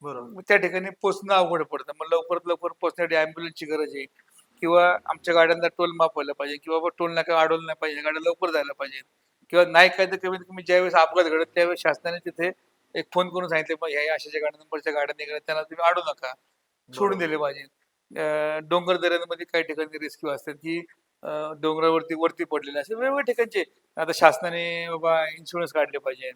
Speaker 2: बरोबर.
Speaker 1: मग त्या ठिकाणी पोहोचणं अवघड पडतं. मग लवकरात लवकर पोहोचण्यासाठी ॲम्ब्युलन्सची गरज आहे किंवा आमच्या गाड्यांना टोल माफ व्हायला पाहिजे किंवा बाबा टोल नाका अडवलं नाही पाहिजे, गाड्या लवकर जायला पाहिजे किंवा नाही काय तर कमीत कमी ज्यावेळेस अपघात घडत त्यावेळेस शासनाने तिथे एक फोन करून सांगितले पाहिजे ह्या अशाच्या गाड्या नंबरच्या गाड्या निघाल्या त्यांना तुम्ही अडू नका, सोडून दिले पाहिजे. डोंगर दऱ्यांमध्ये काही ठिकाणी रेस्क्यू असतात की डोंगरावरती वरती पडलेले असे वेगवेगळ्या ठिकाणचे आता शासनाने बाबा इन्शुरन्स काढले पाहिजे.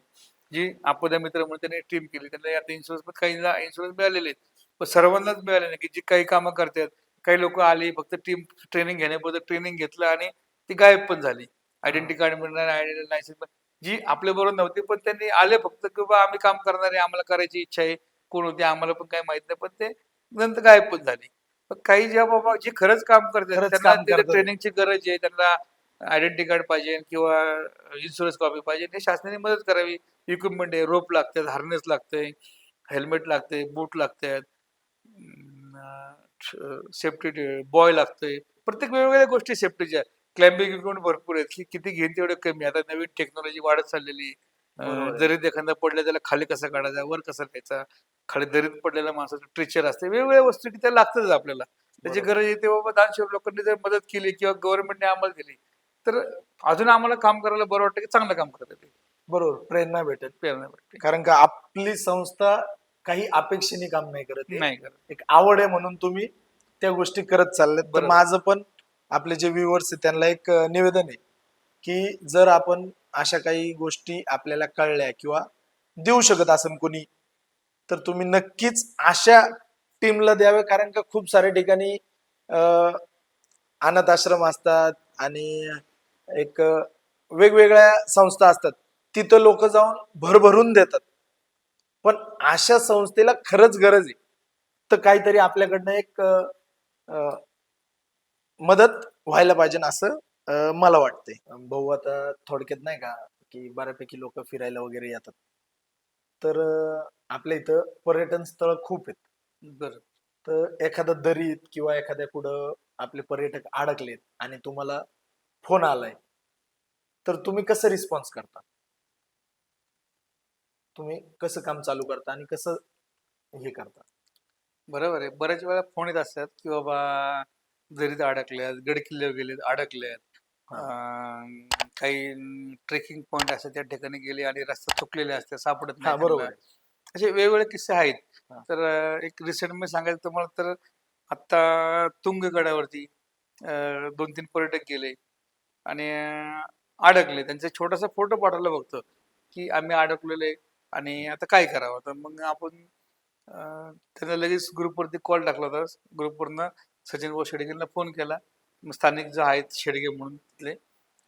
Speaker 1: जी आपदा मित्र म्हणून त्यांनी टीम केली त्यांना आता इन्शुरन्स पण काहींना इन्शुरन्स मिळालेले आहेत पण सर्वांनाच मिळाले नाही की जी काही कामं करतात. काही लोक आली फक्त टीम ट्रेनिंग घेण्याबद्दल ट्रेनिंग घेतलं आणि ती गायब पण झाली. आयडेंटिटी कार्ड मिळणार आयडेंटिटी लायसन्स जी आपल्या बरोबर नव्हती पण त्यांनी आले फक्त की बाबा आम्ही काम करणार आहे आम्हाला करायची इच्छा आहे. कोण होते आम्हाला पण काही माहित नाही पण ते नंतर गायब पण झाली. पण काही ज्या बाबा जे खरंच काम करतात
Speaker 2: खरंच
Speaker 1: त्यांना
Speaker 2: काम
Speaker 1: तिथे
Speaker 2: करतात.
Speaker 1: ट्रेनिंगची गरज आहे त्यांना आयडेंटिटी कार्ड पाहिजे किंवा इन्शुरन्स कॉपी पाहिजे हे शासनाने मदत करावी. इक्विपमेंट आहे रोप लागतात हार्नेस लागतंय हेल्मेट लागते बूट लागतात सेफ्टी बॉय लागतंय प्रत्येक वेगवेगळ्या गोष्टी सेफ्टीच्या क्लाइम्बिंग इक्विपमेंट भरपूर आहेत की किती घेईन तेवढं कमी आता नवीन टेक्नॉलॉजी वाढत चाललेली.
Speaker 2: बरोबर आहे.
Speaker 1: जरीत एखादा पडला त्याला खाली कसा काढायचा वर कसा घ्यायचा खाली दरीत पडलेल्या माणसाचं ट्रेचर असते वेगवेगळ्या वस्तू की त्या लागतच आपल्याला त्याची
Speaker 2: बरोबर.
Speaker 1: गरज येते बाबा दानशूर लोकांनी जर मदत केली किंवा गव्हर्नमेंटने आम्हाला दिली तर अजून आम्हाला काम करायला बरं वाटतं की चांगलं काम करतात ते
Speaker 2: बरोबर प्रेरणा भेटेल.
Speaker 1: प्रेरणा भेटते.
Speaker 2: कारण का आपली संस्था काही अपेक्षेने काम नाही करत आहे.
Speaker 1: नाही करत
Speaker 2: एक आवड आहे म्हणून तुम्ही त्या गोष्टी करत चाललेत. तर
Speaker 1: बरोबर.
Speaker 2: माझं पण आपले जे व्ह्युअर्स आहेत त्यांना एक निवेदन आहे की जर आपण अशा काही गोष्टी आपल्याला कळल्या किंवा देऊ शकत असेल कोणी तर तुम्ही नक्कीच अशा टीमला द्यावे कारण का खूप साऱ्या ठिकाणी अनाथ आश्रम असतात आणि एक वेगवेगळ्या संस्था असतात तिथं लोक जाऊन भरभरून देतात पण अशा संस्थेला खरंच गरज आहे तर काहीतरी आपल्याकडनं एक मदत व्हायला पाहिजे ना असं मला वाटतंय. भाऊ आता थोडक्यात नाही का की बऱ्यापैकी लोक फिरायला वगैरे येतात तर आपल्या इथं पर्यटन स्थळ खूप आहेत.
Speaker 1: बरं
Speaker 2: तर एखाद्या दरीत किंवा एखाद्या कुठं आपले पर्यटक अडकलेत आणि तुम्हाला फोन आलाय तर तुम्ही कसं रिस्पॉन्स करता तुम्ही कसं काम चालू करता आणि कसं हे करता.
Speaker 1: बरोबर आहे बऱ्याच वेळा फोन येत असतात की बाबा दरीत अडकल्यात गडकिल्ल्यावर गेलेत अडकल्यात काही ट्रेकिंग पॉइंट असतात त्या ठिकाणी गेले आणि रस्ता चुकलेले असतात सापडत
Speaker 2: हा
Speaker 1: नाही
Speaker 2: बरोबर
Speaker 1: त्यांना.
Speaker 2: आहे.
Speaker 1: असे वेगवेगळे किस्से आहेत.
Speaker 2: हा.
Speaker 1: तर एक रिसेंट मध्ये सांगायचं तुम्हाला तर आत्ता तुंगगडावरती 2-3 पर्यटक गेले आणि अडकले. त्यांचा छोटासा फोटो पाठवला फक्त, की आम्ही अडकलेलो आणि आता काय करावं? तर मग आपण त्यांना लगेच ग्रुपवरती कॉल टाकला होता. ग्रुपवरनं सचिन भाऊ शेडगेंना फोन केला. मग स्थानिक जे आहेत शेडगे म्हणून तिथले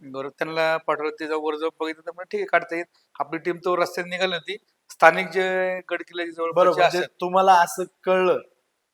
Speaker 1: बरोबर त्यांना पाठवलं ते जाऊन वर जाऊन बघितलं तर म्हणजे ठीक आहे काढता येईल. आपली टीम तो रस्त्याने निघाली होती. स्थानिक जे गडकिल्ल्याच्या
Speaker 2: बरोबर
Speaker 1: जवळपासचे
Speaker 2: म्हणजे
Speaker 1: असतात
Speaker 2: तुम्हाला असं कळलं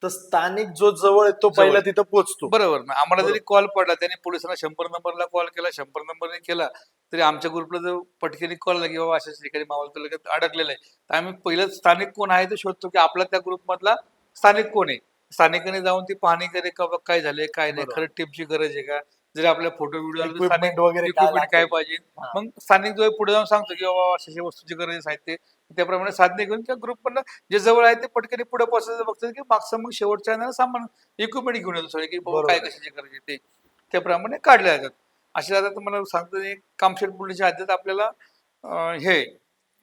Speaker 2: तर स्थानिक जो जवळ आहे तो
Speaker 1: जवळ
Speaker 2: पहिला
Speaker 1: आहे.
Speaker 2: तिथं पोहोचतो.
Speaker 1: बरोबर ना आम्हाला जरी
Speaker 2: बरोबर.
Speaker 1: कॉल पडला त्याने पोलिसांना 100 नंबरला कॉल केला 100 नंबरने केला तरी आमच्या ग्रुपला जर पटकेने कॉल आला की बाबा अशाच ठिकाणी मावळ तालुक्यात अडकलेलं आहे तर आम्ही पहिलं स्थानिक कोण आहे ते शोधतो की आपला त्या ग्रुपमधला स्थानिक कोण आहे. स्थानिकाने जाऊन ती पाहणी करे का बाबा काय झालंय काय नाही
Speaker 2: बरोबर.
Speaker 1: खरं टिपची गरज आहे का जरी आपल्या फोटो व्हिडिओ आला तर स्थानिक
Speaker 2: इक्विपमेंट वगैरे काय
Speaker 1: इक्विपमेंट काय
Speaker 2: लागतं.
Speaker 1: पाहिजे.
Speaker 2: हा.
Speaker 1: मग स्थानिक जो पुढे जाऊन सांगतो की बाबा अशा वस्तूची गरज आहे साहित्य त्याप्रमाणे साधने घेऊन त्या ग्रुपमधलं जे जवळ आहे ते पटकन पुढे पोहोचायचं बघतात की मागचं मग शेवटच्या येणारा सामान इक्विपमेंट घेऊन येतो सगळे की बाबा
Speaker 2: बरोबर
Speaker 1: काय
Speaker 2: आहे.
Speaker 1: कशाची गरज आहे ते त्याप्रमाणे काढले जातात. असे आता तुम्हाला सांगतो एक कामशेत पोलीसच्या हद्दीत आपल्याला हे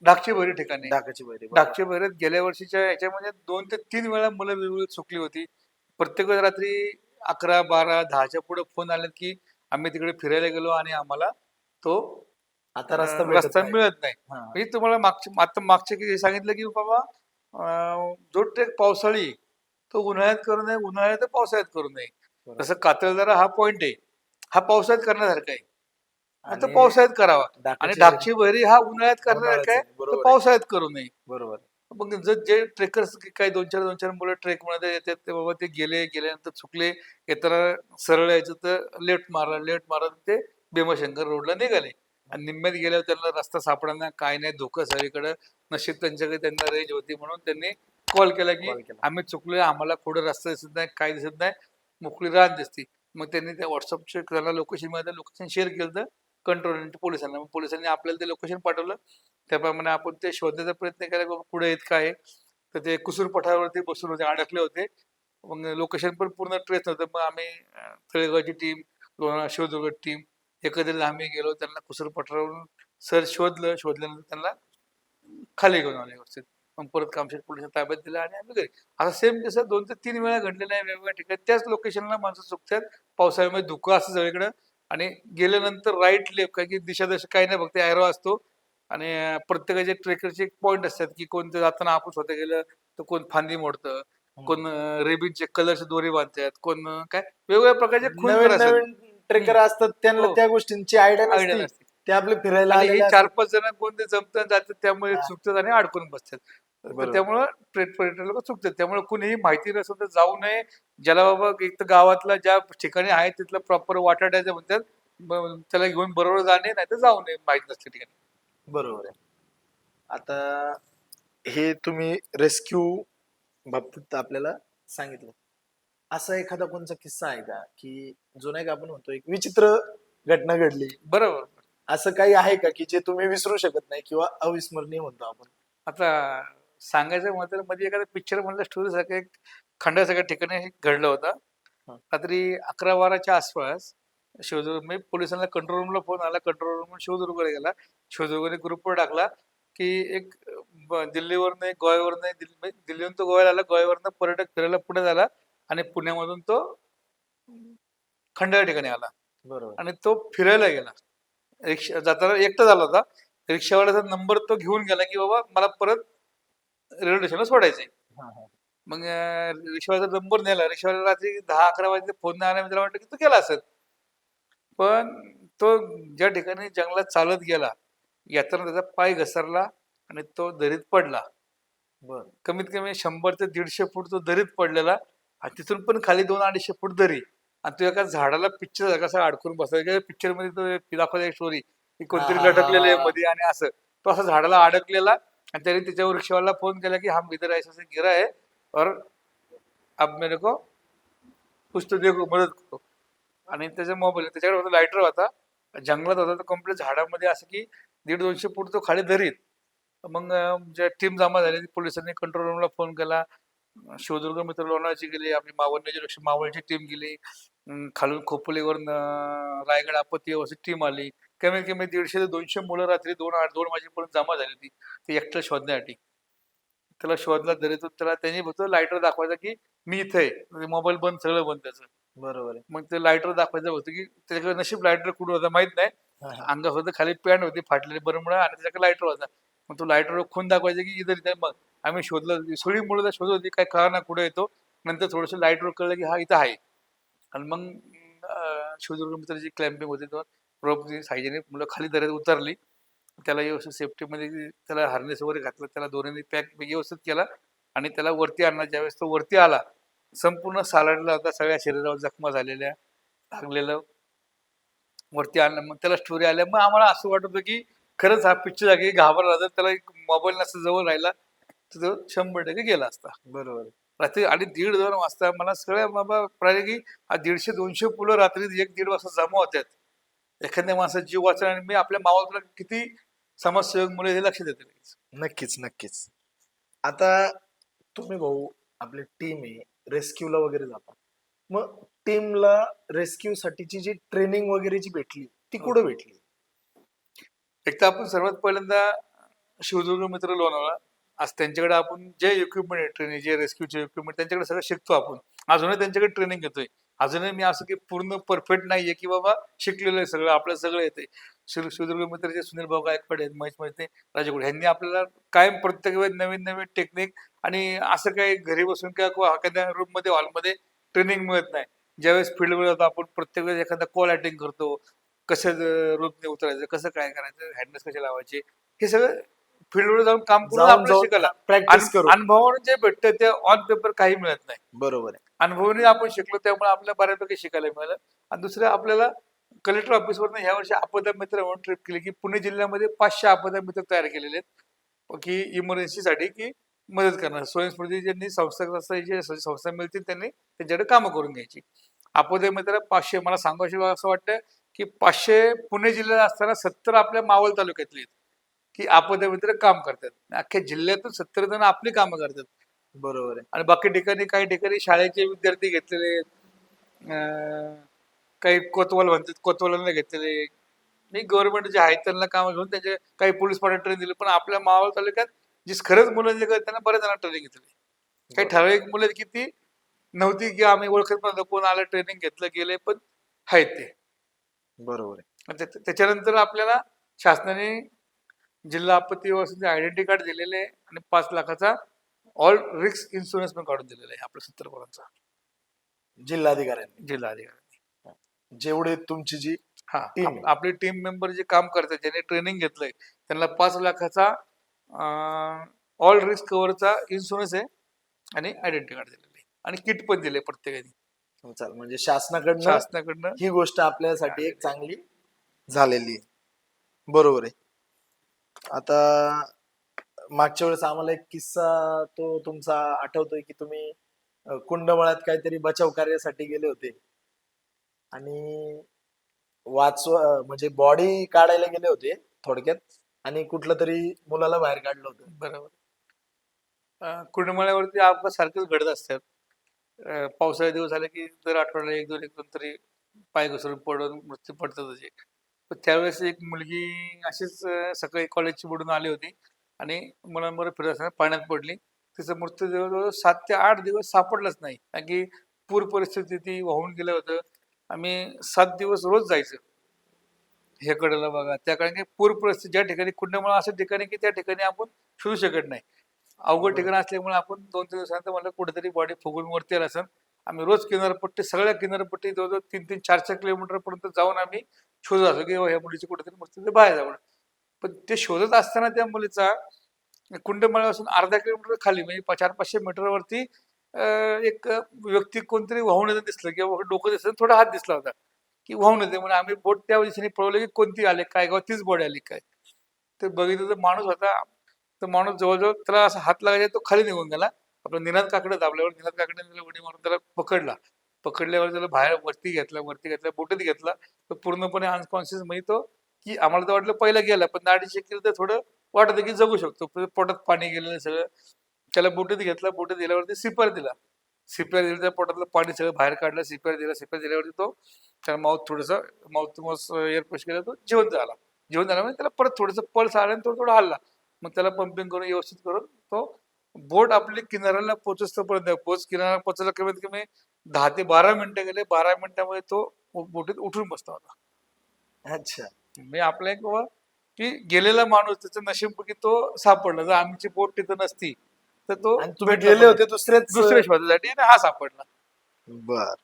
Speaker 1: डाकची भैरी ठिकाणी
Speaker 2: ढाकाची बैरी.
Speaker 1: डाकची भैरीत गेल्या वर्षीच्या याच्यामध्ये 2 ते 3 वेळा मुलं वेगवेगळी चुकली होती. प्रत्येक वेळेस रात्री 11, 12, 10च्या पुढे फोन आले की आम्ही तिकडे फिरायला गेलो आणि आम्हाला तो
Speaker 2: आता रस्ता भेटत
Speaker 1: रस्ता
Speaker 2: नाही.
Speaker 1: मिळत नाही.
Speaker 2: हा.
Speaker 1: म्हणजे तुम्हाला मागच्या की सांगितलं की बाबा जो ट्रेक पावसाळी तो उन्हाळ्यात करू नये उन्हाळ्यात तर पावसाळ्यात करू नये.
Speaker 2: बरोबर.
Speaker 1: तसं कातळदरा हा पॉइंट आहे हा पावसाळ्यात करण्यासारखा आहे. आता
Speaker 2: आणि
Speaker 1: पावसाळ्यात करावा आणि
Speaker 2: ढाकाची
Speaker 1: डाकची बहिरी हा उन्हाळ्यात करण्यासारखा आहे
Speaker 2: उन्हाळ्याचं आहे.
Speaker 1: तर
Speaker 2: बरोबर आहे.
Speaker 1: पावसाळ्यात करू नये.
Speaker 2: बरोबर.
Speaker 1: मग जर जे ट्रेकर्स काही 2-4 मुलं ट्रेक मध्ये येतात ते बाबा ते गेल्यानंतर चुकले येताना सरळ यायचं तर लेफ्ट मारा ते भीमाशंकर रोडला निघाले आणि निम्म्यात गेल्यावर त्यांना रस्ता सापडणार काय नाही धोका सगळीकडे नशीब त्यांच्याकडे त्यांना रेंज होती म्हणून त्यांनी कॉल केला की
Speaker 2: कॉल केला.
Speaker 1: आम्ही चुकलोय आम्हाला पुढे रस्ता दिसत नाही काय दिसत नाही मोकळी रान दिसती. मग त्यांनी त्या व्हॉट्सअपचे त्यांना लोकेशन मध्ये लोकेशन शेअर केलं तर कंट्रोल पोलिसांना मग पोलिसांनी आपल्याला ते लोकेशन पाठवलं त्याप्रमाणे आपण ते शोधण्याचा प्रयत्न केला बाबा पुढे येत काय तर ते कुसूर पठारावरती बसून होते, अडकले होते. मग लोकेशन पण पूर्ण ट्रेस नव्हतं. मग आम्ही तळेगावची टीम, लोणावळा शिवदुर्ग टीम एकत्रित आम्ही गेलो. त्यांना कुसूर पठारावरून सर शोधल्यानंतर त्यांना खाली घेऊन आले व्यवस्थित. मग परत कामशेत पोलिसांच्या ताब्यात दिलं आणि आम्ही घरी. आता सेम कसं 2 ते 3 वेळा घडलेलं आहे वेगवेगळ्या ठिकाणी. त्याच लोकेशनला माणसं चुकतात. पावसाळ्यामध्ये धुकं असतं सगळीकडं आणि गेल्यानंतर राईट लेफ्ट काही की दिशादर्शक काही नाही, फक्त एरो असतो आणि प्रत्येकाचे ट्रेकरचे एक पॉईंट असतात, की कोणतं जाताना आपण स्वतः गेलं तर कोण फांदी मोडतं, कोण रेबिनचे कलरची दोरी बांधतात, कोण काय वेगवेगळ्या प्रकारचे खून
Speaker 2: नवीन
Speaker 1: असतात.
Speaker 2: नवीन ट्रेकर असतात, त्यांना
Speaker 1: हो.
Speaker 2: त्या गोष्टींची आयडिया
Speaker 1: आयडिया
Speaker 2: नसती.
Speaker 1: नसते.
Speaker 2: ते आपले फिरायला
Speaker 1: आणि हे
Speaker 2: आलेले असतात.
Speaker 1: 4-5 जण कोणते जमतात जातात त्यामुळे
Speaker 2: हा,
Speaker 1: चुकतात आणि अडकून बसतात. तर
Speaker 2: बरोबर.
Speaker 1: त्यामुळं पर्यटन लोक चुकतात. त्यामुळे कुणीही माहिती नसेल तर जाऊ नये. ज्याला बाबा एक तर गावातला ज्या ठिकाणी आहे तिथलं प्रॉपर वाटाड्याचं म्हणतात, त्याला घेऊन बरोबर जाणे, नाही तर जाऊ नये माहिती नसल्या ठिकाणी.
Speaker 2: बरोबर आहे. आता हे तुम्ही रेस्क्यू बाबतीत आपल्याला सांगितलं. असा एखादा कोणचा किस्सा आहे का, की जो नाही का आपण म्हणतो एक विचित्र घटना घडली,
Speaker 1: बरोबर.
Speaker 2: असं काही आहे का की जे तुम्ही विसरू शकत नाही किंवा अविस्मरणीय म्हणतो आपण?
Speaker 1: आता सांगायचं म्हटलं मध्ये एखादा पिक्चर मधल्या स्टोरी सारखं एक खंडासारख्या ठिकाणी हे घडलं होतं.
Speaker 2: हा.
Speaker 1: रात्री 11-12च्या आसपास शिवदुर्ग मी पोलिसांना कंट्रोल रूमला फोन आला. कंट्रोल रूम शिवदुर्गला गेला. शिवदुर्गने ग्रुपवर टाकला की एक दिल्लीवरनं एक गोव्यावरनं दिल्लीहून तो गोव्याला आला, गोव्यावरनं पर्यटक फिरायला पुण्यात आला आणि पुण्यामधून तो खंडाळा ठिकाणी आला
Speaker 2: बरोबर.
Speaker 1: आणि तो फिरायला गेला. रिक्षा जाताना एकटा झाला होता. रिक्षावाल्याचा नंबर तो घेऊन गेला की बाबा मला परत रेल्वे स्टेशनला सोडायचंय.
Speaker 2: हा, हा.
Speaker 1: मग रिक्षावाल्याचा नंबर नेला. रिक्षावाल्याला रात्री 10-11 वाजता फोन नाही आला. मी त्याला वाटलं की तो गेला असेल. पण तो ज्या ठिकाणी जंगलात चालत गेला, येताना त्याचा पाय घसरला आणि तो दरीत पडला.
Speaker 2: बर.
Speaker 1: कमीत कमी 100 ते 150 फूट तो दरीत पडलेला आणि तिथून पण खाली 200-250 फूट दरी आणि तो एका झाडाला पिक्चर सारखा असा अडकून बसला. पिक्चर मध्ये तो दाखवला एक स्टोरी की
Speaker 2: हा,
Speaker 1: कोणतरी
Speaker 2: हा, हा,
Speaker 1: लटकलेलं आहे
Speaker 2: हा.
Speaker 1: मध्ये आणि असं तो असा झाडाला अडकलेला आणि त्याने त्याच्यावर रिक्षावाला फोन केला की हम इधर ऐसा से गिरा है और अब मेरे को कुछ तो देखो मदत करो. आणि त्याचा मोबाईल त्याच्याकडे होता, लायटर होता, जंगलात होता, तर कम्प्लीट झाडामध्ये असं की 150-200 फूट तो खाली दरीत. मग ज्या टीम जमा झाली पोलिसांनी कंट्रोल रूमला फोन केला. शिवदुर्ग मित्र लोणावळ्याची गेली, आपली मावळण्याची लक्ष मावळची टीम गेली. खालून खोपोलीवरून रायगड आपत्ती व्यवस्थित टीम आली. कमीत कमी 150 ते 200 मुलं रात्री 2 वाजेपर्यंत जमा झाली होती ते एकटं शोधण्यासाठी. त्याला शोधला दरीतून, त्याला त्यांनी फक्त लायटर दाखवायचा की मी इथे आहे. मोबाईल बंद, सगळं बंद त्याचं.
Speaker 2: बरोबर आहे.
Speaker 1: मग ते लायटर दाखवायचं होतं की त्याच्याकडे नशीब लायटर कुठं होता माहित नाही.
Speaker 2: हा, हा.
Speaker 1: अंगात होतं, खाली पॅन्ट होती फाटलेली बरमुडा आणि त्याच्याकडे लायटर होता. मग तो लायटर खून दाखवायचा की इधर इथे. मग आम्ही शोधलं, सगळी मुलं शोधत होती, काय कळा ना कुठे येतो. नंतर थोडंसं लायटर कळलं की हा इथं आहे. आणि मग शिवदुर्ग मित्राची क्लॅम्पिंग होती, तो रोप सायझेने मुलं खाली दऱ्यात उतरली. त्याला व्यवस्थित सेफ्टीमध्ये त्याला हार्नेस वगैरे घातलं, त्याला दोन्हीने पॅक व्यवस्थित केला आणि त्याला वरती आणला. ज्यावेळेस तो वरती आला, संपूर्ण सालाडला होता, सगळ्या शरीरावर जखमा झालेल्या, लागलेलं. वरती आणलं, मग त्याला स्टोरी आल्या. मग आम्हाला असं वाटत होतं की खरंच हा पिक्चर आहे, घाबरला जर त्याला एक मोबाईल नसता जवळ राहिला तर तो 100% गेला असता.
Speaker 2: बरोबर आहे.
Speaker 1: रात्री आणि 1:30-2 वाजता मला सगळ्या बाबा प्राणी की 150-200 मुलं रात्री 1-1:30 वाजता जमा होत्यात. एखाद्या माणसाचा जीव वाचला आणि मी आपल्या मावळला किती समाजसेवक मुलं हे लक्ष देते.
Speaker 2: नक्कीच, नक्कीच. आता तुम्ही भाऊ, आपली टीम आहे, रेस्क्यूला वगैरे जातात. मग टीमला रेस्क्यू साठीची जी ट्रेनिंग वगैरे जी भेटली, ती कुठे भेटली?
Speaker 1: एक तर आपण सर्वात पहिल्यांदा शिवदुर्ग मित्र लोणावळा, आज त्यांच्याकडे आपण जे इक्विपमेंट आहे, ट्रेनिंग जे रेस्क्यूचे इक्विपमेंट त्यांच्याकडे सगळं शिकतो आपण. अजूनही त्यांच्याकडे ट्रेनिंग घेतोय. अजूनही मी असं की पूर्ण परफेक्ट नाहीये की बाबा शिकलेलं आहे सगळं, आपलं सगळं येते. शिवदुर्ग मित्रचे सुनील भाऊ गायकवाड आहेत, महेश मोहिते, राजगुड ह्यांनी आपल्याला कायम प्रत्येक वेळेस नवीन नवीन टेक्निक आणि असं काही घरी बसून किंवा एखाद्या रूम मध्ये हॉलमध्ये ट्रेनिंग मिळत नाही. ज्यावेळेस फील्डवर जातो आपण प्रत्येक वेळेस एखादा कॉल अटेंड करतो, कसं रोपने उतरायचं, कसं काय करायचं, हँडल्स कसे लावायचे, हे सगळं फील्डवर जाऊन काम करून
Speaker 2: जाऊन
Speaker 1: आपल्याला
Speaker 2: जाऊन
Speaker 1: शिकायला.
Speaker 2: प्रॅक्टिस करू.
Speaker 1: अनुभवावरून जे भेटतं ते ऑन पेपर काही मिळत नाही.
Speaker 2: बरोबर आहे.
Speaker 1: अनुभवाने आपण शिकलो त्यामुळे आपल्याला बऱ्यापैकी शिकायला मिळालं. आणि दुसरं आपल्याला कलेक्टर ऑफिसवरनं ह्या वर्षी आपदा मित्र म्हणून ट्रिप केली की पुणे जिल्ह्यामध्ये 500 आपदा मित्र तयार केलेले आहेत की इमर्जन्सीसाठी की मदत करणार. स्वयंस्फूर्ती ज्यांनी संस्था मिळतील त्यांनी त्यांच्याकडे कामं करून घ्यायची. आपदा मित्र 500, मला सांगायची असं वाटतं की 500 पुणे जिल्ह्यात असताना 70 आपल्या मावळ तालुक्यातले आहेत की आपदा मित्र काम करतात. अख्ख्या जिल्ह्यातून 70 जण आपली कामं करतात.
Speaker 2: बरोबर आहे.
Speaker 1: आणि बाकी ठिकाणी काही ठिकाणी शाळेचे विद्यार्थी घेतलेले आहेत. काही कोतवाल म्हणतात कोतवालांना घेतलेले. मी गव्हर्नमेंट जे आहेत त्यांना काम घेऊन त्याचे काही पोलीस पाटील ट्रेनिंग दिले, पण आपल्या मावळ तालुक्यात जी खरंच मुलं जे त्यांना बऱ्याच जणांना ट्रेनिंग घेतली. काही
Speaker 2: बरोबर.
Speaker 1: ठराविक मुलं आहेत की ती नव्हती की आम्ही ओळखत नव्हतं कोण आलं ट्रेनिंग घेतलं गेले, पण आहेत ते.
Speaker 2: बरोबर आहे.
Speaker 1: आणि त्याच्यानंतर आपल्याला शासनाने जिल्हा आपत्ती व्यवस्थापन आयडेंटिटी कार्ड दिलेले आहे आणि 5 लाखाचा ऑल रिस्क इन्शुरन्स पण काढून दिलेला आहे आपल्या 70 पोरांचा
Speaker 2: जिल्हाधिकाऱ्यांनी
Speaker 1: जिल्हा अधिकारी.
Speaker 2: जेवढे तुमची जी
Speaker 1: हा
Speaker 2: टीम आहे.
Speaker 1: आपले टीम मेंबर जे काम करतात ज्यांनी ट्रेनिंग घेतलंय त्यांना 5 लाखाचा ऑल रिस्क कव्हरचा इन्शुरन्स आहे आणि आयडेंटिटी कार्ड दिलेलं आहे आणि किट पण दिले प्रत्येकाने
Speaker 2: चाल म्हणजे शासनाकडनं
Speaker 1: शासनाकडनं.
Speaker 2: ही गोष्ट आपल्यासाठी एक चांगली झालेली आहे. बरोबर आहे. आता मागच्या वेळेस आम्हाला एक किस्सा तो तुमचा आठवतोय की तुम्ही कुंडमळ्यात काहीतरी बचाव कार्यासाठी गेले होते आणि म्हणजे बॉडी काढायला गेले होते थोडक्यात, आणि कुठलं तरी मुलाला बाहेर काढलं होतं.
Speaker 1: बरोबर. कुंडमाळ्यावरती अपघात सारखेच घडत असतात. पावसाळे दिवस आले की दर आठवड्याला एक दोन तरी पाय घसरून पडून मृत्यू पडतात त्याचे. पण त्यावेळेस एक मुलगी अशीच सकाळी कॉलेजची बुडून आली होती आणि मुलांबरोबर फिरत असताना पाण्यात पडली. तिचा मृत्यू जवळजवळ 7 ते 8 दिवस सापडलाच नाही, कारण की पूर परिस्थिती ती वाहून गेलं होतं. आम्ही 7 दिवस रोज जायचं हे कडेला बघा त्या, कारण की पूर परिस्थिती ज्या ठिकाणी कुंडमाळा अशा ठिकाणी की त्या ठिकाणी आपण शोधू शकत नाही. अवघड ठिकाण असल्यामुळे आपण 2-3 दिवसानंतर म्हणलं कुठेतरी बॉडी फुगून वरती आला असेल. आम्ही रोज किनारपट्टी सगळ्या किनारपट्टी जवळजवळ 3-3, 4-4 किलोमीटर पर्यंत जाऊन आम्ही शोधत असतो की ह्या मुलीची कुठेतरी मृत्यू बाहेर जावं. पण ते शोधत असताना त्या मुलीचा कुंडमाळ्यापासून अर्धा किलोमीटर खाली म्हणजे 400-500 मीटरवरती एक व्यक्ती कोणतरी वाहून येतं दिसलं किंवा डोकं दिसलं, थोडा हात दिसला होता की वाहून येते. म्हणून आम्ही बोट त्या दिशेने पळवलं की कोणती आले काय गाव तीच बॉडी आली काय. तर बघितलं तर माणूस होता. तर माणूस जवळजवळ त्याला असा हात लागायचा तो खाली निघून गेला. आपलं निनाद काकडे दाबल्यावर निनाद काकडे त्याला उडी मारून त्याला पकडला. पकडल्यावर त्याला बाहेर वरती घेतला बोटीत घेतला. तो पूर्णपणे अनकॉन्शियस म्हणजे तो की आम्हाला तर वाटलं पहिला गेला, पण दाढी चेक केली तर थोडं वाटतं की जगू शकतो. पोटात पाणी गेलेलं सगळं. त्याला बोटीत घेतला. बोटीत दिल्यावरती सीपीआर दिला. सीपीआर दिलं, त्या पोटातलं पाणी सगळं बाहेर काढलं. सीपीआर दिला. सीपीआर दिल्यावरती तो त्याला mouth to mouth air push केला, तो जिवंत झाला. जिवंत झाला म्हणजे त्याला परत थोडंसं पल्स आला आणि तो थोडा हल्ला. मग त्याला पंपिंग करून व्यवस्थित करून तो बोट आपली किनाऱ्याला पोहोचतोपर्यंत किनाऱ्याला पोहोचायला कमीत कमी 10 ते 12 मिनिटं गेले. 12 मिनिटामध्ये तो बोटीत उठून बसला होता.
Speaker 2: अच्छा.
Speaker 1: म्हणजे आपला एक बाबा की गेलेला माणूस त्याचं नशीब की तो सापडला. जर आमची बोट तिथं नसती तर तो
Speaker 2: आणि तुम्ही
Speaker 1: भेटला
Speaker 2: गेले
Speaker 1: पण
Speaker 2: होते
Speaker 1: दुसऱ्या शोधासाठी आणि हा सापडला.
Speaker 2: बर.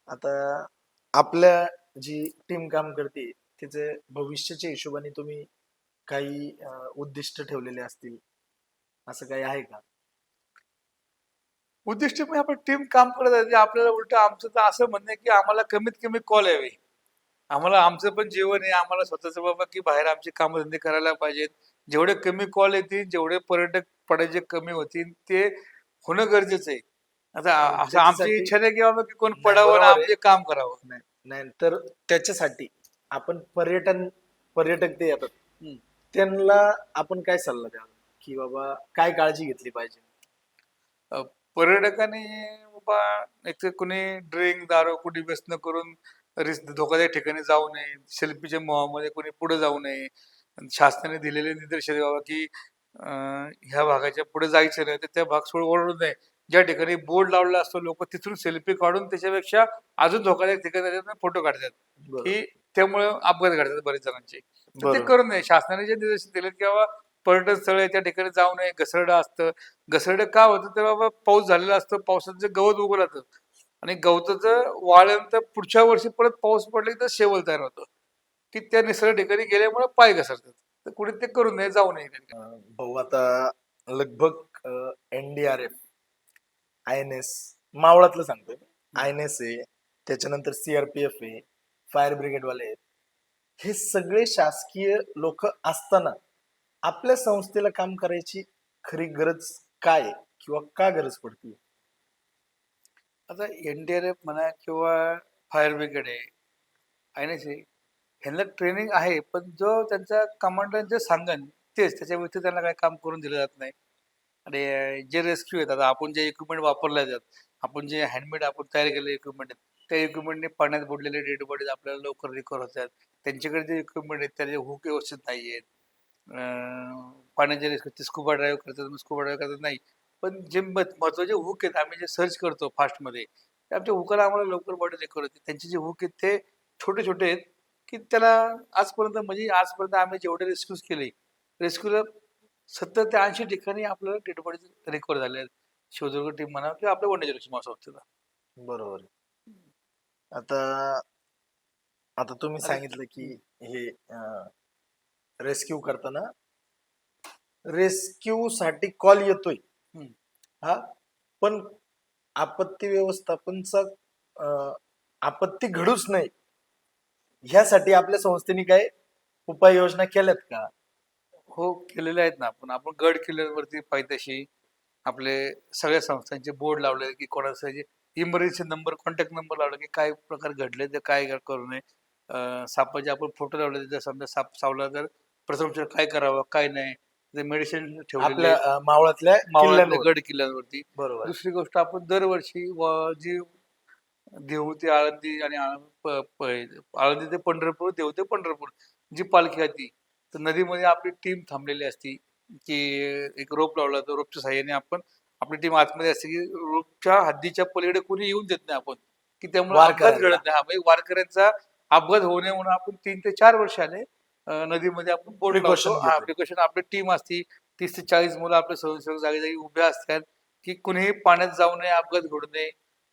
Speaker 2: आता आपल्या जी टीम काम करते तिचे भविष्याच्या हिशोबाने तुम्ही काही उद्दिष्ट ठेवलेले असतील, असं काही आहे का?
Speaker 1: उद्दिष्ट म्हणजे आपण टीम काम करत आहे ते आपल्याला उलट आमचं तर असं म्हणणं आहे की आम्हाला कमीत कमी कॉल यावे. आम्हाला आमचं पण जीवन आहे. आम्हाला स्वतःचं बाबा की बाहेर आमचे कामधंदे करायला पाहिजेत. जेवढे कमी कॉल येतील, जेवढे पर्यटक पडायचे कमी होतील, ते होणं गरजेचं आहे. आता असं आमची
Speaker 2: त्याच्यासाठी
Speaker 1: इच्छा नाही की बाबा की कोण
Speaker 2: नाही,
Speaker 1: पडावं आणि
Speaker 2: बरोबर आहे.
Speaker 1: आमचे काम करावं.
Speaker 2: नाही नाही, तर त्याच्यासाठी आपण पर्यटक ते येतात,
Speaker 1: हम्म.
Speaker 2: त्यांना आपण काय सल्ला द्याल की बाबा काय काळजी घेतली पाहिजे?
Speaker 1: अ, पर्यटकांनी बाबा एक तर कोणी ड्रिंक दारू कुठे व्यसन करून धोकादायक ठिकाणी जाऊ नये. सेल्फीच्या मोहामध्ये कोणी पुढे जाऊ नये. शासनाने दिलेले निर्देश आहे बाबा की ह्या भागाच्या पुढे जायचं नाही, तर त्या भाग सोड ओढू नये. ज्या ठिकाणी बोर्ड लावलेला असतो लोक तिथून सेल्फी काढून त्याच्यापेक्षा अजून धोकादायक ठिकाणी फोटो काढतात
Speaker 2: बरोबर.
Speaker 1: की त्यामुळे अपघात घडतात बरेच जणांचे. तर ते
Speaker 2: बरोबर.
Speaker 1: करू नये. शासनाने जे निर्देश दिले की बाबा पर्यटन स्थळ आहे त्या ठिकाणी जाऊ नये. घसरडं असतं. घसरडं का होतं तर बाबा पाऊस झालेला असतो. पावसाचं जे गवत उगवलं जातं आणि गवताचं वाळल्यानंतर पुढच्या वर्षी परत पाऊस पडला की तर शेवल तयार होतं की त्या निसर्ग ठिकाणी गेल्यामुळे पाय घसरतात. तर कुठे ते करू नये, जाऊ नये.
Speaker 2: भाऊ आता लगभग NDRF, INS, मावळातलं सांगतोय, INS आहे, त्याच्यानंतर CRPF आहे, फायर ब्रिगेड वाले आहेत, हे सगळे शासकीय लोक असताना आपल्या संस्थेला काम करायची खरी गरज काय आहे? किंवा का गरज पडते?
Speaker 1: आता NDRF म्हणा किंवा फायर ब्रिगेड आहे ना, ह्यांना ट्रेनिंग आहे, पण जो त्यांचा कमांडर जे सांगन तेच, त्याच्या व्यतिरिक्त त्यांना काही काम करून दिलं जात नाही. आणि जे रेस्क्यू आहेत, आता आपण जे इक्विपमेंट वापरले जातात, आपण जे हँडमेड आपण तयार केलेले इक्विपमेंट आहेत, त्या इक्विपमेंटने पाण्यात बुडलेले डेड बॉडीज आपल्याला लवकर रिकवर होतात. त्यांच्याकडे जे इक्विपमेंट आहेत त्याचे हुक व्यवस्थित नाही आहेत. पाण्याचे रेस्क्यू ते स्कुबा ड्राईव्ह करतात, स्कुबा ड्राईव्ह करतात नाही. पण जे महत्वाचे हुक आहेत, आम्ही जे सर्च करतो फास्टमध्ये, ते आमच्या हुकाला आम्हाला लवकर बॉडी रिकवर होते. त्यांचे जे हुक आहेत ते छोटे छोटे आहेत, की त्याला आजपर्यंत आम्ही जेवढे रेस्क्यूज केले, रेस्क्यूला 70 ते 80 ठिकाणी आपल्याला डेड बॉडीज रिकवर झाले आहेत. शिवदुर्ग टीम म्हणा किंवा आपल्या वन्यजीव रक्षक संस्थेला.
Speaker 2: बरोबर आहे. आता आता तुम्ही
Speaker 1: आता
Speaker 2: सांगितलं की हे रेस्क्यू करताना रेस्क्यू साठी कॉल येतोय,
Speaker 1: हम्म.
Speaker 2: हा, पण आपत्ती व्यवस्थापनचा अं, आपत्ती घडूच नाही ह्यासाठी आपल्या संस्थेने काय उपाययोजना केल्यात का?
Speaker 1: हो, केलेले आहेत ना. आपण गड किल्ल्यांवरती पायथ्याशी आपले सगळ्या संस्थांचे बोर्ड लावले, की कोणाचा इमर्जन्सी नंबर, कॉन्टॅक्ट नंबर लावला, की काय प्रकार घडले तर काय करू नये. सापाचे आपण फोटो लावले, जर समजा साप चावला तर प्रथम उपचार काय करावं, काय नाही. ते मेडिसिन ठेवलेले
Speaker 2: आपल्या
Speaker 1: आहेत
Speaker 2: मावळातल्या
Speaker 1: मावळातल्या
Speaker 2: किल्ल्यांवर.
Speaker 1: गड किल्ल्यांवरती.
Speaker 2: बरोबर.
Speaker 1: दुसरी गोष्ट, आपण दरवर्षी जी देहू ते आळंदी आणि आळंदी ते पंढरपूर, देहू ते पंढरपूर जी पालखी आहे, तर नदीमध्ये आपली टीम थांबलेली असती, की एक रोप लावला, तर रोपच्या साहाय्याने आपण आपली टीम आतमध्ये असते, की रोपच्या हद्दीच्या पलीकडे कोणी येऊन देत नाही आपण, की त्यामुळे अपघात
Speaker 2: वारकऱ्यांना
Speaker 1: घडत नाही. म्हणजे वारकऱ्यांचा अपघात होऊ नये म्हणून आपण 3 ते 4 वर्षाने नदीमध्ये आपण बोट लावतो.
Speaker 2: प्रिकॉशन
Speaker 1: हा,
Speaker 2: घेतोय.
Speaker 1: प्रिकॉशन. आपली टीम असती, 30 ते 40 मुलं आपल्या स्वयंसेवक जागी जागी उभ्या असतात, की कुणीही पाण्यात जाऊ नये, अपघात घडू नये.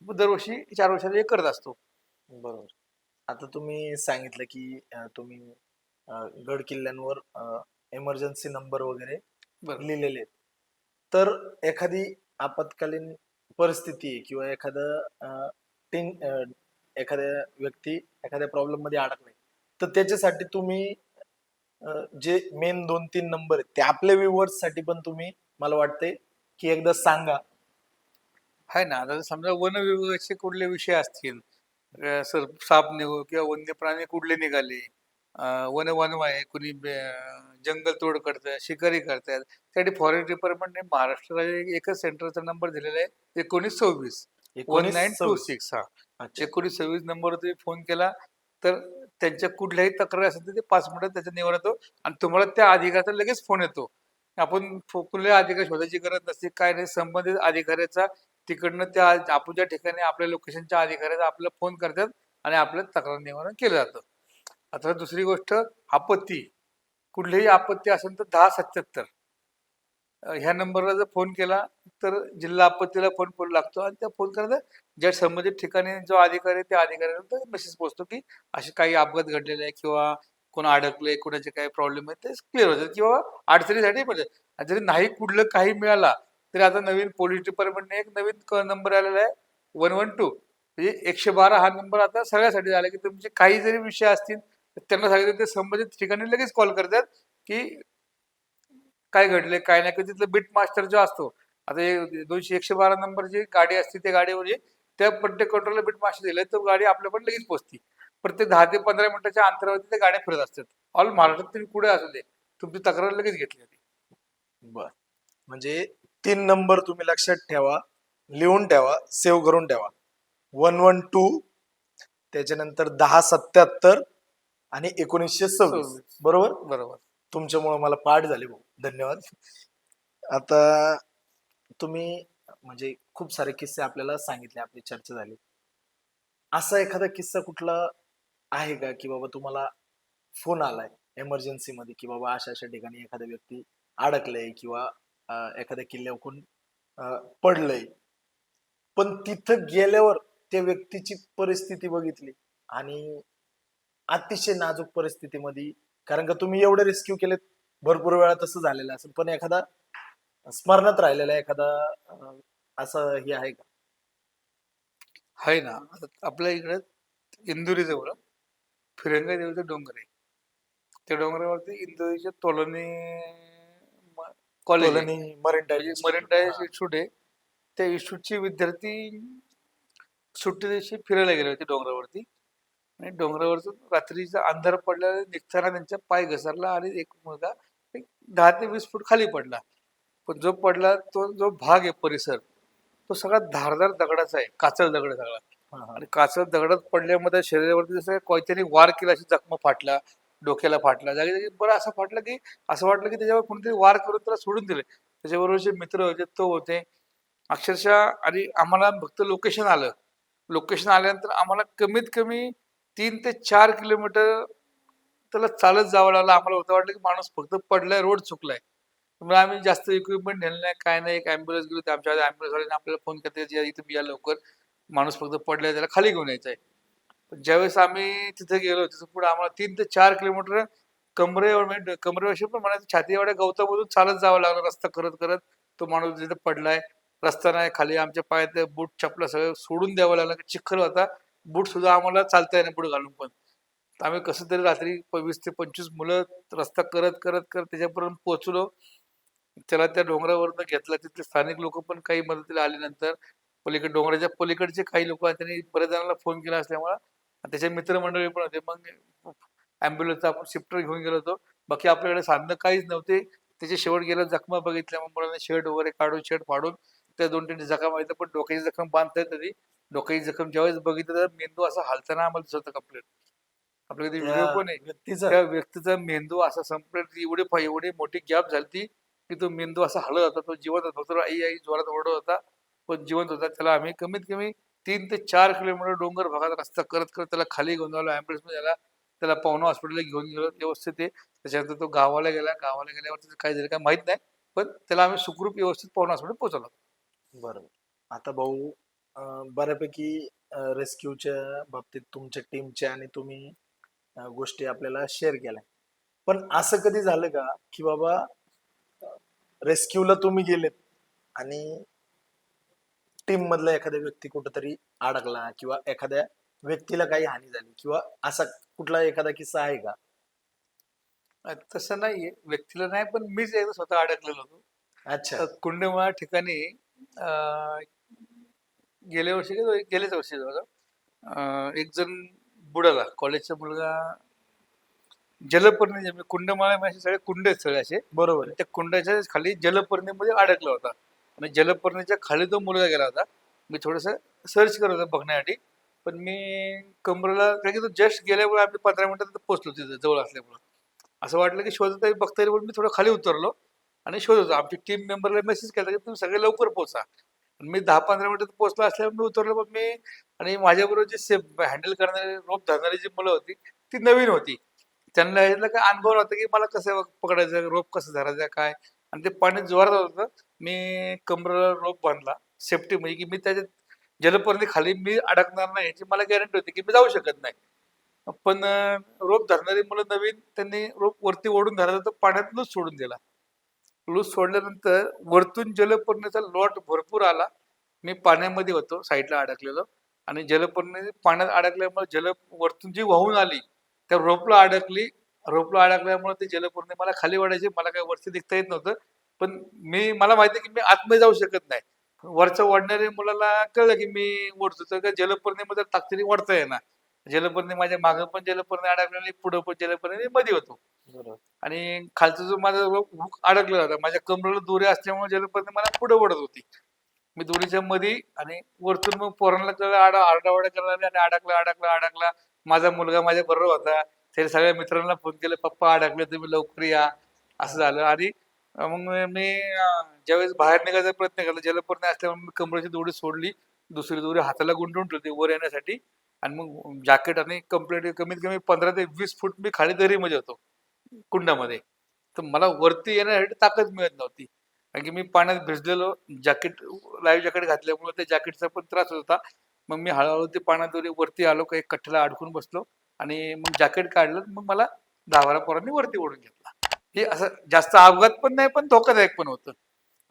Speaker 1: दरवर्षी 4 वर्षाला हे करत असतो.
Speaker 2: बरोबर. आता तुम्ही सांगितलं की तुम्ही गड किल्ल्यांवर इमर्जन्सी नंबर वगैरे
Speaker 1: बरं.
Speaker 2: लिहिलेले आहेत. तर एखादी आपत्कालीन परिस्थिती आहे किंवा एखाद्या व्यक्ती एखाद्या प्रॉब्लेम मध्ये अडकलाय, तर त्याच्यासाठी तुम्ही जे मेन 2-3 नंबर आहेत ते आपल्या व्ह्युअर्स साठी पण तुम्ही, मला वाटतंय की एकदा सांगा.
Speaker 1: आहे ना. आता समजा वन विभागाचे कुठले विषय असतील, सर साप निघो किंवा वन्य प्राणी कुठले निघाले, वनवा आहे, कुणी जंगल तोड करतं, शिकारी करतायत, त्यासाठी फॉरेस्ट डिपार्टमेंटने महाराष्ट्र राज्यात एकच सेंटरचा नंबर दिलेला आहे, 1926
Speaker 2: 1926.
Speaker 1: 1926. हा,
Speaker 2: अच्छा.
Speaker 1: 1926 नंबरवर तुम्ही फोन केला तर त्यांच्या कुठल्याही तक्रारी असेल तर ते 5 मिनिटात त्याचा निवारा येतो आणि तुम्हाला त्या अधिकाऱ्याचा लगेच फोन येतो. आपण कुठल्या अधिकारी शोधायची गरज नसते, काय नाही. संबंधित अधिकाऱ्याचा तिकडनं त्या आपण ज्या ठिकाणी आपल्या लोकेशनच्या अधिकाऱ्याचा आपल्याला फोन करतात आणि आपलं तक्रार निवारण केलं जातं. आता दुसरी गोष्ट, आपत्ती. कुठलीही आपत्ती असेल तर 1077 ह्या नंबरला जर फोन केला तर जिल्हा आपत्तीला फोन लागतो आणि त्या फोन करता ज्या संबंधित ठिकाणी जो अधिकारी आहे, त्या अधिकाऱ्याला मेसेज पोहोचतो, की असे काही अपघात घडलेले आहे किंवा कोण अडकले, कोणाचे काही प्रॉब्लेम आहे ते क्लिअर होतात किंवा अडचणीसाठी म्हणजे जरी नाही कुठलं काही मिळाला तरी आता नवीन पोलीस डिपार्टमेंटने एक नवीन नंबर आलेला आहे, 112. म्हणजे 112 हा नंबर आता सगळ्यासाठी झाला, की तुमचे काही जरी विषय असतील तर त्यांना सांगितलं ते संबंधित ठिकाणी लगेच कॉल करतात, की काय घडले काय नाही. तिथलं बीट मास्टर जो असतो, आता 112 नंबरची गाडी असते, त्या गाडीवर त्या प्रत्येक कंट्रोलला बीट मास्टर दिले, तर गाडी आपल्याकडे लगेच पोहोचते. प्रत्येक 10 ते 15 मिनिटाच्या अंतरावरती त्या गाड्या फिरत असतात. ऑल महाराष्ट्रात तुम्ही कुठे असू दे, तुमची तक्रार लगेच घेतली जाते.
Speaker 2: बर. म्हणजे 3 नंबर तुम्ही लक्षात ठेवा, लिहून ठेवा, सेव्ह करून ठेवा. 112, त्याच्यानंतर 1077 आणि 1926.
Speaker 1: 26.
Speaker 2: बरोबर.
Speaker 1: बरोबर.
Speaker 2: तुमच्यामुळे मला पाठ झाले भाऊ, धन्यवाद. आता तुम्ही म्हणजे खूप सारे किस्से आपल्याला सांगितले, आपली चर्चा झाली. असा एखादा किस्सा कुठला आहे का की बाबा तुम्हाला फोन आलाय इमर्जन्सी मध्ये, की बाबा अशा अशा ठिकाणी एखादा व्यक्ती अडकलंय किंवा एखाद्या किल्ल्यावरून पडलंय, पण तिथं गेल्यावर त्या व्यक्तीची परिस्थिती बघितली आणि अतिशय नाजूक परिस्थितीमध्ये, कारण का तुम्ही एवढे रेस्क्यू केलेत, भरपूर वेळा तसं झालेलं असेल, पण एखादा स्मरणात राहिलेला एखादा असं हे आहे का?
Speaker 1: आहे ना. आता आपल्या इकडे इंदुरी जवळ फिरंगा देवीचा डोंगर आहे. त्या डोंगरावरती इंदोरीच्या तोलणी कॉलेज आहे,
Speaker 2: तोलनी मरीन टाईप
Speaker 1: म्हणजे मरीन
Speaker 2: इन्स्टिट्यूट.
Speaker 1: टाईम
Speaker 2: हा.
Speaker 1: इन्स्टिट्यूट आहे. त्या इन्स्टिट्यूटचे विद्यार्थी सुट्टी दिवशी फिरायला गेले होते डोंगरावरती आणि डोंगरावरतून रात्रीचा अंधार पडल्याने निघताना त्यांचा पाय घसरला आणि एक मुलगा एक 10 ते 20 फूट खाली पडला. पण जो पडला तो जो भाग आहे परिसर तो सगळा धारदार दगडाचा आहे, काचळ दगड सगळा.
Speaker 2: हा, हा.
Speaker 1: आणि कासव दगडात पडल्यामध्ये शरीरावरती जसं कोणत्याने वार केला, अशी जखमा फाटला, डोक्याला फाटला, जागी जागी बरं असं फाटलं की असं वाटलं की त्याच्यावर कोणतरी वार करून त्याला सोडून दिले. त्याच्याबरोबर जे मित्र होते तो होते अक्षरशः. आणि आम्हाला फक्त लोकेशन आलं. लोकेशन आल्यानंतर आम्हाला कमीत कमी 3 ते 4 किलोमीटर त्याला चालत जावं लागलं. आम्हाला होतं वाटलं की माणूस फक्त पडलाय, रोड चुकलाय. त्यामुळे आम्ही जास्त इक्विपमेंट नेलं नाही, काय नाही. एक ॲम्ब्युलन्स गेलो, तर आमच्या ॲम्ब्युलन्सवाल्याने आपल्याला फोन केला, या इथं या लवकर, माणूस फक्त पडलाय, त्याला खाली घेऊन यायचं आहे. पण ज्यावेळेस आम्ही तिथे गेलो, तिथं पुढे आम्हाला 3 ते 4 किलोमीटर कमरेवर म्हणजे कमरेवर पण म्हणायचं छाती एवढ्या गवतामधून चालत जावं लागलं, रस्ता करत करत. तो माणूस तिथे पडलाय, रस्ता नाही, खाली आमच्या पायात बूट चपला सगळं सोडून द्यावं लागलं, चिखल होता, बूट सुद्धा आम्हाला चालता येईना पुढे घालून. पण आम्ही कसं तरी रात्री 20 ते 25 मुलं रस्ता करत करत करत त्याच्यापर्यंत पोहोचलो. त्याला त्या डोंगरावरनं घेतला. तिथले स्थानिक लोक पण काही मदतीला आले नंतर. पलीकडे डोंगराच्या पलीकडचे काही लोक, त्यांनी बऱ्याच जणांना फोन केला असल्यामुळं त्याचे मित्रमंडळी पण होते. मग ॲम्ब्युलन्सचा आपण शिफ्टर घेऊन गेलो होतो. बाकी आपल्याकडे साधनं काहीच नव्हते. त्याचे शेवट गेलं जखमा बघितल्या, मग मुलांनी शर्ट वगैरे काढून, शर्ट फाडून त्या 2-3 जखमा आहेत. पण डोक्याची जखम बांधता येत होती. डोक्याची जखम ज्यावेळेस बघितलं तर मेंदू असा हालताना आम्हाला दिसत होता कंप्लीट. आपल्याकडे व्हिडिओ
Speaker 2: त्या
Speaker 1: पण आहे.
Speaker 2: व्यक्तीचं
Speaker 1: त्या व्यक्तीचा मेंदू असा संपलेला, एवढी मोठी गॅप झाली की तो मेंदू असा हलत होता, तो जिवंत होता. तो आई आई जोरात ओरडत होता, पण जिवंत होता. त्याला आम्ही कमीत कमी 3 ते 4 किलोमीटर डोंगर भागात रस्ता करत करत त्याला खाली घेऊन आलो. ॲम्ब्युलन्समध्ये त्याला त्याला पवना हॉस्पिटलला घेऊन गेलो, व्यवस्थित आहे. त्याच्यानंतर तो गावाला गेला. गावाला गेल्यावर त्याचं काय झालं काय माहित नाही, पण त्याला आम्ही सुखरूप व्यवस्थित पवना हॉस्पिटल पोहोचवलं.
Speaker 2: बरोबर. आता भाऊ, बऱ्यापैकी रेस्क्यूच्या बाबतीत तुमच्या टीमच्या आणि तुम्ही गोष्टी आपल्याला शेअर केल्या. पण असं कधी झालं का की बाबा रेस्क्यूला तुम्ही गेलेत आणि टीम मधला एखादा व्यक्ती कुठेतरी अडकला किंवा एखाद्या व्यक्तीला काही हानी झाली किंवा असा कुठला एखादा किस्सा आहे का?
Speaker 1: तसं नाहीये, व्यक्तीला नाही, पण मीच एकदा स्वतः अडकलेलो होतो.
Speaker 2: अच्छा.
Speaker 1: कुंडेमाळा ठिकाणी गेल्या वर्षी गेल्याच वर्षी जवळ एक जण बुडाला, कॉलेजचा मुलगा. जलपर्णी म्हणजे कुंडमाळा म्हणजे सगळे कुंड आहेत सगळे असे.
Speaker 2: बरोबर आहे.
Speaker 1: त्या कुंडाच्या खाली जलपर्णीमध्ये अडकला होता आणि जलपर्णीच्या खाली तो मुलगा गेला होता. मी थोडस सर्च करत होतो बघण्यासाठी, पण मी कमरेला, कारण की तो जस्ट गेल्यामुळे आम्ही 15 मिनिटात पोहोचलो तिथे जवळ असल्यामुळं. असं वाटलं की शोधत आहे, बघता येईल, मी थोडं खाली उतरलो आणि शोधत. आमची टीम मेंबरला मेसेज केला की तुम्ही सगळे लवकर पोहोचा. मी 10-15 मिनिटात पोहोचलो असल्यामुळे मी उतरलो. पण मी आणि माझ्याबरोबर जे सेफ हँडल करणारे, रोप धरणारी जी मुलं होती ती नवीन होती. त्यांना यातला काय अनुभव नव्हता की मला कसं पकडायचं, रोप कसं धरायचं काय. आणि ते पाणी जोरात होतं. मी कमरेला रोप बांधला सेफ्टी, म्हणजे की मी त्याच्यात जलपर्णी खाली मी अडकणार नाही याची मला गॅरंटी होती की मी जाऊ शकत नाही. पण रोप धरणारी मुलं नवीन, त्यांनी रोप वरती ओढून धरायचा, तर पाण्यात लूज सोडून दिला. लूज सोडल्यानंतर वरतून जलपर्णीचा लॉट भरपूर आला. मी पाण्यामध्ये होतो, साईडला अडकलेलो, आणि जलपर्णी पाण्यात अडकल्यामुळे वरतून जी वाहून आली त्या रोपला अडकली. रोपला अडकल्यामुळे ते जलपर्णी मला खाली वाढायचे, मला काही वरती दिसता येत नव्हतं. पण मला माहिती की मी आतमध्ये जाऊ शकत नाही. वरच्या ओढणाऱ्या मुलाला कळलं की मी ओढतो, तर त्या जलपर्णीमध्ये ताकदीने ओढता येणार. जलपर्णी माझ्या मागं पण जलपर्णी अडकलेली, पुढं पण जलपर्णी, मध्ये होतो.
Speaker 2: बरोबर.
Speaker 1: आणि खालचा जो माझा हुक अडकलेला होता, माझ्या कमरेला दोरी असल्यामुळे जलपर्णी मला पुढे ओढत होती. मी दोरीच्या मध्ये, आणि वरतून मग पोरांना कळलं, आरडाओरडा करायला लागले, आणि अडकला अडकला अडकला. माझा मुलगा माझ्या बरोबर होता. त्याने सगळ्या मित्रांना फोन केले, पप्पा अडकले, तुम्ही लवकर या. असं झालं. आणि मग मी ज्यावेळेस बाहेर निघायचा प्रयत्न केला, जलपर्णी असल्यामुळे मी कमरेची दोरी सोडली, दुसरी दोरी हाताला गुंडून ठेवली वर येण्यासाठी. आणि मग जॅकेट आणि कम्प्लीट कमीत कमी 15 ते 20 फूट मी खाली दरीमध्ये होतो, कुंडामध्ये. तर मला वरती येण्यासाठी ताकद मिळत नव्हती, कारण की मी पाण्यात भिजलेलो. जॅकेट, लाईव्ह जॅकेट घातल्यामुळे त्या जॅकेटचा पण त्रास होत होता. मग मी हळूहळू ते पाण्यात वरती आलो, काही कठ्ठ्याला अडकून बसलो, आणि मग जॅकेट काढलं. मग मला 10-12 पोरांनी वरती ओढून घेतला. हे असं जास्त अपघात पण नाही, पण धोकादायक पण होतं.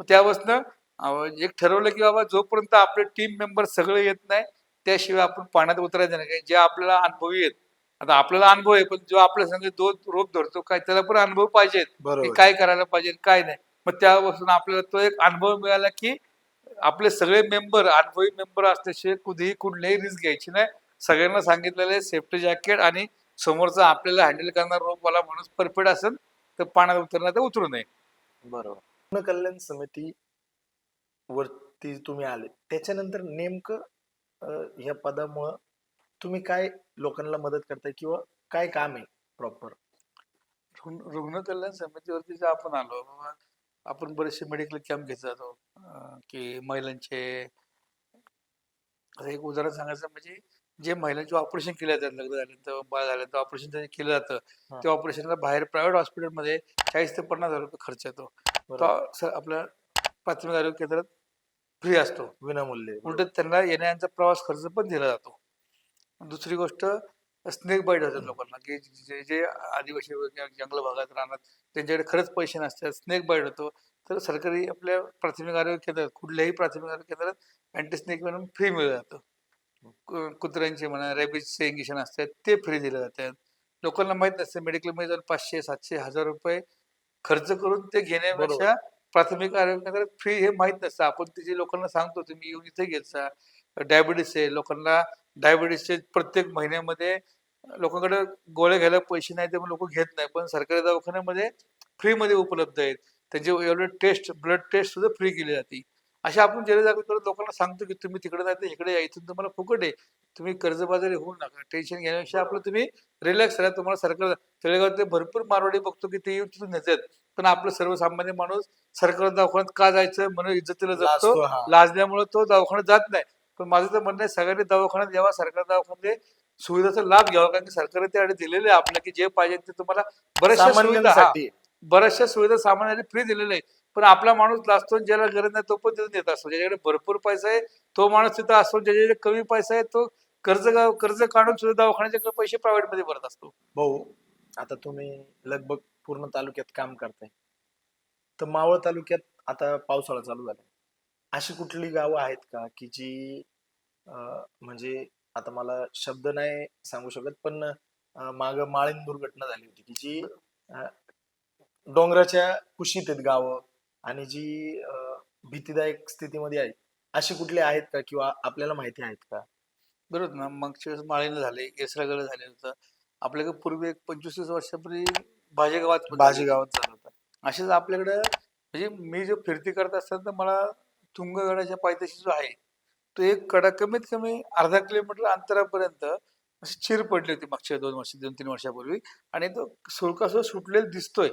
Speaker 1: मग त्यापासून एक ठरवलं की बाबा, जोपर्यंत आपले टीम मेंबर सगळे येत नाही त्याशिवाय आपण पाण्यात उतरायचं नाही. जे आपल्याला अनुभवी आहेत, आता आपल्याला अनुभव आहे, पण जो आपल्या संग तो रोप धरतो काय, त्याला पण अनुभव पाहिजेत की
Speaker 2: बरोबर.
Speaker 1: काय करायला पाहिजे काय नाही. मग त्यापासून आपल्याला तो एक अनुभव मिळाला की आपले सगळे मेंबर अनुभवी मेंबर असल्याशिवाय कधीही कुठल्याही रिस्क घ्यायची नाही. सगळ्यांना सांगितलेलं आहे सेफ्टी जॅकेट, आणि समोरचा आपल्याला हँडल करणार रोपवाला माणूस परफेक्ट असेल तर पाण्यात उतरणार तर उतरू नये.
Speaker 2: बरोबर. रुग्ण कल्याण समिती वरती तुम्ही आले त्याच्यानंतर नेमकं ह्या पदामुळं तुम्ही काय लोकांना मदत करताय किंवा काय काम आहे प्रॉपर?
Speaker 1: रुग्ण कल्याण समितीवरती जर आपण आलो बाबा, आपण बरेचसे मेडिकल कॅम्प घेत जातो, की महिलांचे. आता एक उदाहरण सांगायचं म्हणजे, जे महिलांचे ऑपरेशन केले जातात, लग्न झाल्यानंतर बाळ झाल्यानंतर ऑपरेशन त्यांचे केलं जातं,
Speaker 2: हा.
Speaker 1: त्या ऑपरेशनला बाहेर प्रायव्हेट हॉस्पिटलमध्ये 40,000 ते 50,000 रुपये खर्च येतो. तो
Speaker 2: बरोबर.
Speaker 1: आपल्या प्राथमिक आरोग्य केंद्रात फ्री असतो.
Speaker 2: विनामूल्य.
Speaker 1: उलट त्यांना येण्याचा प्रवास खर्च पण दिला जातो. दुसरी गोष्ट, स्नेक बाईट होतात लोकांना, की जे जे आदिवासी किंवा जंगल भागात राहतात, त्यांच्याकडे खरंच पैसे नसतात, स्नेक बाईट होतो. तर सरकारी आपल्या प्राथमिक आरोग्य केंद्रात, कुठल्याही प्राथमिक आरोग्य केंद्रात अँटी स्नेक वेनम फ्री मिळलं जातं. कुत्र्यांचे म्हणा, रॅबिजचे इंजेक्शन असतात ते फ्री दिले जातात. लोकांना माहित नसतं, मेडिकलमध्ये जाऊन 500, 700, 1000 रुपये खर्च करून ते
Speaker 2: बरोबर.
Speaker 1: घेण्यापेक्षा प्राथमिक आरोग्य केंद्रात फ्री हे माहित नसतं. आपण तिथे लोकांना सांगतो, तुम्ही येऊन इथे घेत जा. डायबिटीस आहे, लोकांना डायबिटीसचे प्रत्येक महिन्यामध्ये लोकांकडे गोळ्या घ्यायला पैसे नाही, त्यामुळे लोक घेत नाही. पण सरकारी दवाखान्यामध्ये फ्रीमध्ये उपलब्ध आहेत. त्यांचे एवढे टेस्ट, ब्लड टेस्ट सुद्धा फ्री केली जाते. अशा आपण जनजागृती करत लोकांना सांगतो, की तुम्ही तिकडे नाही तर इकडे या, इथून तुम्हाला फुकट आहे. तुम्ही कर्जबाजारी होऊ नका, टेन्शन घेण्यापेक्षा आपलं तुम्ही रिलॅक्स राहा. तुम्हाला सरकार तळेगावात भरपूर मारवाडी बघतो, की ते येऊन तिथून नेतात. पण आपलं सर्वसामान्य माणूस सरकारी दवाखान्यात का जायचं म्हणून इज्जतीला जगतो.
Speaker 2: लाजतो, हा.
Speaker 1: लाजल्यामुळे तो दवाखान्यात जात नाही. पण माझं तर म्हणणं आहे, सगळ्यांनी दवाखान्यात यावा, सरकारी दवाखान्यात सुविधाचा लाभ घ्यावा. कारण की सरकारने त्याकडे दिलेले आहे आपल्याला, की जे पाहिजे ते तुम्हाला बऱ्याचशा सुविधा,
Speaker 2: सामान्यांसाठी.
Speaker 1: बऱ्याचशा सुविधा सामान्यांनी फ्री दिलेल्या आहे. पण आपला माणूस लाजतो, ज्याला गरज नाही तो पण तिथून येत असतो. ज्याच्याकडे भरपूर पैसा आहे तो माणूस तिथं असतो, ज्याच्याकडे कमी पैसा आहे तो कर्ज काढून सुद्धा दवाखान्याचे पैसे प्रायव्हेट मध्ये भरत असतो.
Speaker 2: भाऊ, आता तुम्ही लगभग पूर्ण तालुक्यात काम करताय, तर मावळ तालुक्यात आता पावसाळा चालू झाला, अशी कुठली गावं आहेत का की जी म्हणजे आता मला शब्द नाही सांगू शकत, पण माग माळीण दुर्घटना झाली होती की जी अं, डोंगराच्या कुशीत आहेत गावं, आणि जी भीतीदायक स्थितीमध्ये आहेत, अशी कुठली आहेत का किंवा आपल्याला माहिती आहेत का?
Speaker 1: बरोबर ना. मागच्या वेळेस माळीनं झाले, केसरागड झाले होतं. आपल्याकडे पूर्वी एक 25-30 वर्षापूर्वी भाजेगावात पण झाले
Speaker 2: बाजी
Speaker 1: होते.
Speaker 2: गावात झालं होतं.
Speaker 1: असेच आपल्याकडं म्हणजे मी जो फिरती करत असताना तर मला तुंगगडाच्या पायथ्याशी जो आहे, तो एक कडा कमीत कमी अर्धा किलोमीटर अंतरापर्यंत अशी चिर पडली होती मागच्या 2-3 वर्षापूर्वी. आणि तो सुळकासुळका सुटलेला दिसतोय.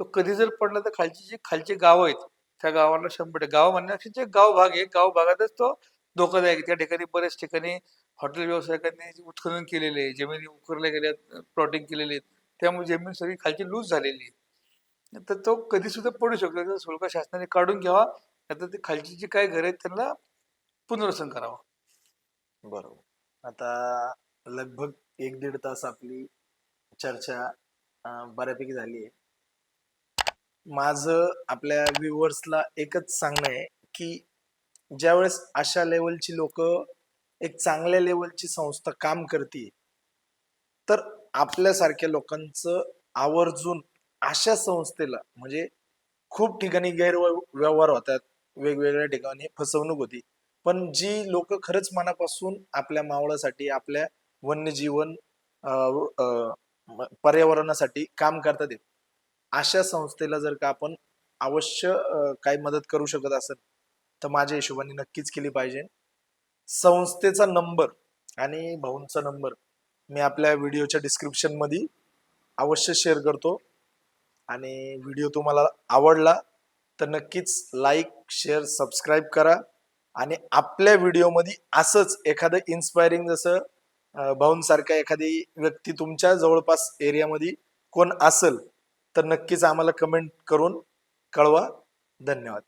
Speaker 1: तो कधी जर पडला तर खालची खालची गावं आहेत, त्या गावाला 100%, गाव म्हणण्यापेक्षा जे गाव भाग आहे, गाव भागातच तो धोकादायक आहे. त्या ठिकाणी बऱ्याच ठिकाणी हॉटेल व्यावसायिकांनी उत्खनन केलेले आहे, जमिनी उकरल्या गेल्या, प्लॉटिंग केलेली आहेत. त्यामुळे जमीन सगळी खालची लूज झालेली आहे. तर तो कधी सुद्धा पडू शकतो. तर शुल्क शासनाने काढून घ्यावा, नाहीतर ते खालची जी काही घर आहेत त्यांना पुनर्वसन करावं.
Speaker 2: बरोबर. आता लगभग 1-1.5 तास आपली चर्चा बऱ्यापैकी झाली आहे. माझं आपल्या व्ह्युअर्सला एकच सांगणं आहे की ज्यावेळेस अशा लेवलची लोक एक चांगल्या लेवलची संस्था काम करते, तर आपल्यासारख्या लोकांचं आवर्जून अशा संस्थेला, म्हणजे खूप ठिकाणी गैरव्यवहार होतात, वेगवेगळ्या ठिकाणी फसवणूक होती, पण जी लोक खरंच मनापासून आपल्या मावळासाठी, आपल्या वन्यजीवन पर्यावरणासाठी काम करतात, अशा संस्थेला जर का आपण अवश्य काही मदत करू शकत असेल तर माझ्या हिशोबाने नक्कीच केली पाहिजे. संस्थेचा नंबर आणि भाऊंचा नंबर मी आपल्या व्हिडिओच्या डिस्क्रिप्शन मध्ये अवश्य शेअर करतो. आणि व्हिडिओ तुम्हाला आवडला तर नक्कीच लाईक, शेअर, सबस्क्राईब करा. आणि आपल्या व्हिडिओमध्ये असंच एखादं इन्स्पायरिंग, जसं भाऊंसारखा एखादी व्यक्ती तुमच्या जवळपास एरियामध्ये कोण असेल तर नक्कीच आम्हाला कमेंट करून कळवा. धन्यवाद.